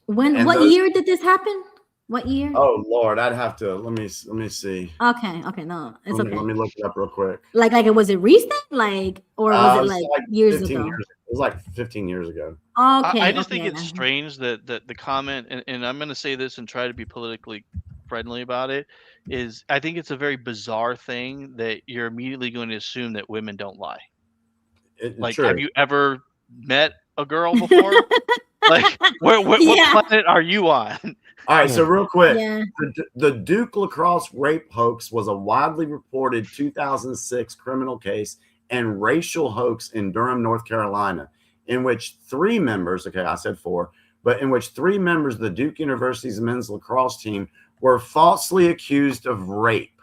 What year did this happen? What year? Oh Lord, I'd have to let me see. Okay, no, it's okay. Let me look it up real quick. Like was it recent? Like, or was it like years ago? It was like 15 years ago. Okay. I just think it's strange that the comment, and I'm going to say this and try to be politically friendly about it, is I think it's a very bizarre thing that you're immediately going to assume that women don't lie. Have you ever met a girl before? Like, what planet are you on? All right, so real quick, the Duke lacrosse rape hoax was a widely reported 2006 criminal case and racial hoax in Durham, North Carolina, in which 3 members, I said 4, but in which 3 members of the Duke University's men's lacrosse team were falsely accused of rape.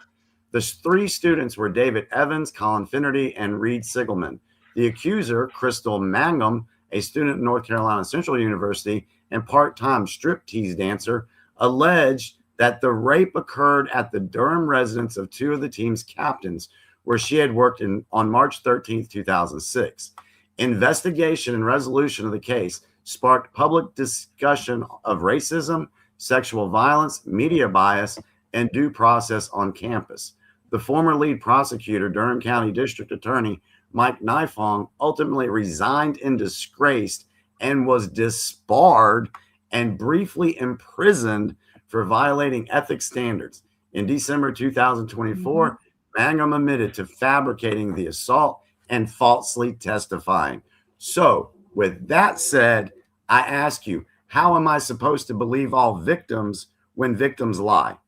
The 3 students were David Evans, Colin Finnerty, and Reed Sigelman. The accuser, Crystal Mangum, a student at North Carolina Central University and part-time striptease dancer, alleged that the rape occurred at the Durham residence of 2 of the team's captains, where she had worked on March 13th, 2006. Investigation and resolution of the case sparked public discussion of racism, sexual violence, media bias, and due process on campus. The former lead prosecutor, Durham County District Attorney Mike Nifong, ultimately resigned in disgrace and was disbarred and briefly imprisoned for violating ethics standards. In December 2024, Mangum admitted to fabricating the assault and falsely testifying. So, with that said, I ask you, how am I supposed to believe all victims when victims lie?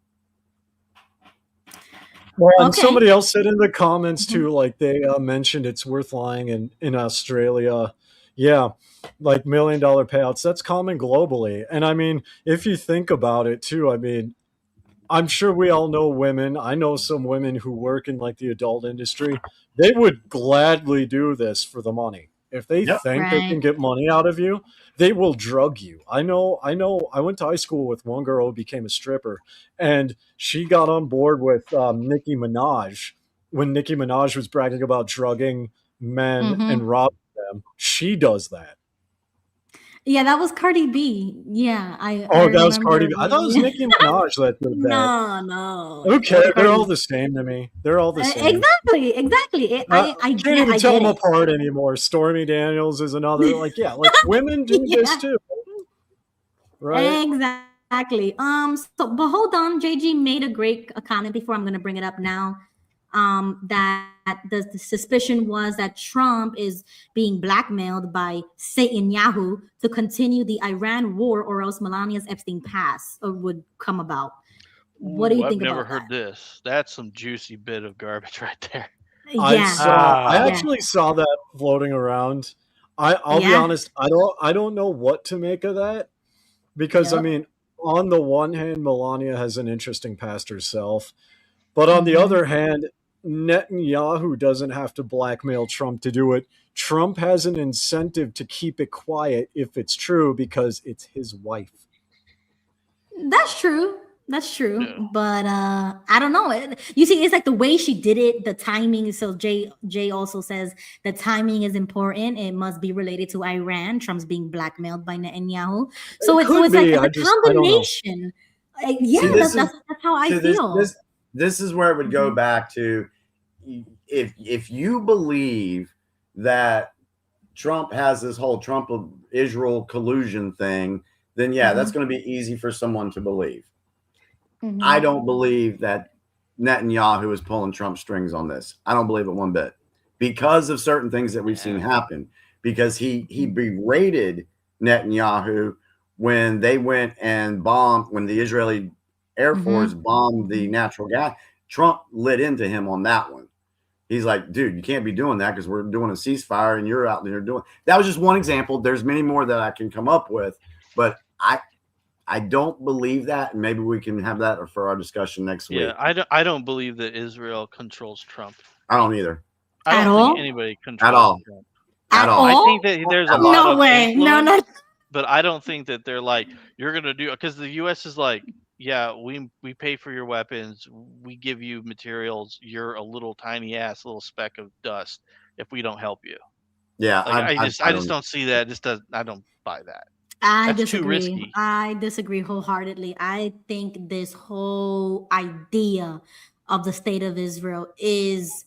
Well, and somebody else said in the comments too, like they mentioned it's worth lying in Australia. Yeah, like $1 million payouts. That's common globally. And I mean, if you think about it too, I mean, I'm sure we all know women. I know some women who work in like the adult industry. They would gladly do this for the money. if they Yep. think they can get money out of you, they will drug you. I know. I went to high school with one girl who became a stripper, and she got on board with Nicki Minaj when Nicki Minaj was bragging about drugging men and robbing them. She does that. Yeah, that was Cardi B. Yeah, I Oh, that was remember. Cardi B. I thought it was Nicki Minaj that did that. No. Okay, It was they're all Cardi. the same to me. They're all the same. Exactly. I I can't even I tell get them it. apart anymore. Stormy Daniels is another. Like, yeah, like women do this Yeah. too, right? Exactly. So, but hold on, JG made a great comment before. I'm going to bring it up now. That the suspicion was that Trump is being blackmailed by Satan Yahoo to continue the Iran war, or else Melania's Epstein pass would come about. What do you Ooh, think I've never about heard that? this. That's some juicy bit of garbage right there. I Yeah. actually saw that floating around. I'll be Yeah. honest. I don't know what to make of that because I Yep. mean, on the one hand, Melania has an interesting past herself, but on the Mhm. other hand, Netanyahu doesn't have to blackmail Trump to do it. Trump has an incentive to keep it quiet if it's true because it's his wife. That's true. That's true. Yeah. But I don't know. You see, it's like the way she did it, the timing. So Jay also says the timing is important. It must be related to Iran. Trump's being blackmailed by Netanyahu. So it's Could like be. the I don't know. combination. Yeah, See, this that's how I feel. This is where it would go Mhm. back to if you believe that Trump has this whole Trump of Israel collusion thing, then yeah, that's going to be easy for someone to believe. Mhm. I don't believe that Netanyahu is pulling Trump strings on this. I don't believe it one bit because of certain things that we've seen happen. Because he berated Netanyahu when they went and bombed, when the Israeli Air Force bombed the natural gas. Trump lit into him on that one. He's like, dude, you can't be doing that because we're doing a ceasefire and you're out there doing. That was just one example. There's many more that I can come up with, but I don't believe that, and maybe we can have that for our discussion next week. Yeah, I don't believe that Israel controls Trump. I don't either. I At don't all? think anybody controls At all. Trump. At all. I think that there's a lot No of way. No, influence, no. but I don't think that they're like, you're gonna do, because the U.S. is like, yeah, we pay for your weapons, we give you materials, you're a little tiny ass little speck of dust if we don't help you. Yeah, Like, I just don't see that. I don't buy that. I That's too disagree. risky. I disagree wholeheartedly. I think this whole idea of the state of Israel is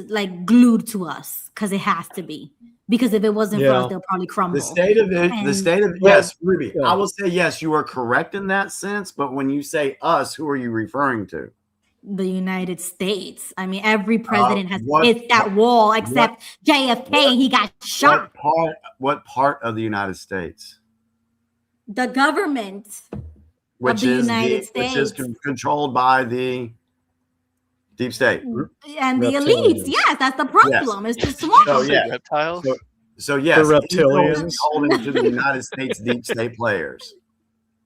like glued to us because it has to be. Because if it wasn't for us, they'll probably crumble. The state of yes, Ruby. yeah. I will say yes, you are correct in that sense. But when you say us, who are you referring to? The United States. I mean, every president has what- hit that wall except JFK, and he got shot. What part of the United States? The government Which the is United which is States. Controlled by the deep state. And the Reptilians. elites. Yes, that's the problem. It's the swamp. So yeah, Reptiles. so yes, The Israel reptilians. is holding to the United States deep state players.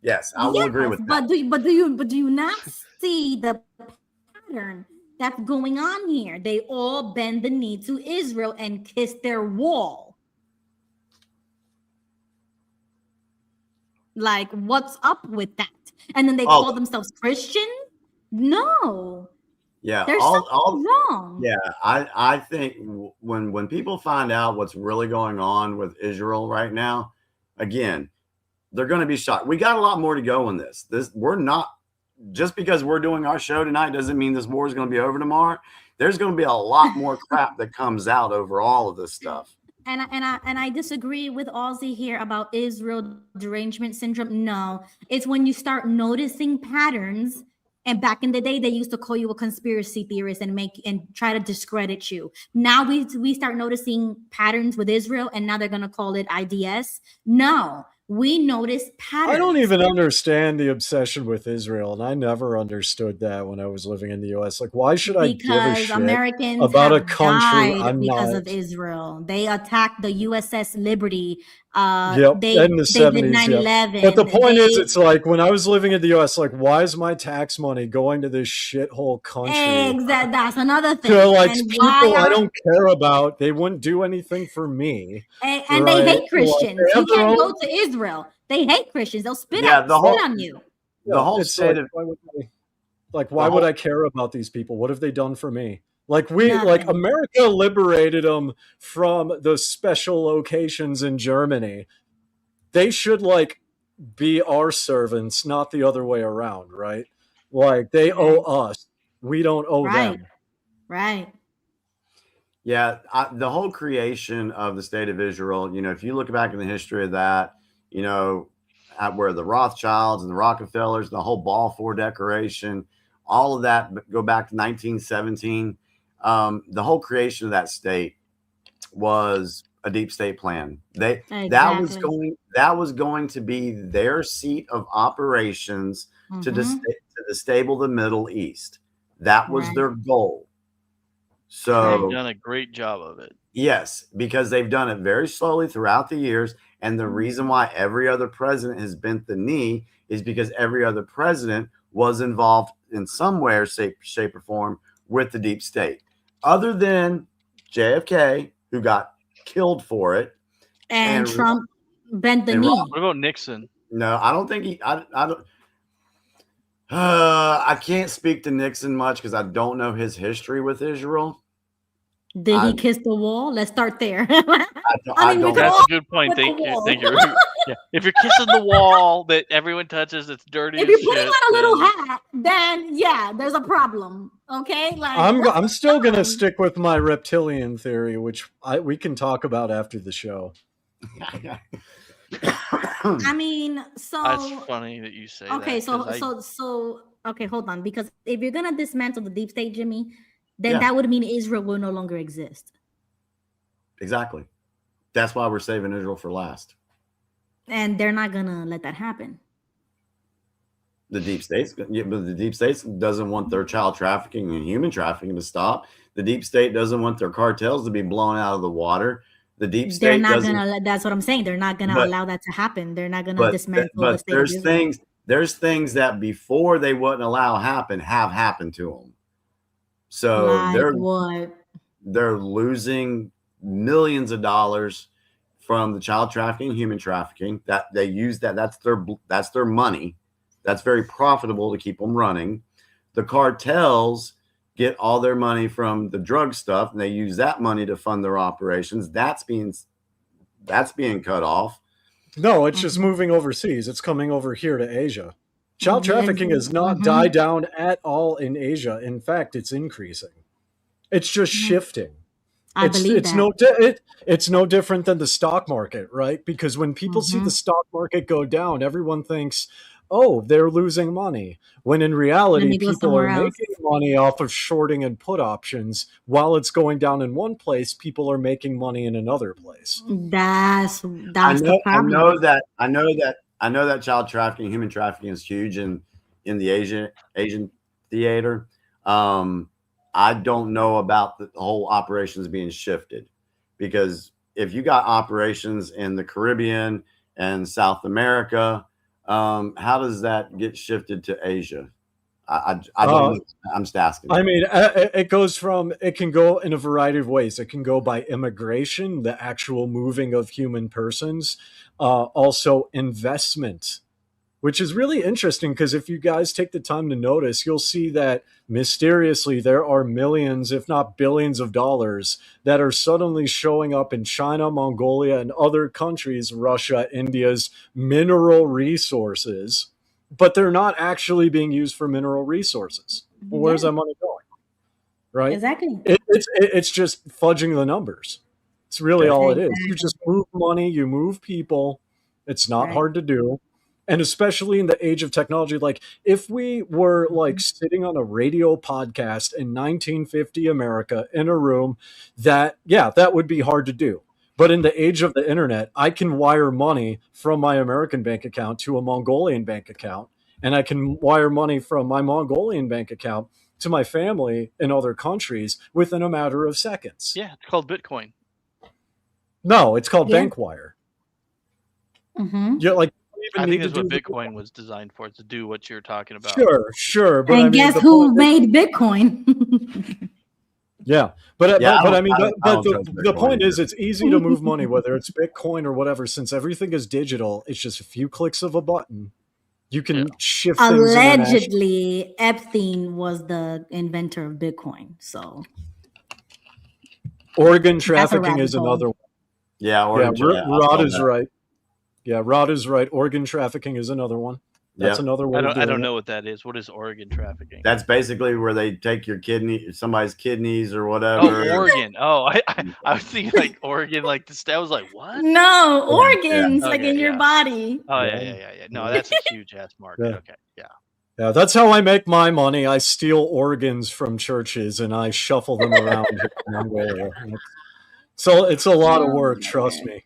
Yes, I will agree with that. But do you not see the pattern that's going on here? They all bend the knee to Israel and kiss their wall. Like, what's up with that? And then they call themselves Christian? No. Yeah, There's something wrong. Yeah, I think when people find out what's really going on with Israel right now, again, they're going to be shocked. We got a lot more to go in this. We're not, just because we're doing our show tonight doesn't mean this war is going to be over tomorrow. There's going to be a lot more crap that comes out over all of this stuff. And I disagree with Ozzy here about Israel derangement syndrome. No, it's when you start noticing patterns. And back in the day, they used to call you a conspiracy theorist and try to discredit you. Now we start noticing patterns with Israel, and now they're gonna call it IDS. No, we notice patterns. I don't even understand the obsession with Israel, and I never understood that when I was living in the U.S. Like, why should I give a Because shit Americans about a have country died I'm because not? of Israel. They attacked the USS Liberty. Yep, They in the did 70s, yep. 9/11. But the point is, They it's like when I was living in the U.S., like, why is my tax money going to this shithole country? exactly, that's another thing. To like And people why I are don't care about, they wouldn't do anything for me, and they right? hate Like, Christians. they You have their can't own. go to Israel. They hate Christians. They'll spit Yeah, on you. the whole It's state like, of why would I care about these people? What have they done for me? Like Nothing. America liberated them from the special locations in Germany. They should like be our servants, not the other way around, right? Like they owe us. We don't owe Right. them. Right. Yeah, the whole creation of the state of Israel, if you look back in the history of that, at where the Rothschilds and the Rockefellers, the whole Balfour Declaration, all of that go back to 1917. The whole creation of that state was a deep state plan. That was going to be their seat of operations to destabilize the Middle East. That was their goal. So they've done a great job of it. Yes, because they've done it very slowly throughout the years. And the reason why every other president has bent the knee is because every other president was involved in some way or shape or form with the deep state. Other than JFK, who got killed for it. And Trump bent the knee. What about Nixon? No, I don't think I can't speak to Nixon much because I don't know his history with Israel. Did he kiss the wall? Let's start there. That's a good point. Thank you. Yeah. If you're kissing the wall that everyone touches, that's dirty. If you're putting on a little hat, then yeah, there's a problem. Okay, like I'm still gonna stick with my reptilian theory, which we can talk about after the show. I mean, so that's funny that you say okay, that. So okay, hold on, because if you're gonna dismantle the deep state, Jimmy, then that would mean Israel will no longer exist. Exactly. That's why we're saving Israel for last. And they're not gonna let that happen. The deep states, but the deep states doesn't want their child trafficking and human trafficking to stop. The deep state doesn't want their cartels to be blown out of the water. The deep state they're not gonna. That's what I'm saying. They're not gonna allow that to happen. They're not gonna dismantle the state of Israel. There's things that before they wouldn't allow have happened to them. So they're losing millions of dollars from the child trafficking, human trafficking. That they use that's their money. That's very profitable to keep them running. The cartels get all their money from the drug stuff, and they use that money to fund their operations. That's being cut off. No, it's just moving overseas. It's coming over here to Asia. Child trafficking has not died down at all in Asia. In fact, it's increasing. It's just shifting. It's no different than the stock market, right? Because when people see the stock market go down, everyone thinks, oh, they're losing money. When in reality, people are making money off of shorting and put options. While it's going down in one place, people are making money in another place. That's the problem. I know that child trafficking, human trafficking is huge in the Asian theater. I don't know about the whole operations being shifted, because if you got operations in the Caribbean and South America, how does that get shifted to Asia? I don't know. I'm just asking. I mean, it can go in a variety of ways. It can go by immigration, the actual moving of human persons, also investment, which is really interesting, because if you guys take the time to notice, you'll see that mysteriously there are millions, if not billions of dollars that are suddenly showing up in China, Mongolia, and other countries, Russia, India's mineral resources, but they're not actually being used for mineral resources. Well, where's that money going? Right? Exactly. It's just fudging the numbers. It's really all it is. You just move money, you move people. It's not hard to do. And especially in the age of technology, like if we were like sitting on a radio podcast in 1950 America in a room, that would be hard to do. But in the age of the internet, I can wire money from my American bank account to a Mongolian bank account, and I can wire money from my Mongolian bank account to my family in other countries within a matter of seconds. Yeah, it's called Bitcoin. No, it's called Yeah. Bankwire. Mm-hmm. Yeah, like I think that's what Bitcoin was designed for, to do what you're talking about. Sure. But And I mean, guess the who point made Bitcoin? Yeah, but Yeah, I mean, I don't touch the Bitcoin point either. is, it's easy to move money, whether it's Bitcoin or whatever. Since everything is digital, it's just a few clicks of a button. You can shift things internationally. Allegedly, Epstein was the inventor of Bitcoin. So Organ that's a trafficking rabbit is hole. another one. Yeah, Yeah, I Rod saw is that. right. Yeah, Rod is right. Organ trafficking is another one. That's Yep. another way. I don't know what that is. What is organ trafficking? That's basically where they take your somebody's kidneys or Oh, whatever. organ. Oh, I was thinking like organ, like this. I was like, what? No, Yeah, organs like Okay, in your yeah. body. Oh, Yeah. yeah. No, that's a huge ass market. Yeah. Okay, yeah. Yeah, that's how I make my money. I steal organs from churches and I shuffle them around. So it's a lot of work, trust me.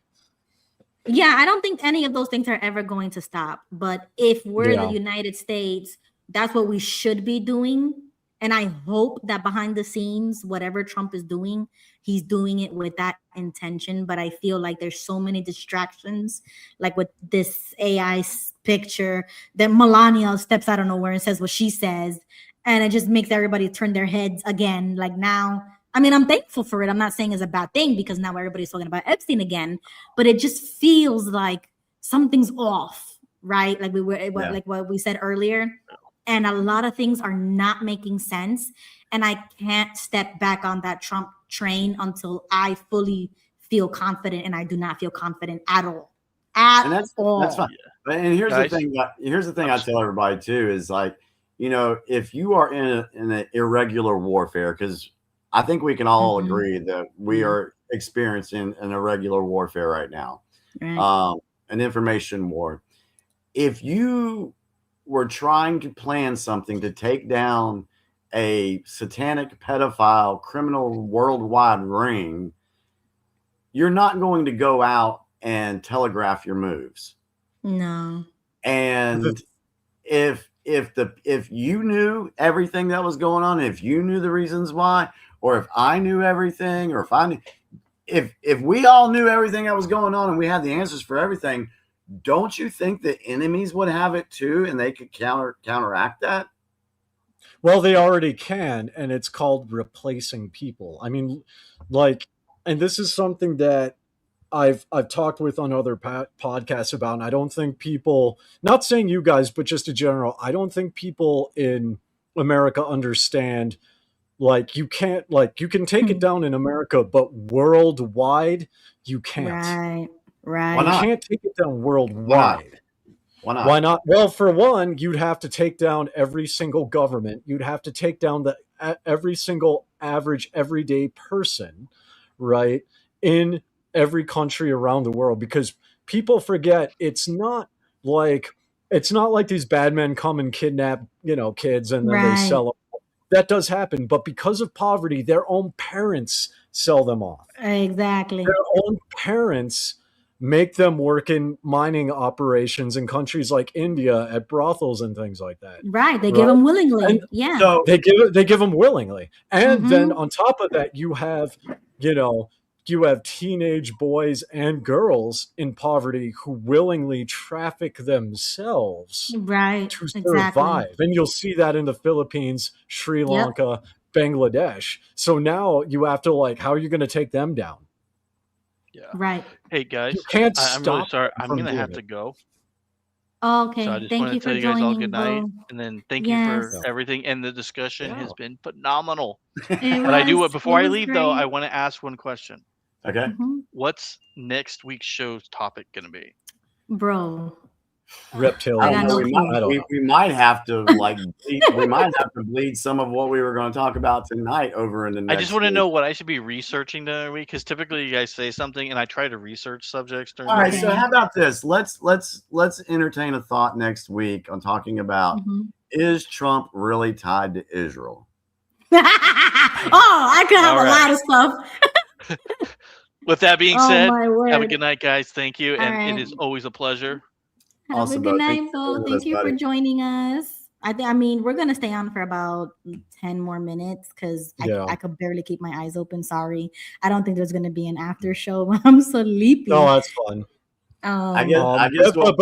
Yeah, I don't think any of those things are ever going to stop. But if we're the Yeah. United States, that's what we should be doing. And I hope that behind the scenes, whatever Trump is doing, he's doing it with that intention. But I feel like there's so many distractions, like with this AI picture that Melania steps out of nowhere and says what she says. And it just makes everybody turn their heads again. Like now, I mean, I'm thankful for it. I'm not saying it's a bad thing because now everybody's talking about Epstein again, but it just feels like something's off, right? Like like what we said earlier. And a lot of things are not making sense. And I can't step back on that Trump train until I fully feel confident, and I do not feel confident at all. That's fine. And here's Guys, the thing. Here's the thing I tell everybody too is like, if you are in an irregular warfare, because I think we can all agree that we are experiencing an irregular warfare right now, Right. an information war. If you were trying to plan something to take down a satanic pedophile criminal worldwide ring, you're not going to go out and telegraph your moves. No. And if you knew everything that was going on, if you knew the reasons why, or if I knew everything, or if we all knew everything that was going on and we had the answers for everything, don't you think the enemies would have it too, and they could counteract that? Well, they already can, and it's called replacing people. I mean, like, and this is something that I've talked with on other podcasts about, and I don't think people, not saying you guys, but just in general, I don't think people in America understand. Like, you can't, like, you can take it down in America, but worldwide, you can't. Right. Why not? You can't take it down worldwide. Why not? Well, for one, you'd have to take down every single government. You'd have to take down every single average everyday person, right, in every country around the world, because people forget it's not like these bad men come and kidnap, kids and then they sell them. That does happen, but because of poverty, their own parents sell them off. Exactly. Their own parents make them work in mining operations in countries like India at brothels and things like that. Right. They give them willingly. And yeah. So they give them willingly. And then on top of that, you have teenage boys and girls in poverty who willingly traffic themselves to survive. And you'll see that in the Philippines, Sri Lanka, Bangladesh. So now you have to, like, how are you going to take them down? Yeah. Right. Hey guys, You can't I'm stop really sorry. I'm from going to doing have it. to go. Okay. So I just Thank want you to tell for you guys all joining, good night, Bo. and then thank you Yes. for everything. And the discussion has been phenomenal. It But I do was- before it I was leave though, I great. want to ask one question. Okay. What's next week's show's topic going to be? Bro. Reptilians. I got no We clue. might have to bleed some of what we were going to talk about tonight over in the next I just want to week. know what I should be researching during the week, because typically you guys say something and I try to research subjects during All the right, week. so how about this? Let's entertain a thought next week on talking about is Trump really tied to Israel? I could have All a right. lot of stuff. With that being Oh said, my have a word. good night, guys. Thank you. All And right. it is always a pleasure. Have Awesome, a good Bo. Thank night, you for Bo. being with Thank us, you for buddy. joining us. I mean, we're gonna stay on for about 10 more minutes because Yeah. I could barely keep my eyes open. Sorry. I don't think there's gonna be an after show. I'm sleepy. No, that's fun. I guess But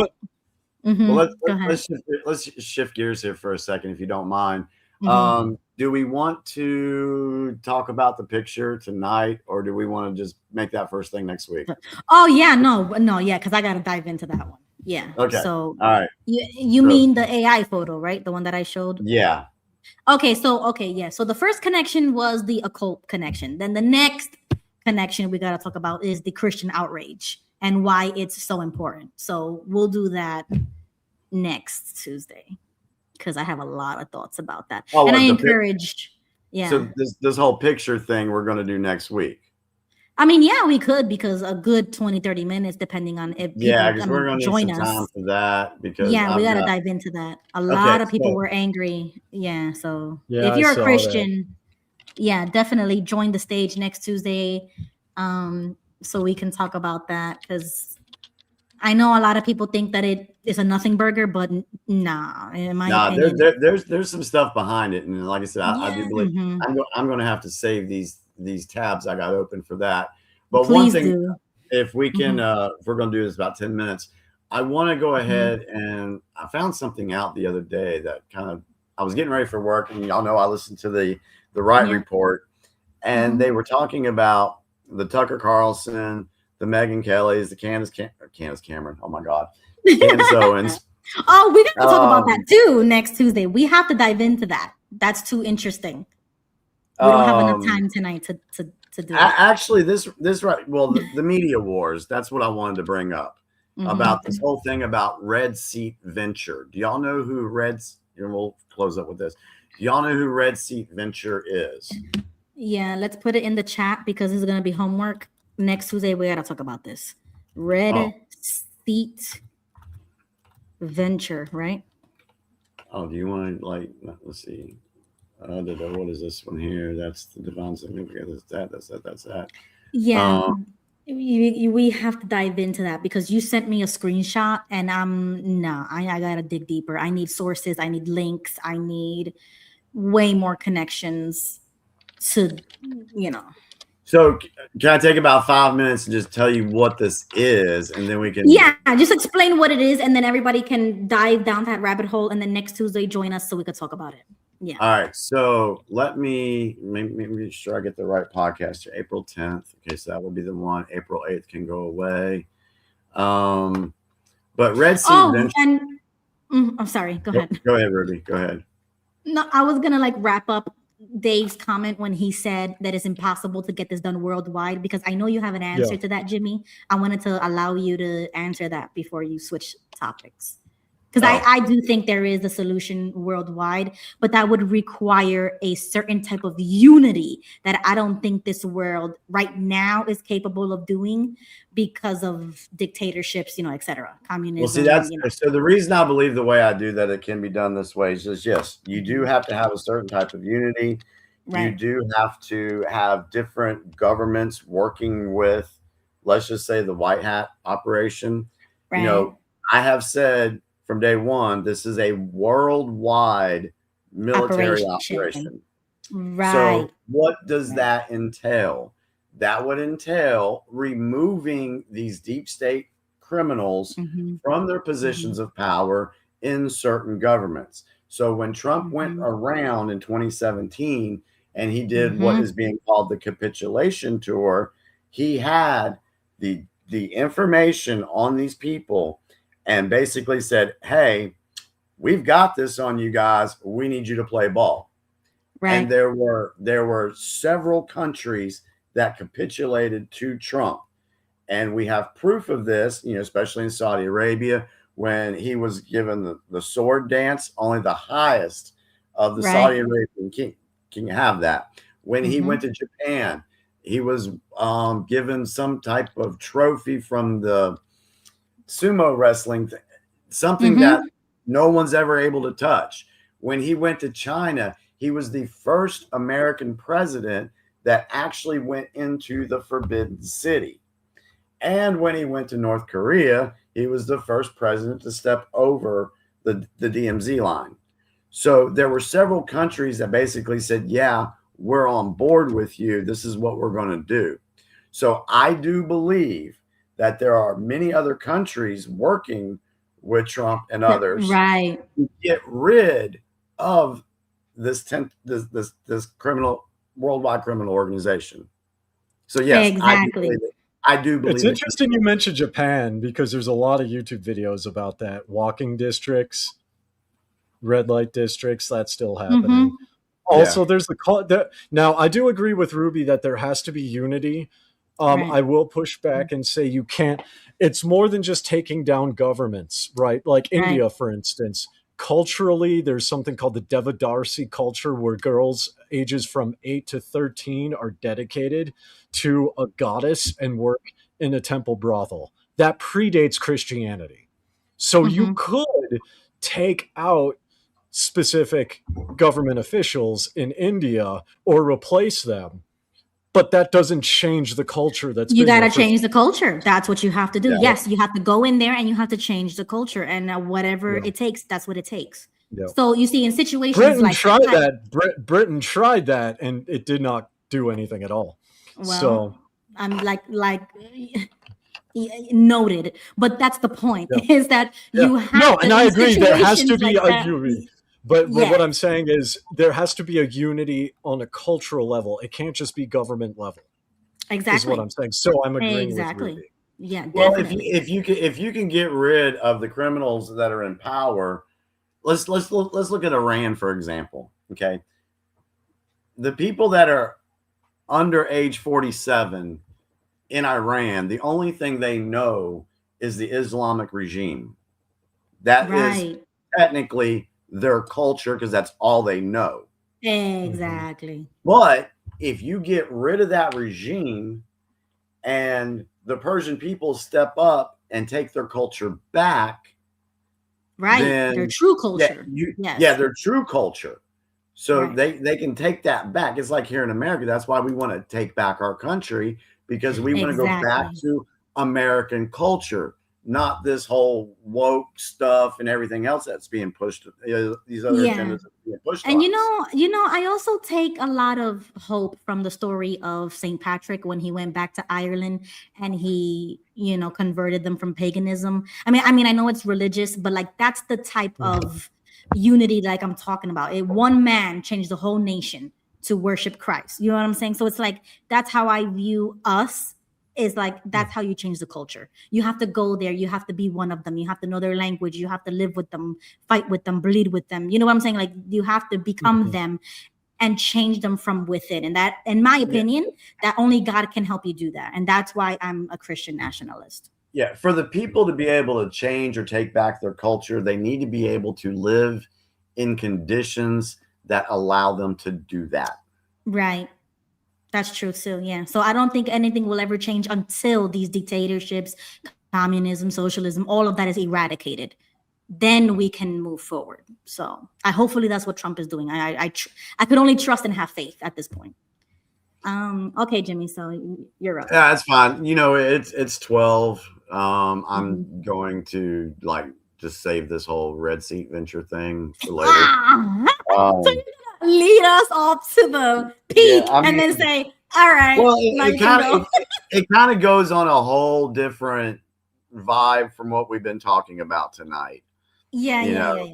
well, Go ahead. let's shift gears here for a second, if you don't mind. Mhm. Do we want to talk about the picture tonight, or do we want to just make that first thing next week? Oh yeah, no, yeah, because I gotta dive into that one. Yeah. Okay. So All right. you So- mean the AI photo, right? The one that I showed? Yeah. Okay, yeah. So the first connection was the occult connection. Then the next connection we gotta talk about is the Christian outrage and why it's so important. So we'll do that next Tuesday because I have a lot of thoughts about that. Oh, and what, I the pic- encourage, yeah. So this whole picture thing we're going to do next week. I mean, yeah, we could because a good 20, 30 minutes, depending on if people Yeah, because we're going to need join some us. time for that. Because Yeah, we I've got to got- dive into that. A lot of people so- were angry. Yeah, so Yeah, if I you're a saw that. Christian, yeah, definitely join the stage next Tuesday, so we can talk about that because I know a lot of people think that it is a nothing burger, but nah, in my opinion, there's some stuff behind it, and like I said, I do believe mhm. I'm going to have to save these tabs I got open for that. But Please one thing, do. if we can, if we're going to do this about 10 minutes, I want to go ahead and I found something out the other day that I was getting ready for work, and y'all know I listened to the Wright Report, and they were talking about the Tucker Carlson, the Megyn Kellys, the Candace Cameron. Oh my God, Candace Owens. Oh, we got to talk about that too next Tuesday. We have to dive into that. That's too interesting. We don't have enough time tonight to do it. Actually, this right. Well, the media wars. That's what I wanted to bring up about this whole thing about Red Seat Venture. Do y'all know who and we'll close up with this. Do y'all know who Red Seat Venture is? Yeah, let's put it in the chat because this is gonna be homework. Next Tuesday, we gotta talk about this. Red Seat Venture, right? Oh, do you want to let's see. What is this one here? That's the divine significance. That's that. Yeah. We have to dive into that because you sent me a screenshot and I gotta dig deeper. I need sources, I need links, I need way more connections to, So can I take about 5 minutes and just tell you what this is, and then we can just explain what it is, and then everybody can dive down that rabbit hole, and then next Tuesday join us so we could talk about it. Yeah. All right. So let me make sure I get the right podcast here. April 10th. Okay, so that will be the one. April 8th can go away. But Red Sea Venture. And I'm sorry. Go ahead. Go ahead, Ruby. Go ahead. No, I was gonna wrap up Dave's comment when he said that it's impossible to get this done worldwide because I know you have an answer to that, Jimmy. I wanted to allow you to answer that before you switch topics. Because I do think there is a solution worldwide, but that would require a certain type of unity that I don't think this world right now is capable of doing because of dictatorships, et cetera, communism. Well, see, so the reason I believe the way I do that it can be done this way is just, yes, you do have to have a certain type of unity. Right. You do have to have different governments working with, let's just say, the white hat operation. Right. I have said from day one, this is a worldwide military operation. Right. So what does that entail? That would entail removing these deep state criminals from their positions of power in certain governments. So when Trump went around in 2017 and he did what is being called the capitulation tour, he had the information on these people and basically said, hey, we've got this on you guys. We need you to play ball. Right. And there were several countries that capitulated to Trump. And we have proof of this, especially in Saudi Arabia, when he was given the sword dance. Only the highest of the Saudi Arabian can have that. When he went to Japan, he was given some type of trophy from the sumo wrestling thing, something that no one's ever able to touch. When he went to China, he was the first American president that actually went into the Forbidden City. And when he went to North Korea, he was the first president to step over the DMZ line. So there were several countries that basically said, yeah, we're on board with you. This is what we're going to do. So I do believe that there are many other countries working with Trump and others right to get rid of this criminal worldwide criminal organization. So yes, exactly. I do believe it's interesting you mentioned Japan because there's a lot of YouTube videos about that. Walking districts, red light districts, that's still happening. Also, there's now I do agree with Ruby that there has to be unity. I will push back and say you can't. It's more than just taking down governments, right? Like India, for instance. Culturally, there's something called the Devadarsi culture where girls ages from 8 to 13 are dedicated to a goddess and work in a temple brothel. That predates Christianity. So you could take out specific government officials in India or replace them. But that doesn't change the culture. You got to change the culture. That's what you have to do. Yeah. Yes, you have to go in there and you have to change the culture, and whatever it takes, that's what it takes. Yeah. So you see, in situations Britain like tried that, Britain tried that, and it did not do anything at all. Well, so I'm like noted, but that's the point is that you have and I agree there has to be a unity. But what I'm saying is there has to be a unity on a cultural level. It can't just be government level. Exactly. Is what I'm saying. So I'm agreeing with Ruby. Yeah, definitely. Well, if you can get rid of the criminals that are in power, let's look at Iran, for example. Okay. The people that are under age 47 in Iran, the only thing they know is the Islamic regime. That is technically their culture because that's all they know. Exactly. But if you get rid of that regime and the Persian people step up and take their culture back, then their true culture. Their true culture. So they can take that back. It's like here in America. That's why we want to take back our country, because we want to go back to American culture, not this whole woke stuff and everything else that's being pushed. These other agendas are being pushed. And you know, I also take a lot of hope from the story of St. Patrick when he went back to Ireland and he, converted them from paganism. I mean, I know it's religious, but like that's the type of unity like I'm talking about. One man changed the whole nation to worship Christ. You know what I'm saying? So it's like that's how I view us. Is like that's how you change the culture. You have to go there. You have to be one of them. You have to know their language. You have to live with them, fight with them, bleed with them. You know what I'm saying? Like you have to become them and change them from within. And that, in my opinion, that only God can help you do that. And that's why I'm a Christian nationalist. Yeah, for the people to be able to change or take back their culture, they need to be able to live in conditions that allow them to do that. Right. That's true too. Yeah. So I don't think anything will ever change until these dictatorships, communism, socialism, all of that is eradicated. Then we can move forward. So hopefully that's what Trump is doing. I could only trust and have faith at this point. Okay, Jimmy. So you're up. Yeah, that's fine. It's 12. I'm going to just save this whole red seat venture thing for later. Lead us up to the peak and then say, all right. Well, it kind of goes on a whole different vibe from what we've been talking about tonight. Yeah.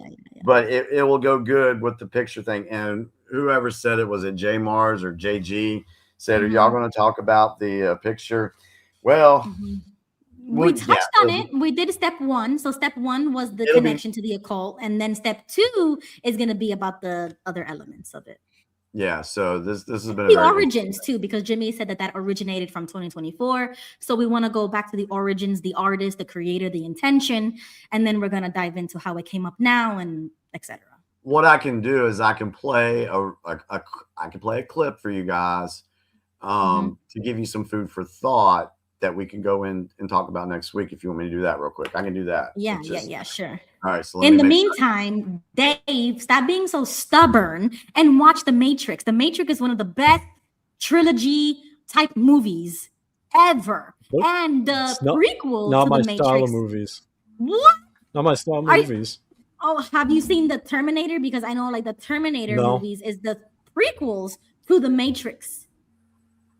But it will go good with the picture thing. And whoever said it, was it J Mars or JG said, are y'all going to talk about the picture? Well, we touched on it. We did step 1. So step 1 was the connection to the occult. And then step 2 is going to be about the other elements of it. Yeah. So this has been the origins too, because Jimmy said that originated from 2024. So we want to go back to the origins, the artist, the creator, the intention. And then we're going to dive into how it came up now and etc. What I can do is I can play a clip for you guys to give you some food for thought that we can go in and talk about next week. If you want me to do that real quick, I can do that. Yeah, sure. All right. So in the meantime, Dave, stop being so stubborn and watch The Matrix. The Matrix is one of the best trilogy type movies ever. What? And the It's not prequel to my the style of Matrix. movies. What? Not my style of movies. Oh, have you seen the Terminator? Because I know like the Terminator No. movies is the prequels to the Matrix.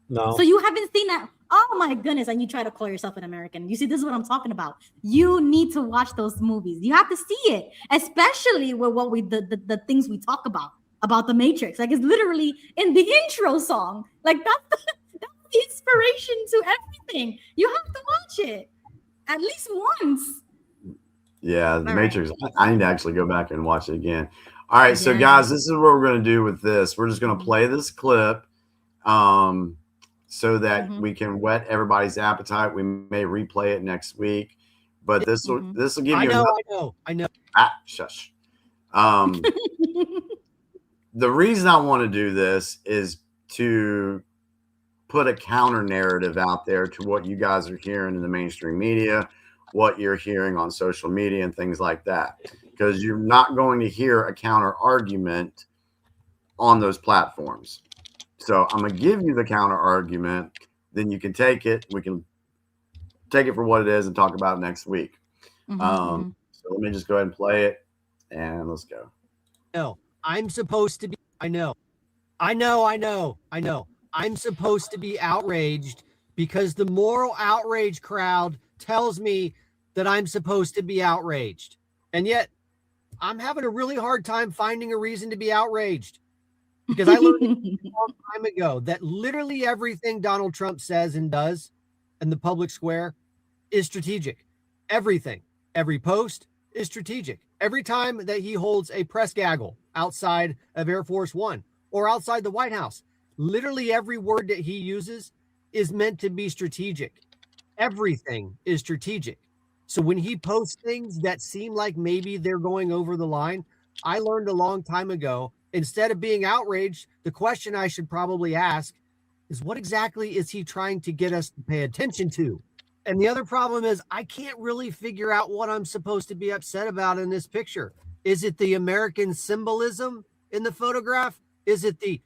No. So you haven't seen that? Oh my goodness! And you try to call yourself an American. You see, this is what I'm talking about. You need to watch those movies. You have to see it, especially with what the things we talk about the Matrix. Like it's literally in the intro song. Like that's the inspiration to everything. You have to watch it at least once. Yeah, the All Matrix. I need to actually go back and watch it again. All right, so guys, this is what we're going to do with this. We're just going to play this clip so that we can whet everybody's appetite. We may replay it next week, but this will give you. I know. Ah, shush. The reason I want to do this is to put a counter narrative out there to what you guys are hearing in the mainstream media, what you're hearing on social media and things like that, because you're not going to hear a counter argument on those platforms. So I'm going to give you the counter argument, then you can take it. We can take it for what it is and talk about it next week. So let me just go ahead and play it and let's go. No, I'm supposed to be, I know. I'm supposed to be outraged because the moral outrage crowd tells me that I'm supposed to be outraged. And yet I'm having a really hard time finding a reason to be outraged because I learned a long time ago that literally everything Donald Trump says and does in the public square is strategic. Everything, every post is strategic. Every time that he holds a press gaggle outside of Air Force One or outside the White House, literally every word that he uses is meant to be strategic. Everything is strategic. So when he posts things that seem like maybe they're going over the line, I learned a long time ago, instead of being outraged, the question I should probably ask is what exactly is he trying to get us to pay attention to? And the other problem is I can't really figure out what I'm supposed to be upset about in this picture. Is it the American symbolism in the photograph? Is it the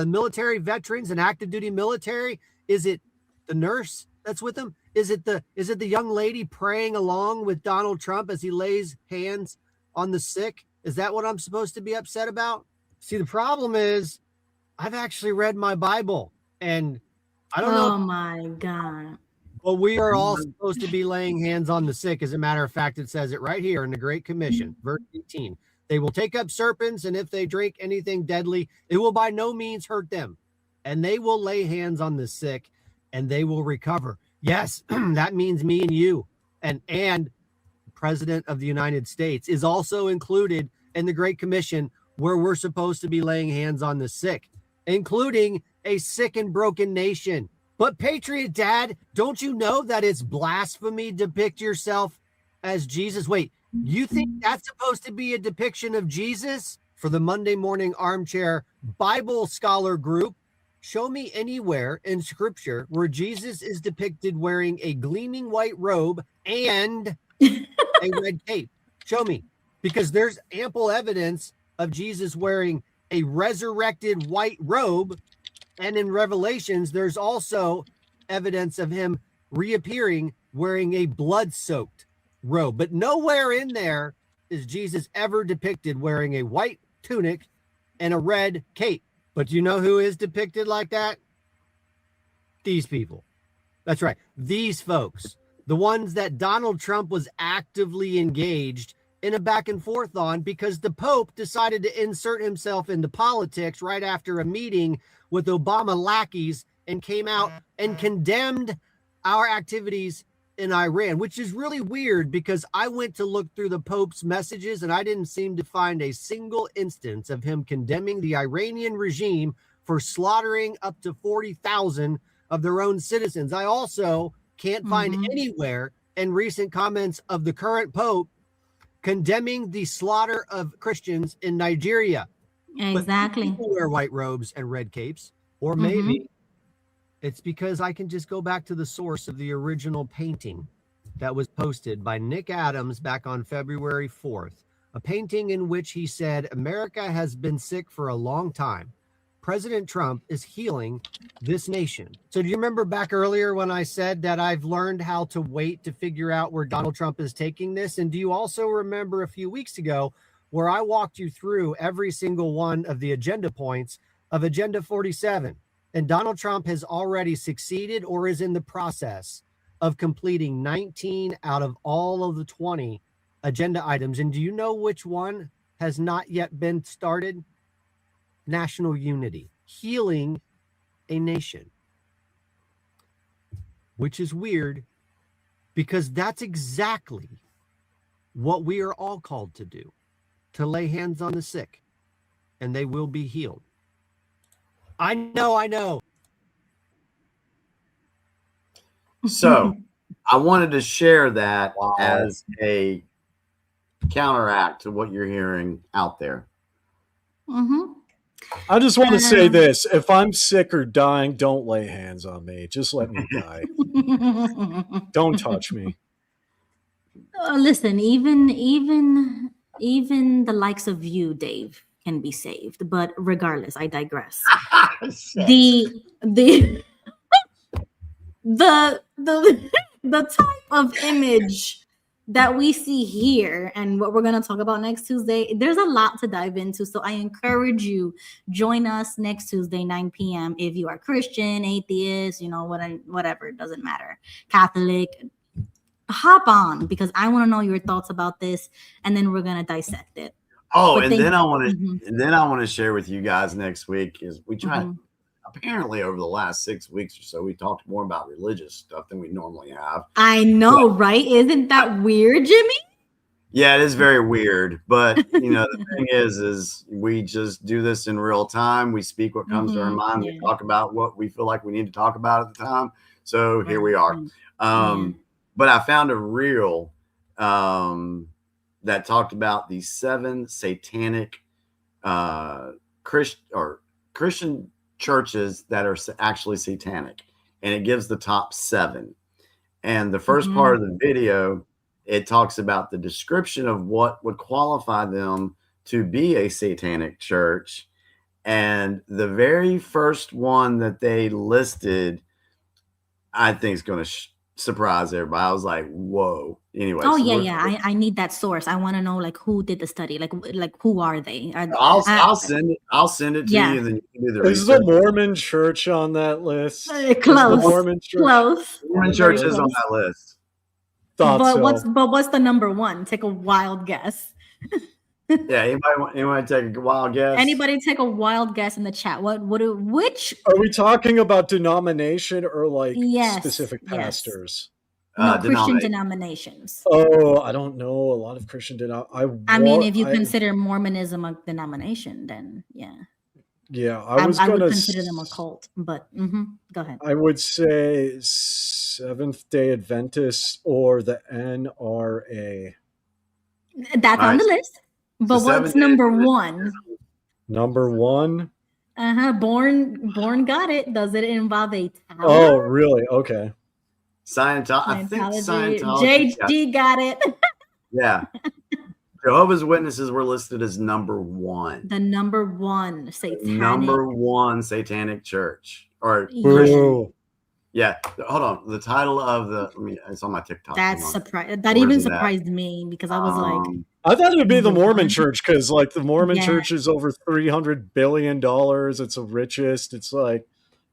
military veterans and active duty military? Is it the nurse that's with him? Is it the young lady praying along with Donald Trump as he lays hands on the sick? Is that what I'm supposed to be upset about? See, the problem is I've actually read my Bible and I don't know. Oh my God. Well, we are all supposed to be laying hands on the sick. As a matter of fact, it says it right here in the Great Commission, verse 18. They will take up serpents, and if they drink anything deadly, it will by no means hurt them. And they will lay hands on the sick, and they will recover. Yes, that means me and you. And the President of the United States is also included in the Great Commission where we're supposed to be laying hands on the sick, including a sick and broken nation. But Patriot Dad, don't you know that it's blasphemy to depict yourself as Jesus? Wait, you think that's supposed to be a depiction of Jesus? For the Monday Morning Armchair Bible Scholar Group, show me anywhere in Scripture where Jesus is depicted wearing a gleaming white robe and a red cape. Show me, because there's ample evidence of Jesus wearing a resurrected white robe. And in Revelations, there's also evidence of him reappearing wearing a blood-soaked robe. But nowhere in there is Jesus ever depicted wearing a white tunic and a red cape. But do you know who is depicted like that? These people. That's right. These folks. The ones that Donald Trump was actively engaged in a back and forth on because the Pope decided to insert himself into politics right after a meeting with Obama lackeys and came out and condemned our activities in Iran, which is really weird because I went to look through the Pope's messages and I didn't seem to find a single instance of him condemning the Iranian regime for slaughtering up to 40,000 of their own citizens. I also can't find anywhere in recent comments of the current Pope condemning the slaughter of Christians in Nigeria. Exactly. People wear white robes and red capes, or maybe it's because I can just go back to the source of the original painting that was posted by Nick Adams back on February 4th, a painting in which he said, America has been sick for a long time. President Trump is healing this nation. So do you remember back earlier when I said that I've learned how to wait to figure out where Donald Trump is taking this? And do you also remember a few weeks ago where I walked you through every single one of the agenda points of Agenda 47? And Donald Trump has already succeeded or is in the process of completing 19 out of all of the 20 agenda items. And do you know which one has not yet been started? National unity, healing a nation, which is weird because that's exactly what we are all called to do, to lay hands on the sick and they will be healed. I know. So I wanted to share that as a counteract to what you're hearing out there. Mm-hmm. I just want to say this. If I'm sick or dying, don't lay hands on me. Just let me die. Don't touch me. Listen, even the likes of you, Dave, can be saved. But regardless, I digress. the type of image that we see here and what we're going to talk about next Tuesday, there's a lot to dive into. So I encourage you, join us next Tuesday, 9 p.m. If you are Christian, atheist, whatever, it doesn't matter. Catholic, hop on because I want to know your thoughts about this, and then we're going to dissect it. Oh, and then I want to share with you guys next week is we try apparently over the last 6 weeks or so, we talked more about religious stuff than we normally have. I know, right? Isn't that weird, Jimmy? Yeah, it is very weird. But, the thing is we just do this in real time. We speak what comes to our mind. We talk about what we feel like we need to talk about at the time. So here we are. But I found a reel that talked about the 7 satanic Christian churches that are actually satanic, and it gives the top 7. And the first part of the video, it talks about the description of what would qualify them to be a satanic church. And the very first one that they listed, I think is going to surprise everybody. I was like, whoa. Anyway. Oh, so I need that source. I want to know who did the study. Like who are they? I'll send it to you, and then you can do the research. Is the Mormon Church on that list? Close. Mormon Church? Close. Mormon Church is on that list. What's the number one? Take a wild guess. Yeah, anybody take a wild guess? Anybody take a wild guess in the chat? Which are we talking about denomination or specific pastors? No, Christian denominations. Oh, I don't know a lot of Christian if you consider Mormonism a denomination, then yeah. Yeah, I would consider them a cult, but go ahead. I would say Seventh-day Adventists or the NRA. That's on the list. But what's number one? Number one? Born got it. Does it involve a tower? Oh, really? Okay. Scientology. I think Scientology. JD got it. Yeah. Jehovah's Witnesses were listed as number 1. The number 1 satanic. Number 1 satanic church or Christian. Yeah. Hold on. The title of it's on my TikTok. That's surprised. That even surprised me because I was like, I thought it would be the Mormon Church because the Mormon Church is over $300 billion. It's the richest. It's like,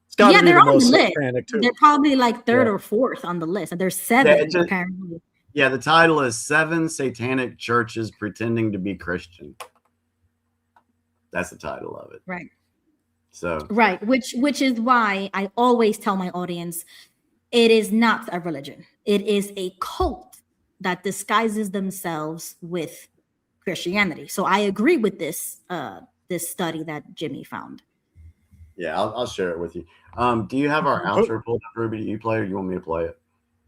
it's got to be the most satanic too. They're probably third or fourth on the list. And there's 7 apparently. Yeah, the title is 7 Satanic Churches Pretending to be Christian. That's the title of it. Right. So which is why I always tell my audience, it is not a religion. It is a cult that disguises themselves with Christianity. So I agree with this study that Jimmy found. Yeah, I'll share it with you. Do you have our outro pulled up, Ruby? Do you play, or do you want me to play it?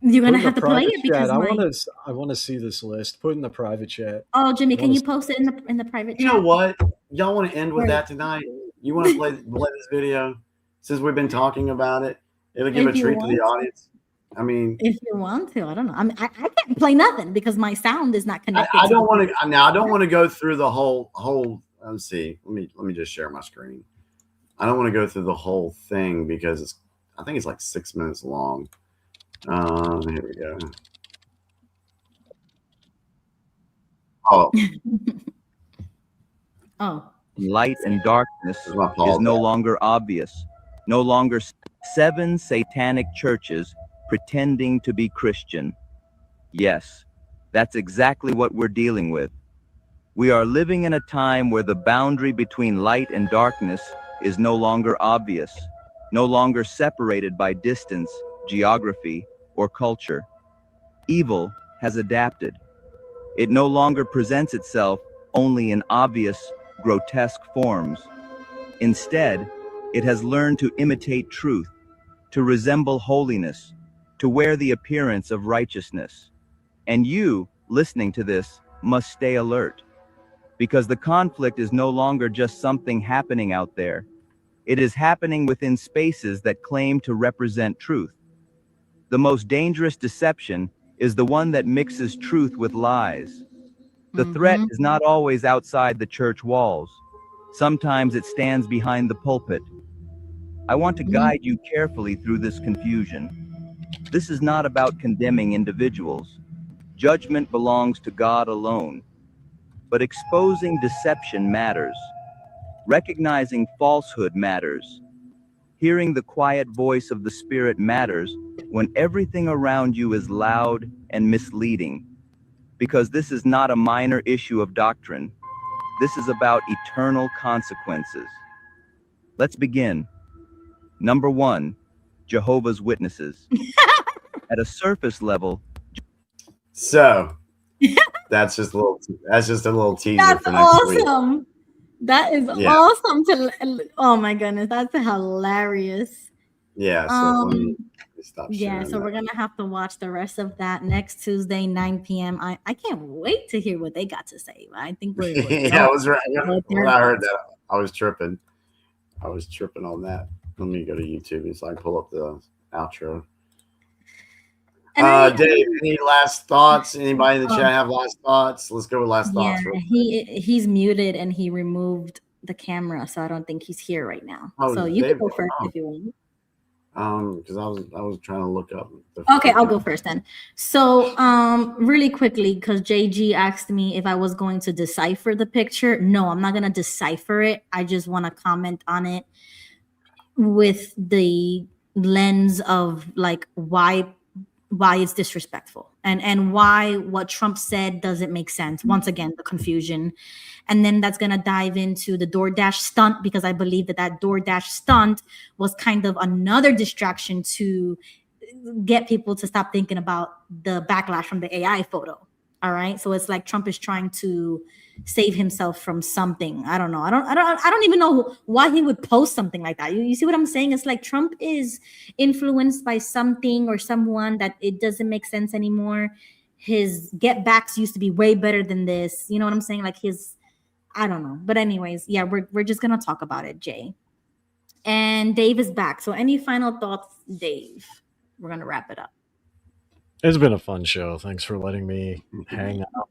You're gonna have to play it because I want to see this list. Put it in the private chat. Oh, Jimmy, can you post it in the private chat? You know what? Y'all want to end with that tonight? You want to play this video since we've been talking about it? It'll give a treat to the audience. I mean, if you want to, I don't know. I mean, I can't play nothing because my sound is not connected. I don't want to. Now, I don't want to go through the whole. Let's see. Let me just share my screen. I don't want to go through the whole thing because I think it's like 6 minutes long. Here we go. Oh. Oh. Light and darkness is no longer obvious. No longer 7 satanic churches pretending to be Christian. Yes, that's exactly what we're dealing with. We are living in a time where the boundary between light and darkness is no longer obvious, no longer separated by distance, geography, or culture. Evil has adapted. It no longer presents itself only in obvious, grotesque forms. Instead, it has learned to imitate truth, to resemble holiness, to wear the appearance of righteousness. And you, listening to this, must stay alert. Because the conflict is no longer just something happening out there. It is happening within spaces that claim to represent truth. The most dangerous deception is the one that mixes truth with lies. The threat is not always outside the church walls. Sometimes it stands behind the pulpit. I want to guide you carefully through this confusion. This is not about condemning individuals. Judgment belongs to God alone. But exposing deception matters. Recognizing falsehood matters. Hearing the quiet voice of the Spirit matters when everything around you is loud and misleading. Because this is not a minor issue of doctrine. This is about eternal consequences. Let's begin. Number 1, Jehovah's Witnesses. At a surface level. So that's just a little teaser That's for next week. awesome. That is awesome oh my goodness, that's hilarious. Yeah. So let me stop yeah, so we're gonna have to watch the rest of that next Tuesday, 9 p.m. I can't wait to hear what they got to say. I think we're yeah, I was right. When I heard that, I was tripping. I was tripping on that. Let me go to YouTube so I can pull up the outro. Dave, any last thoughts? Anybody in the chat have last thoughts? Let's go with last thoughts. He's muted and he removed the camera, so I don't think he's here right now. So you can go first if you want. Because I was trying to look up. Okay, I'll go first then. So, really quickly, because JG asked me if I was going to decipher the picture. No, I'm not going to decipher it. I just want to comment on it with the lens of like why it's disrespectful and why what Trump said doesn't make sense. Once again, the confusion. And then that's going to dive into the DoorDash stunt, because I believe that DoorDash stunt was kind of another distraction to get people to stop thinking about the backlash from the AI photo. All right. So it's like Trump is trying to save himself from something. I don't know. I don't even know why he would post something like that. You see what I'm saying? It's like Trump is influenced by something or someone that it doesn't make sense anymore. His get backs used to be way better than this. You know what I'm saying? Like I don't know. But anyways, yeah, we're just gonna talk about it, Jay. And Dave is back. So any final thoughts, Dave? We're gonna wrap it up. It's been a fun show. Thanks for letting me hang out.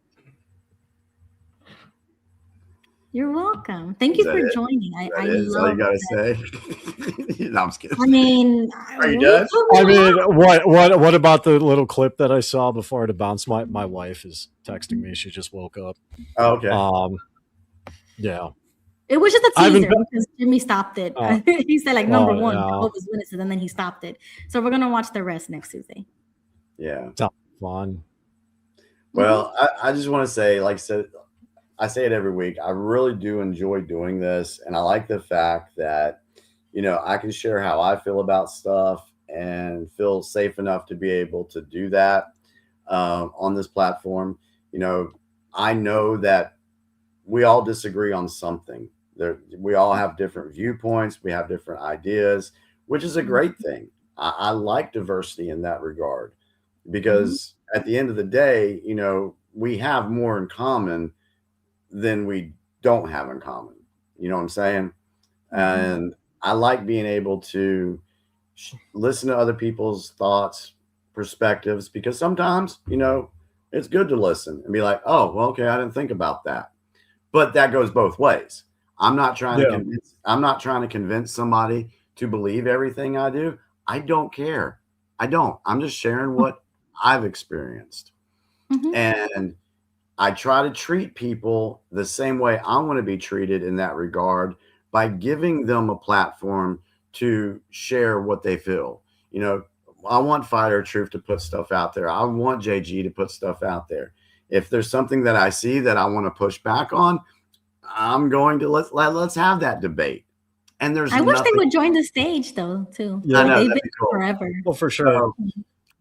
You're welcome. Thank you for joining. I love all you gotta say. No, I'm just kidding. I mean, are you done? I mean, what about the little clip that I saw before I had to bounce? My wife is texting me. She just woke up. Oh, okay. Yeah. It was just a teaser because Jimmy stopped it. He said like number 1, Jehovah's Witnesses, and then he stopped it. So we're gonna watch the rest next Tuesday. Yeah. Sounds fun. Well, I just want to say, like I said, I say it every week. I really do enjoy doing this. And I like the fact that, I can share how I feel about stuff and feel safe enough to be able to do that on this platform. I know that we all disagree on something. We all have different viewpoints. We have different ideas, which is a great thing. I like diversity in that regard, because at the end of the day, we have more in common than we don't have in common. You know what I'm saying? And I like being able to listen to other people's thoughts, perspectives, because sometimes, it's good to listen and be like, oh, well, okay, I didn't think about that. But that goes both ways. I'm not trying to convince somebody to believe everything I do. I don't care. I don't. I'm just sharing what I've experienced. And I try to treat people the same way I want to be treated in that regard by giving them a platform to share what they feel. You know, I want Fighter Truth to put stuff out there. I want JG to put stuff out there. If there's something that I see that I want to push back on, I'm going to let's have that debate. And I wish they would join the stage though, too. Yeah, I know, They've that'd been be cool. forever. Well, for sure.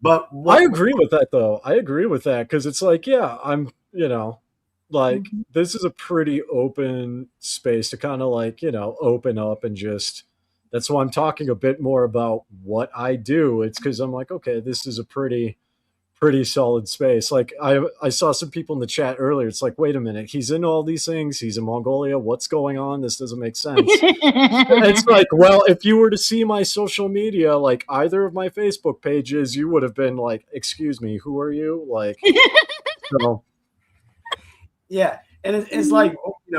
But I agree with that, though. I agree with that because it's like, yeah, I'm, like this is a pretty open space to kind of like, open up and just. That's why I'm talking a bit more about what I do. It's because I'm like, okay, this is a pretty solid space. Like I saw some people in the chat earlier. It's like, wait a minute, he's in all these things. He's in Mongolia. What's going on? This doesn't make sense. It's like, well, if you were to see my social media, like either of my Facebook pages, you would have been like, excuse me, who are you? Like, so. Yeah. And it's like,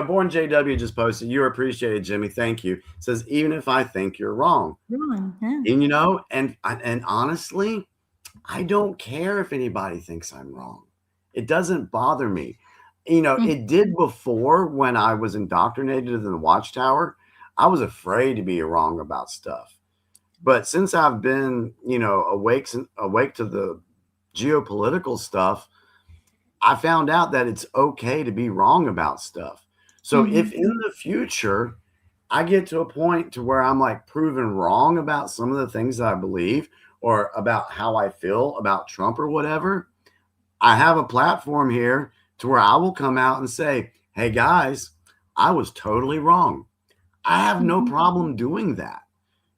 Born JW just posted, "You're appreciated, Jimmy. Thank you." Says, even if I think you're wrong. And and honestly, I don't care if anybody thinks I'm wrong. It doesn't bother me. It did before when I was indoctrinated in the Watchtower. I was afraid to be wrong about stuff. But since I've been, awake to the geopolitical stuff, I found out that it's okay to be wrong about stuff. So if in the future I get to a point to where I'm like proven wrong about some of the things that I believe or about how I feel about Trump or whatever, I have a platform here to where I will come out and say, hey guys, I was totally wrong. I have no problem doing that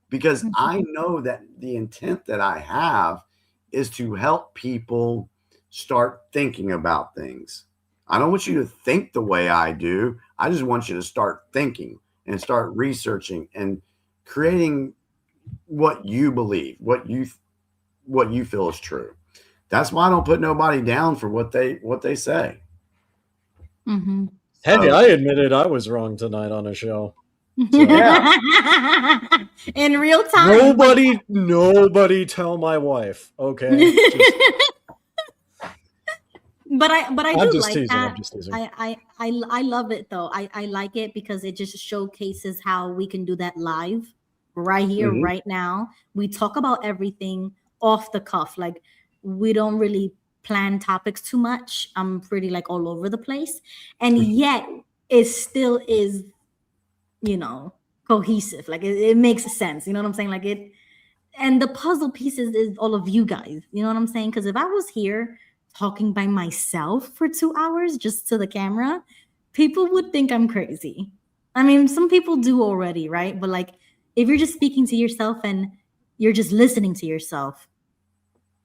because I know that the intent that I have is to help people start thinking about things. I don't want you to think the way I do. I just want you to start thinking and start researching and creating what you believe, what you feel is true. That's why I don't put nobody down for what they say. Hey, I admitted I was wrong tonight on a show. So. Yeah. In real time. Nobody tell my wife. Okay. But I do like teasing, that. I'm just teasing. I love it though. I like it because it just showcases how we can do that live right here, right now. We talk about everything off the cuff. Like we don't really plan topics too much. I'm pretty like all over the place. And yet it still is, cohesive. Like it makes sense. You know what I'm saying? Like it, and the puzzle pieces is all of you guys. You know what I'm saying? Because if I was here talking by myself for 2 hours just to the camera, people would think I'm crazy. I mean, some people do already, right? But like, if you're just speaking to yourself and you're just listening to yourself,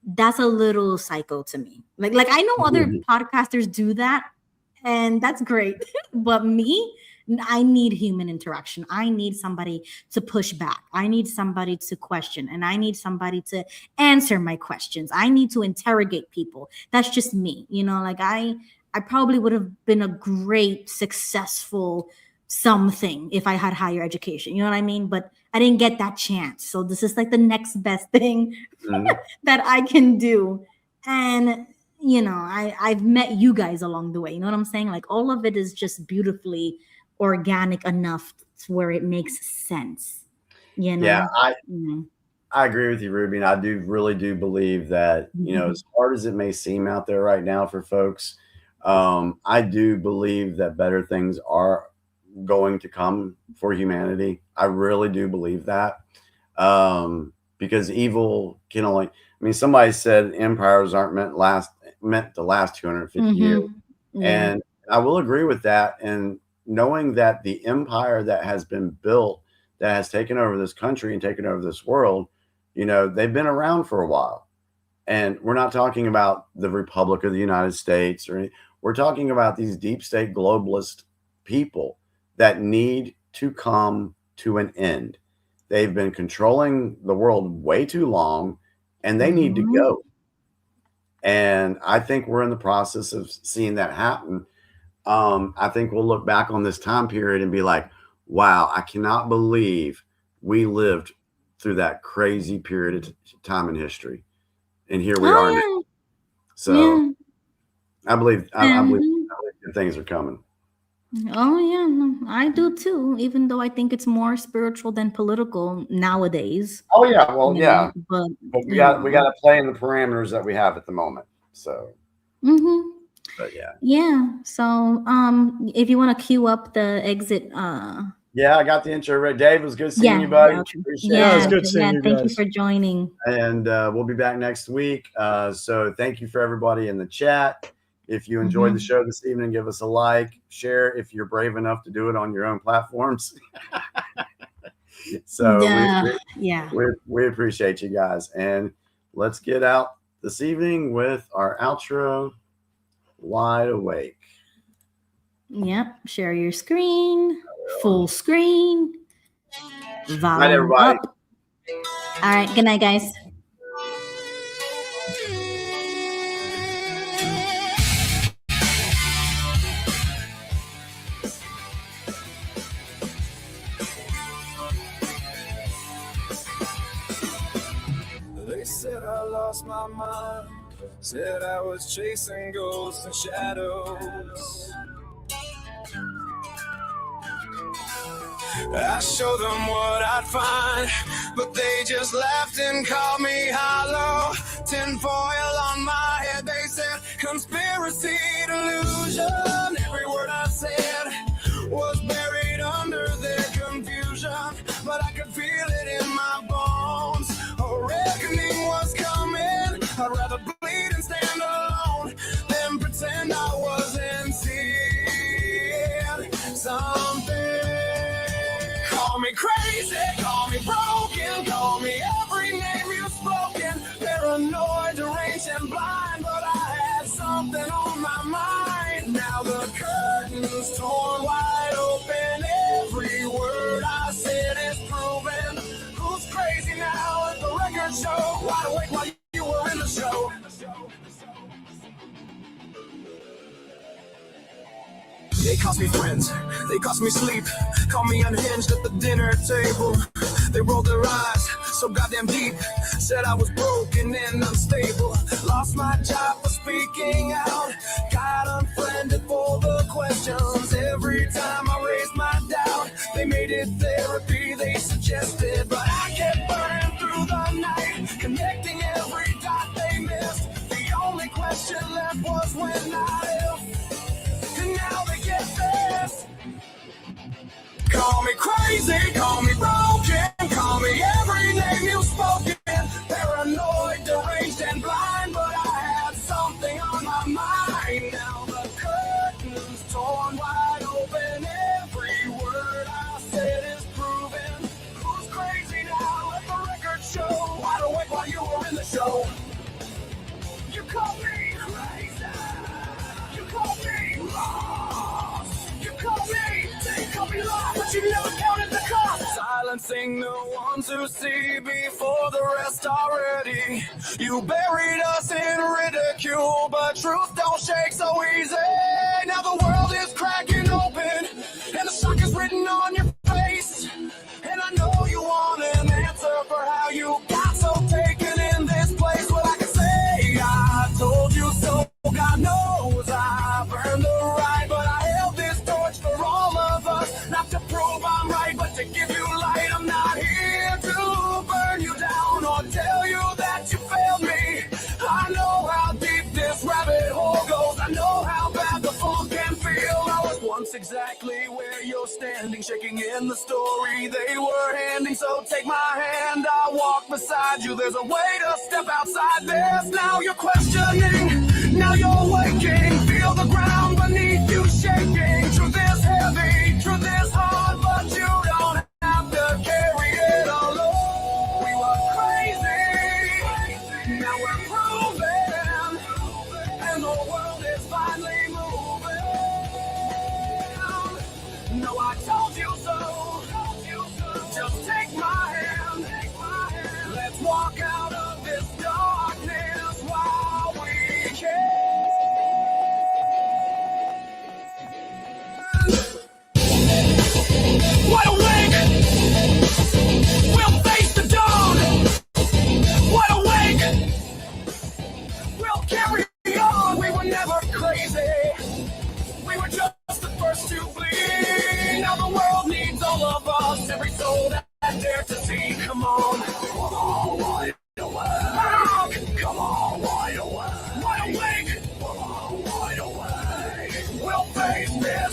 that's a little psycho to me. Like I know other podcasters do that, and that's great. But me, I need human interaction. I need somebody to push back. I need somebody to question, and I need somebody to answer my questions. I need to interrogate people. That's just me. Like I probably would have been a great, successful something if I had higher education. You know what I mean? But I didn't get that chance. So this is like the next best thing that I can do. And I've met you guys along the way. You know what I'm saying? Like all of it is just beautifully organic enough to where it makes sense. Yeah, I agree with you, Ruby. And I really do believe that, as hard as it may seem out there right now for folks, I do believe that better things are going to come for humanity. I really do believe that. Because evil can only, somebody said empires aren't meant to last 250 years. And I will agree with that. And knowing that the empire that has been built, that has taken over this country and taken over this world, they've been around for a while. And we're not talking about the Republic of the United States we're talking about these deep state globalist people that need to come to an end. They've been controlling the world way too long, and they need to go. And I think we're in the process of seeing that happen. I think we'll look back on this time period and be like, wow, I cannot believe we lived through that crazy period of time in history. And here we are now. So I believe good things are coming. Oh yeah, no, I do too. Even though I think it's more spiritual than political nowadays. Oh yeah, well yeah, but we got to play in the parameters that we have at the moment. So, but yeah. So if you want to queue up the exit, yeah, I got the intro ready. Dave, it was good seeing you, buddy. Appreciate it was good seeing you guys. Thank you for joining. And we'll be back next week. So thank you for everybody in the chat. If you enjoyed the show this evening, give us a like, share if you're brave enough to do it on your own platforms. So we appreciate you guys. And let's get out this evening with our outro, Wide Awake. Yep. Share your screen, full screen. Good night, everybody. Up. All right. Good night, guys. They said I lost my mind, said I was chasing ghosts and shadows. I showed them what I'd find, but they just laughed and called me hollow. Tinfoil on my head, they said conspiracy delusion. Every word I said was buried under their confusion, but I could feel it in my bones. A reckoning was coming. I'd rather bleed and stand alone than pretend I wasn't seeing something. Call me crazy, call me broken, call me every name you've spoken. Paranoid, deranged, and blind, but I had something on my mind. Now the curtain's torn wide open. Every word I said is proven. Who's crazy now at the record show? Wide awake while you were in the show. They cost me friends, they cost me sleep, called me unhinged at the dinner table. They rolled their eyes so goddamn deep, said I was broken and unstable. Lost my job for speaking out, got unfriended for the questions. Every time I raised my doubt, they made it therapy, they suggested. But I kept burning through the night, connecting every dot they missed. The only question left was when I left. And now they get this. Call me crazy, call me broken, call me every name you've spoken. Paranoid, deranged, and blind, but I had something on my mind. Now the curtain's torn wide open. Every word I said is proven. Who's crazy now? Let the record show. Wide awake while you were in the show. You call me crazy. You call me lost. You call me lost, but you never counted the cost. Silencing the ones who see before the rest already. You buried us in ridicule, but truth don't shake so easy. Now the world is cracking open, and the shock is written on your face. And I know you want an answer for how you got so taken in this place. Well, I can say I told you so. God knows I've earned the right, but I held this torch for all of us. Not to prove I'm right, but to give you light. I'm not here to burn you down or tell you that you failed me. I know how deep this rabbit hole goes. I know how bad the funk can feel. I was once exactly where you're standing, shaking in the story they were handing. So take my hand, I'll walk beside you. There's a way to step outside this. Now you're questioning. Now you're waking, feel the ground beneath you shaking. Truth is heavy, truth is hard, but you don't have to carry it alone. We were crazy, now we're proven, and the world is finally moving. No, I told you so, just take my hand, let's walk out of this darkness while we can. nightmare